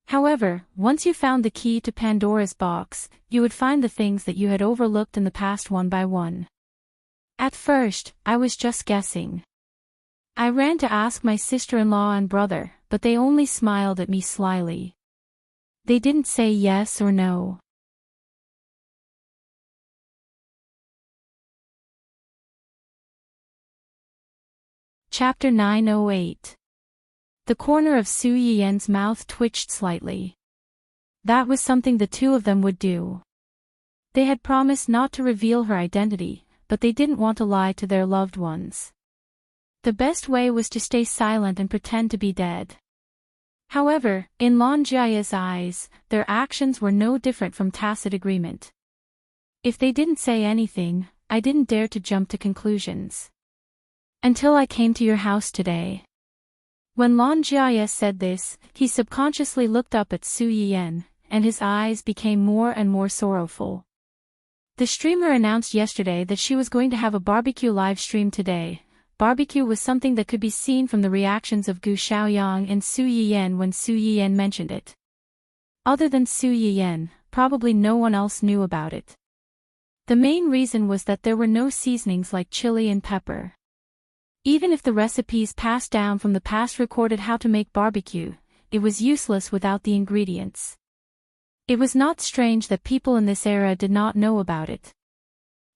However, once you found the key to Pandora's box, you would find the things that you had overlooked in the past one by one. At first, I was just guessing. I ran to ask my sister-in-law and brother, but they only smiled at me slyly. They didn't say yes or no. Chapter 908. The corner of Su Yiyen's mouth twitched slightly. That was something the two of them would do. They had promised not to reveal her identity, but they didn't want to lie to their loved ones. The best way was to stay silent and pretend to be dead. However, in Lan Jiaye's eyes, their actions were no different from tacit agreement. If they didn't say anything, I didn't dare to jump to conclusions. Until I came to your house today. When Lan Jiaye said this, he subconsciously looked up at Su Yiyen, and his eyes became more and more sorrowful. The streamer announced yesterday that she was going to have a barbecue live stream today. Barbecue was something that could be seen from the reactions of Gu Xiaoyang and Su Yiyen when Su Yiyen mentioned it. Other than Su Yiyen, probably no one else knew about it. The main reason was that there were no seasonings like chili and pepper. Even if the recipes passed down from the past recorded how to make barbecue, it was useless without the ingredients. It was not strange that people in this era did not know about it.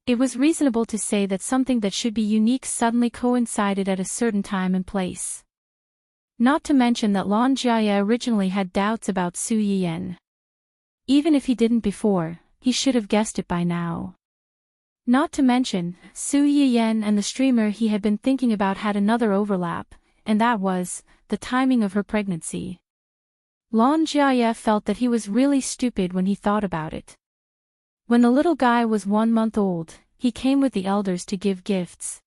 It was reasonable to say that something that should be unique suddenly coincided at a certain time and place. Not to mention that Lan Jiaye originally had doubts about Su Yiyen. Even if he didn't before, he should have guessed it by now. Not to mention, Su Yiyen and the streamer he had been thinking about had another overlap, and that was the timing of her pregnancy. Lan Jiaye felt that he was really stupid when he thought about it. When the little guy was 1 month old, he came with the elders to give gifts.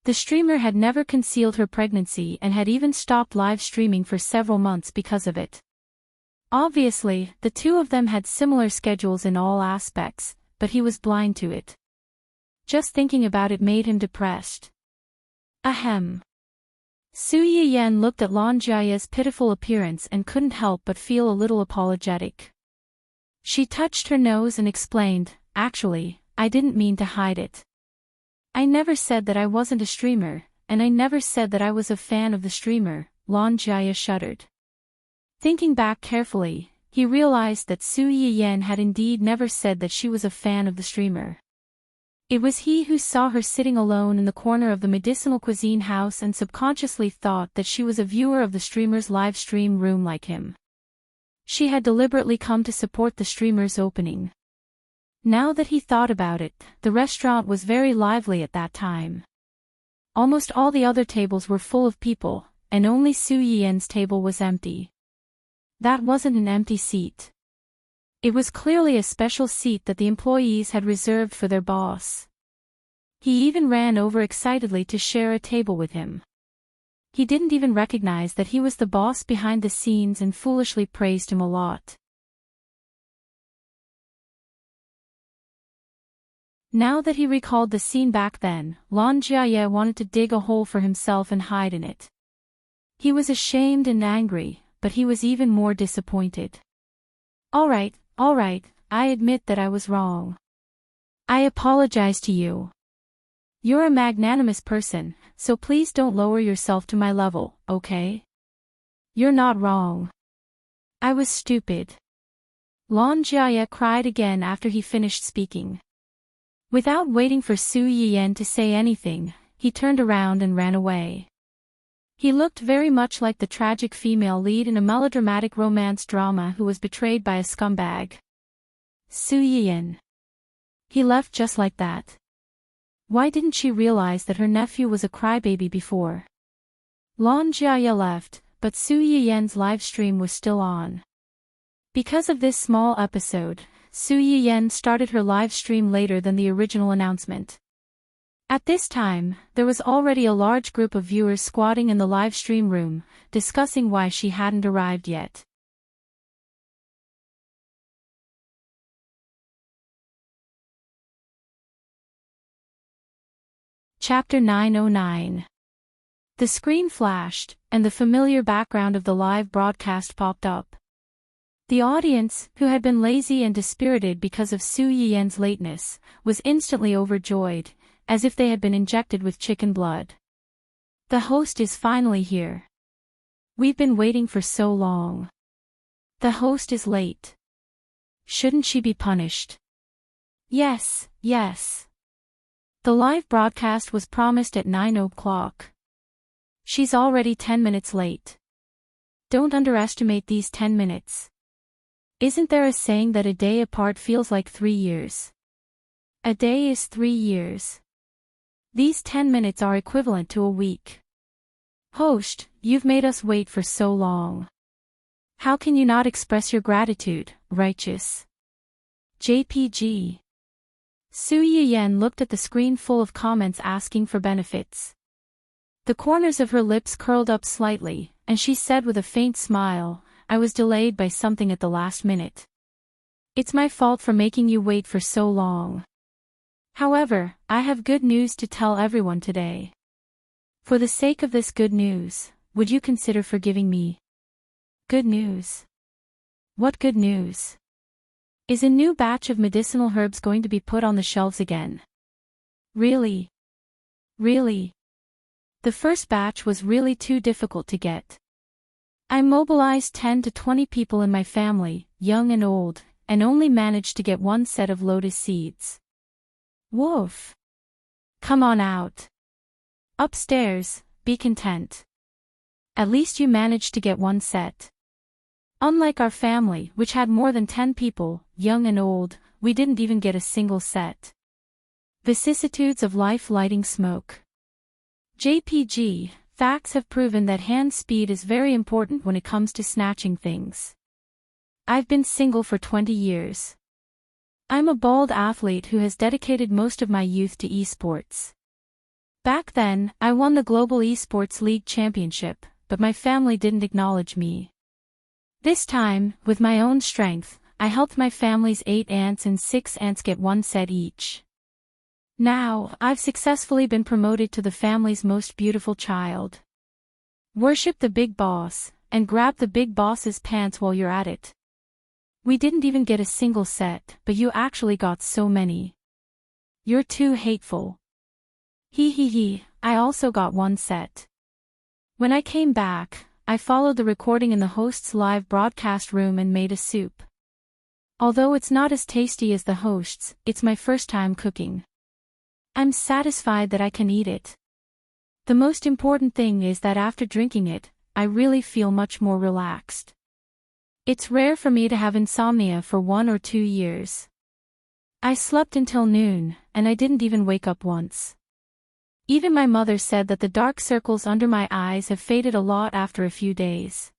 The streamer had never concealed her pregnancy and had even stopped live streaming for several months because of it. Obviously, the two of them had similar schedules in all aspects, but he was blind to it. Just thinking about it made him depressed. Ahem. Su Yiyen looked at Lan Jiaye's pitiful appearance and couldn't help but feel a little apologetic. She touched her nose and explained, "Actually, I didn't mean to hide it. I never said that I wasn't a streamer, and I never said that I was a fan of the streamer." Lon Jia shuddered. Thinking back carefully, he realized that Su Yiyan had indeed never said that she was a fan of the streamer. It was he who saw her sitting alone in the corner of the medicinal cuisine house and subconsciously thought that she was a viewer of the streamer's live stream room like him. She had deliberately come to support the streamer's opening. Now that he thought about it, the restaurant was very lively at that time. Almost all the other tables were full of people, and only Su Yiyan's table was empty. That wasn't an empty seat. It was clearly a special seat that the employees had reserved for their boss. He even ran over excitedly to share a table with him. He didn't even recognize that he was the boss behind the scenes and foolishly praised him a lot. Now that he recalled the scene back then, Lon Jiaye wanted to dig a hole for himself and hide in it. He was ashamed and angry, but he was even more disappointed. All right, I admit that I was wrong. I apologize to you. You're a magnanimous person, so please don't lower yourself to my level, okay? You're not wrong. I was stupid. Lon Jiaye cried again after he finished speaking. Without waiting for Su Yiyan to say anything, he turned around and ran away. He looked very much like the tragic female lead in a melodramatic romance drama who was betrayed by a scumbag. Su Yiyan. He left just like that. Why didn't she realize that her nephew was a crybaby before? Lon Jiaye left, but Su Yiyan's live stream was still on. Because of this small episode, Su Yiyan started her live stream later than the original announcement. At this time, there was already a large group of viewers squatting in the live stream room, discussing why she hadn't arrived yet. Chapter 909. The screen flashed, and the familiar background of the live broadcast popped up. The audience, who had been lazy and dispirited because of Su Yiyan's lateness, was instantly overjoyed, as if they had been injected with chicken blood. The host is finally here. We've been waiting for so long. The host is late. Shouldn't she be punished? Yes. The live broadcast was promised at 9 o'clock. She's already 10 minutes late. Don't underestimate these 10 minutes. Isn't there a saying that a day apart feels like 3 years? A day is 3 years. These 10 minutes are equivalent to a week. Host, you've made us wait for so long. How can you not express your gratitude, righteous? JPG. Su Yiyan looked at the screen full of comments asking for benefits. The corners of her lips curled up slightly, and she said with a faint smile, "I was delayed by something at the last minute. It's my fault for making you wait for so long. However, I have good news to tell everyone today. For the sake of this good news, would you consider forgiving me?" Good news? What good news? Is a new batch of medicinal herbs going to be put on the shelves again? Really? The first batch was really too difficult to get. I mobilized 10 to 20 people in my family, young and old, and only managed to get one set of lotus seeds. Woof. Come on out. Upstairs, be content. At least you managed to get one set. Unlike our family, which had more than 10 people, young and old, we didn't even get a single set. Vicissitudes of life lighting smoke. JPG, facts have proven that hand speed is very important when it comes to snatching things. I've been single for 20 years. I'm a bald athlete who has dedicated most of my youth to esports. Back then, I won the Global Esports League Championship, but my family didn't acknowledge me. This time, with my own strength, I helped my family's 8 aunts and 6 aunts get one set each. Now, I've successfully been promoted to the family's most beautiful child. Worship the big boss, and grab the big boss's pants while you're at it. We didn't even get a single set, but you actually got so many. You're too hateful. He, I also got one set. When I came back, I followed the recording in the host's live broadcast room and made a soup. Although it's not as tasty as the host's, it's my first time cooking. I'm satisfied that I can eat it. The most important thing is that after drinking it, I really feel much more relaxed. It's rare for me to have insomnia for 1 or 2 years. I slept until noon, and I didn't even wake up once. Even my mother said that the dark circles under my eyes have faded a lot after a few days.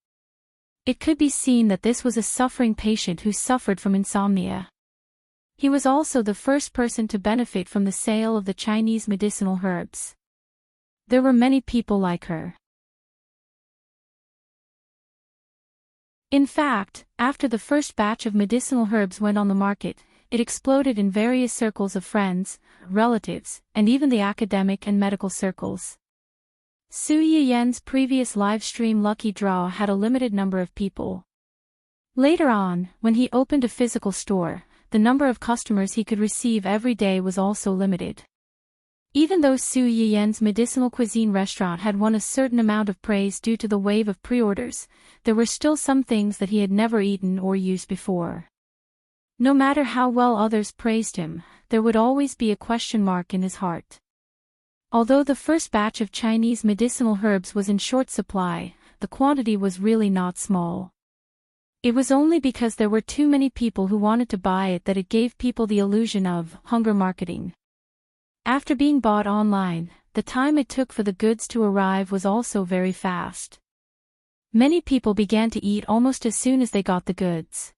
It could be seen that this was a suffering patient who suffered from insomnia. He was also the first person to benefit from the sale of the Chinese medicinal herbs. There were many people like her. In fact, after the first batch of medicinal herbs went on the market, it exploded in various circles of friends, relatives, and even the academic and medical circles. Su Yiyan's previous live stream lucky draw had a limited number of people. Later on, when he opened a physical store, the number of customers he could receive every day was also limited. Even though Su Yiyan's medicinal cuisine restaurant had won a certain amount of praise due to the wave of pre-orders, there were still some things that he had never eaten or used before. No matter how well others praised him, there would always be a question mark in his heart. Although the first batch of Chinese medicinal herbs was in short supply, the quantity was really not small. It was only because there were too many people who wanted to buy it that it gave people the illusion of hunger marketing. After being bought online, the time it took for the goods to arrive was also very fast. Many people began to eat almost as soon as they got the goods.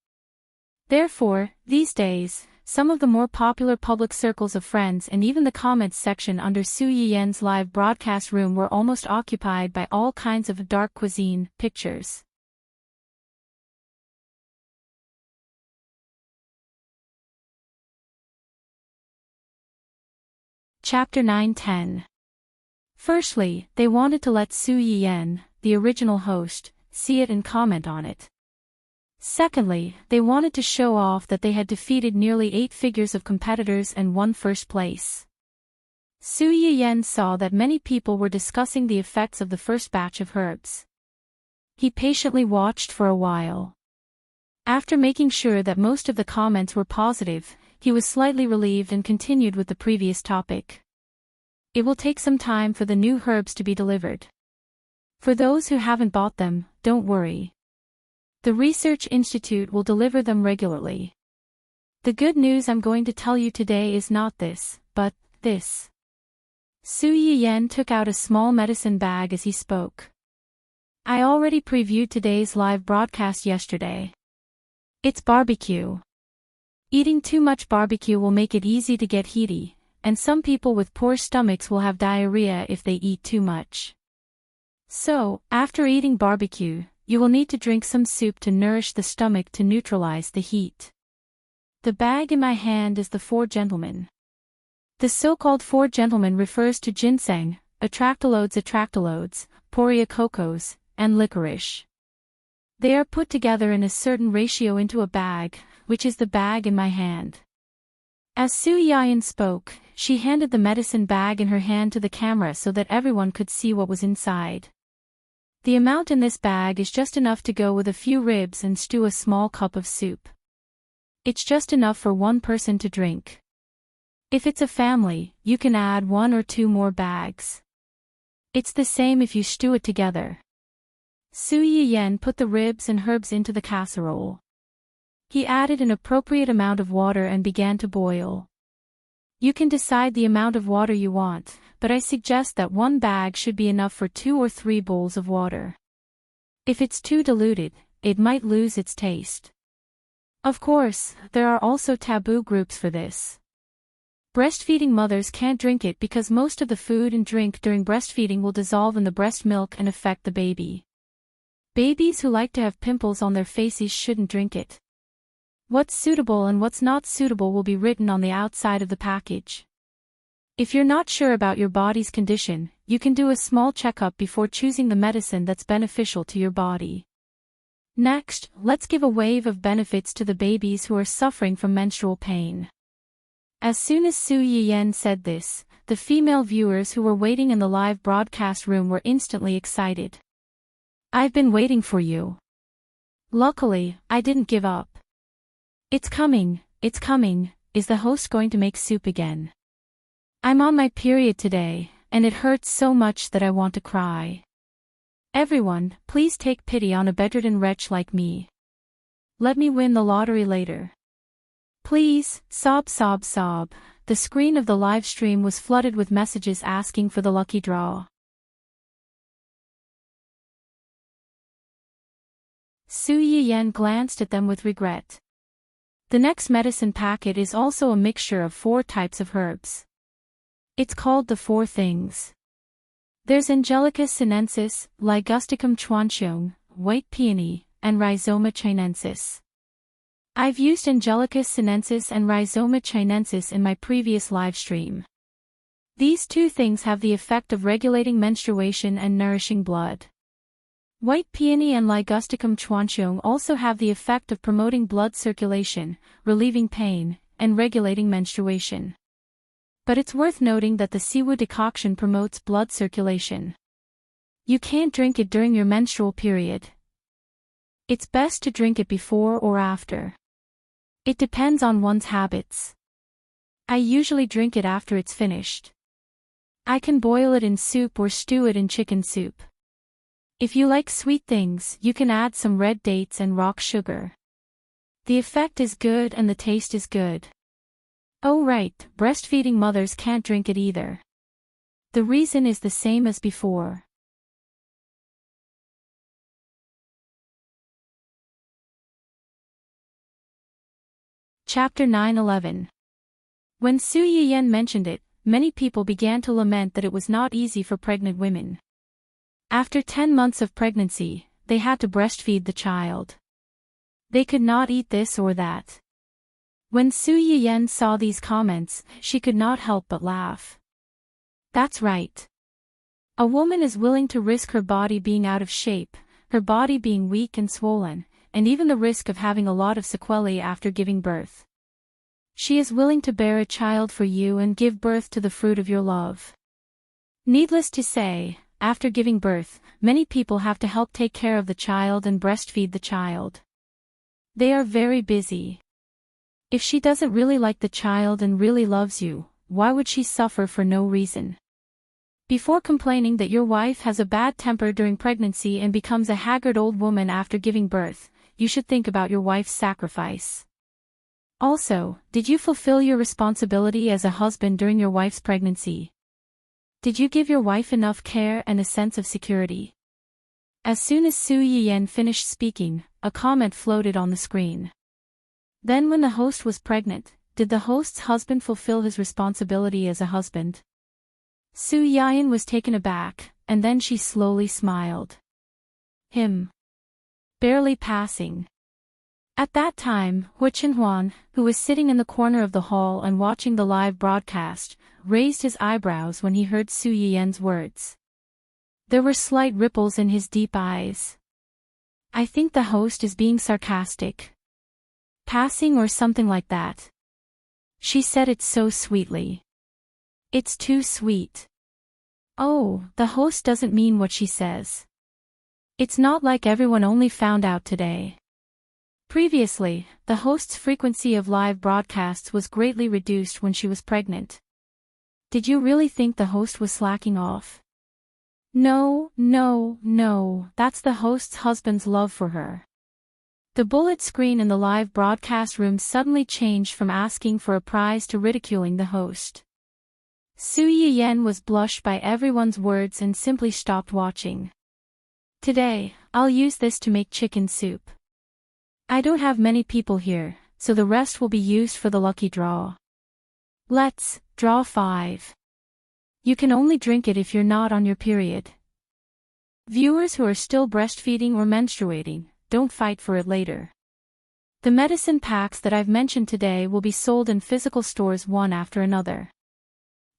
Therefore, these days, some of the more popular public circles of friends and even the comments section under Su Yiyan's live broadcast room were almost occupied by all kinds of dark cuisine pictures. Chapter 9-10. Firstly, they wanted to let Su Yiyan, the original host, see it and comment on it. Secondly, they wanted to show off that they had defeated nearly 8 figures of competitors and won first place. Su Yiyan saw that many people were discussing the effects of the first batch of herbs. He patiently watched for a while. After making sure that most of the comments were positive, he was slightly relieved and continued with the previous topic. It will take some time for the new herbs to be delivered. For those who haven't bought them, don't worry. The Research Institute will deliver them regularly. The good news I'm going to tell you today is not this, but this. Su Yiyan took out a small medicine bag as he spoke. I already previewed today's live broadcast yesterday. It's barbecue. Eating too much barbecue will make it easy to get heaty, and some people with poor stomachs will have diarrhea if they eat too much. So, after eating barbecue, you will need to drink some soup to nourish the stomach to neutralize the heat. The bag in my hand is the 4 gentlemen. The so-called 4 gentlemen refers to ginseng, atractalodes, poria cocos, and licorice. They are put together in a certain ratio into a bag, which is the bag in my hand. As Su Yiyan spoke, she handed the medicine bag in her hand to the camera so that everyone could see what was inside. The amount in this bag is just enough to go with a few ribs and stew a small cup of soup. It's just enough for one person to drink. If it's a family, you can add 1 or 2 more bags. It's the same if you stew it together. Su Yiyan put the ribs and herbs into the casserole. He added an appropriate amount of water and began to boil. You can decide the amount of water you want, but I suggest that 1 bag should be enough for 2 or 3 bowls of water. If it's too diluted, it might lose its taste. Of course, there are also taboo groups for this. Breastfeeding mothers can't drink it because most of the food and drink during breastfeeding will dissolve in the breast milk and affect the baby. Babies who like to have pimples on their faces shouldn't drink it. What's suitable and what's not suitable will be written on the outside of the package. If you're not sure about your body's condition, you can do a small checkup before choosing the medicine that's beneficial to your body. Next, let's give a wave of benefits to the babies who are suffering from menstrual pain. As soon as Su Yiyen said this, the female viewers who were waiting in the live broadcast room were instantly excited. I've been waiting for you. Luckily, I didn't give up. It's coming, is the host going to make soup again? I'm on my period today, and it hurts so much that I want to cry. Everyone, please take pity on a bedridden wretch like me. Let me win the lottery later. Please, sob sob sob. The screen of the live stream was flooded with messages asking for the lucky draw. Su Yiyen glanced at them with regret. The next medicine packet is also a mixture of 4 types of herbs. It's called the 4 things. There's Angelica sinensis, Ligusticum chuanqiong, white peony, and Rhizoma chinensis. I've used Angelica sinensis and Rhizoma chinensis in my previous live stream. These 2 things have the effect of regulating menstruation and nourishing blood. White peony and Ligusticum chuanqiong also have the effect of promoting blood circulation, relieving pain, and regulating menstruation. But it's worth noting that the Siwu decoction promotes blood circulation. You can't drink it during your menstrual period. It's best to drink it before or after. It depends on one's habits. I usually drink it after it's finished. I can boil it in soup or stew it in chicken soup. If you like sweet things, you can add some red dates and rock sugar. The effect is good and the taste is good. Oh right, breastfeeding mothers can't drink it either. The reason is the same as before. Chapter 9:11. When Su Yiyen mentioned it, many people began to lament that it was not easy for pregnant women. After 10 months of pregnancy, they had to breastfeed the child. They could not eat this or that. When Su Yiyen saw these comments, she could not help but laugh. That's right. A woman is willing to risk her body being out of shape, her body being weak and swollen, and even the risk of having a lot of sequelae after giving birth. She is willing to bear a child for you and give birth to the fruit of your love. Needless to say, after giving birth, many people have to help take care of the child and breastfeed the child. They are very busy. If she doesn't really like the child and really loves you, why would she suffer for no reason? Before complaining that your wife has a bad temper during pregnancy and becomes a haggard old woman after giving birth, you should think about your wife's sacrifice. Also, did you fulfill your responsibility as a husband during your wife's pregnancy? Did you give your wife enough care and a sense of security? As soon as Su Yiyen finished speaking, a comment floated on the screen. Then when the host was pregnant, did the host's husband fulfill his responsibility as a husband? Su Yiyen was taken aback, and then she slowly smiled. Him. Barely passing. At that time, Hu Chenhuan, who was sitting in the corner of the hall and watching the live broadcast, raised his eyebrows when he heard Su Yiyen's words. There were slight ripples in his deep eyes. I think the host is being sarcastic. Passing or something like that. She said it so sweetly. It's too sweet. Oh, the host doesn't mean what she says. It's not like everyone only found out today. Previously, the host's frequency of live broadcasts was greatly reduced when she was pregnant. Did you really think the host was slacking off? No, that's the host's husband's love for her. The bullet screen in the live broadcast room suddenly changed from asking for a prize to ridiculing the host. Su Yiyen was blushed by everyone's words and simply stopped watching. Today, I'll use this to make chicken soup. I don't have many people here, so the rest will be used for the lucky draw. Let's draw 5. You can only drink it if you're not on your period. Viewers who are still breastfeeding or menstruating, don't fight for it later. The medicine packs that I've mentioned today will be sold in physical stores one after another.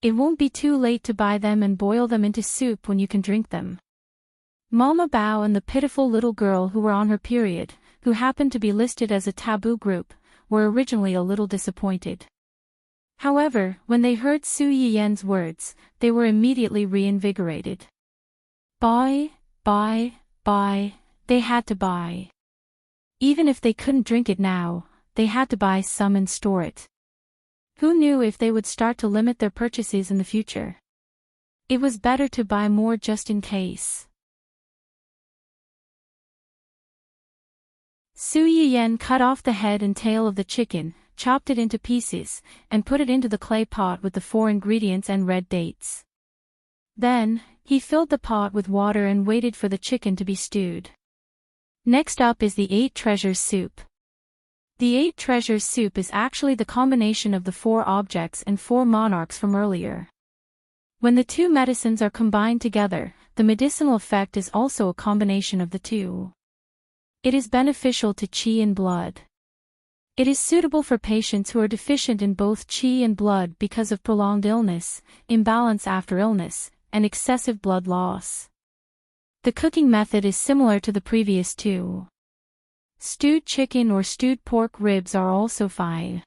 It won't be too late to buy them and boil them into soup when you can drink them. Mama Bao and the pitiful little girl who were on her period, who happened to be listed as a taboo group, were originally a little disappointed. However, when they heard Su Yiyen's words, they were immediately reinvigorated. Buy, they had to buy. Even if they couldn't drink it now, they had to buy some and store it. Who knew if they would start to limit their purchases in the future? It was better to buy more just in case. Su Yiyen cut off the head and tail of the chicken, chopped it into pieces, and put it into the clay pot with the 4 ingredients and red dates. Then, he filled the pot with water and waited for the chicken to be stewed. Next up is the 8 treasures soup. The 8 treasures soup is actually the combination of the 4 objects and 4 monarchs from earlier. When the 2 medicines are combined together, the medicinal effect is also a combination of the 2. It is beneficial to qi and blood. It is suitable for patients who are deficient in both qi and blood because of prolonged illness, imbalance after illness, and excessive blood loss. The cooking method is similar to the previous 2. Stewed chicken or stewed pork ribs are also fine.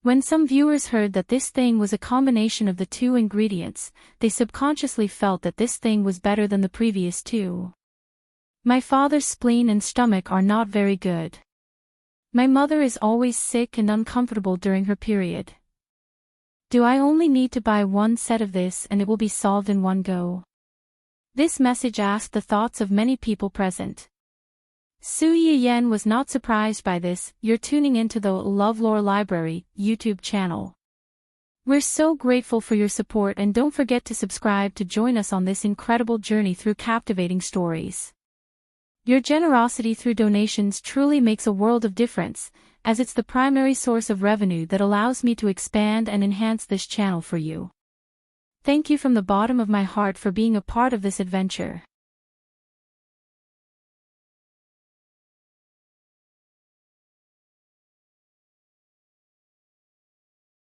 When some viewers heard that this thing was a combination of the 2 ingredients, they subconsciously felt that this thing was better than the previous 2. My father's spleen and stomach are not very good. My mother is always sick and uncomfortable during her period. Do I only need to buy 1 set of this and it will be solved in one go? This message asked the thoughts of many people present. Su Yiyen was not surprised by this. You're tuning into the LoveLore Library YouTube channel. We're so grateful for your support, and don't forget to subscribe to join us on this incredible journey through captivating stories. Your generosity through donations truly makes a world of difference, as it's the primary source of revenue that allows me to expand and enhance this channel for you. Thank you from the bottom of my heart for being a part of this adventure.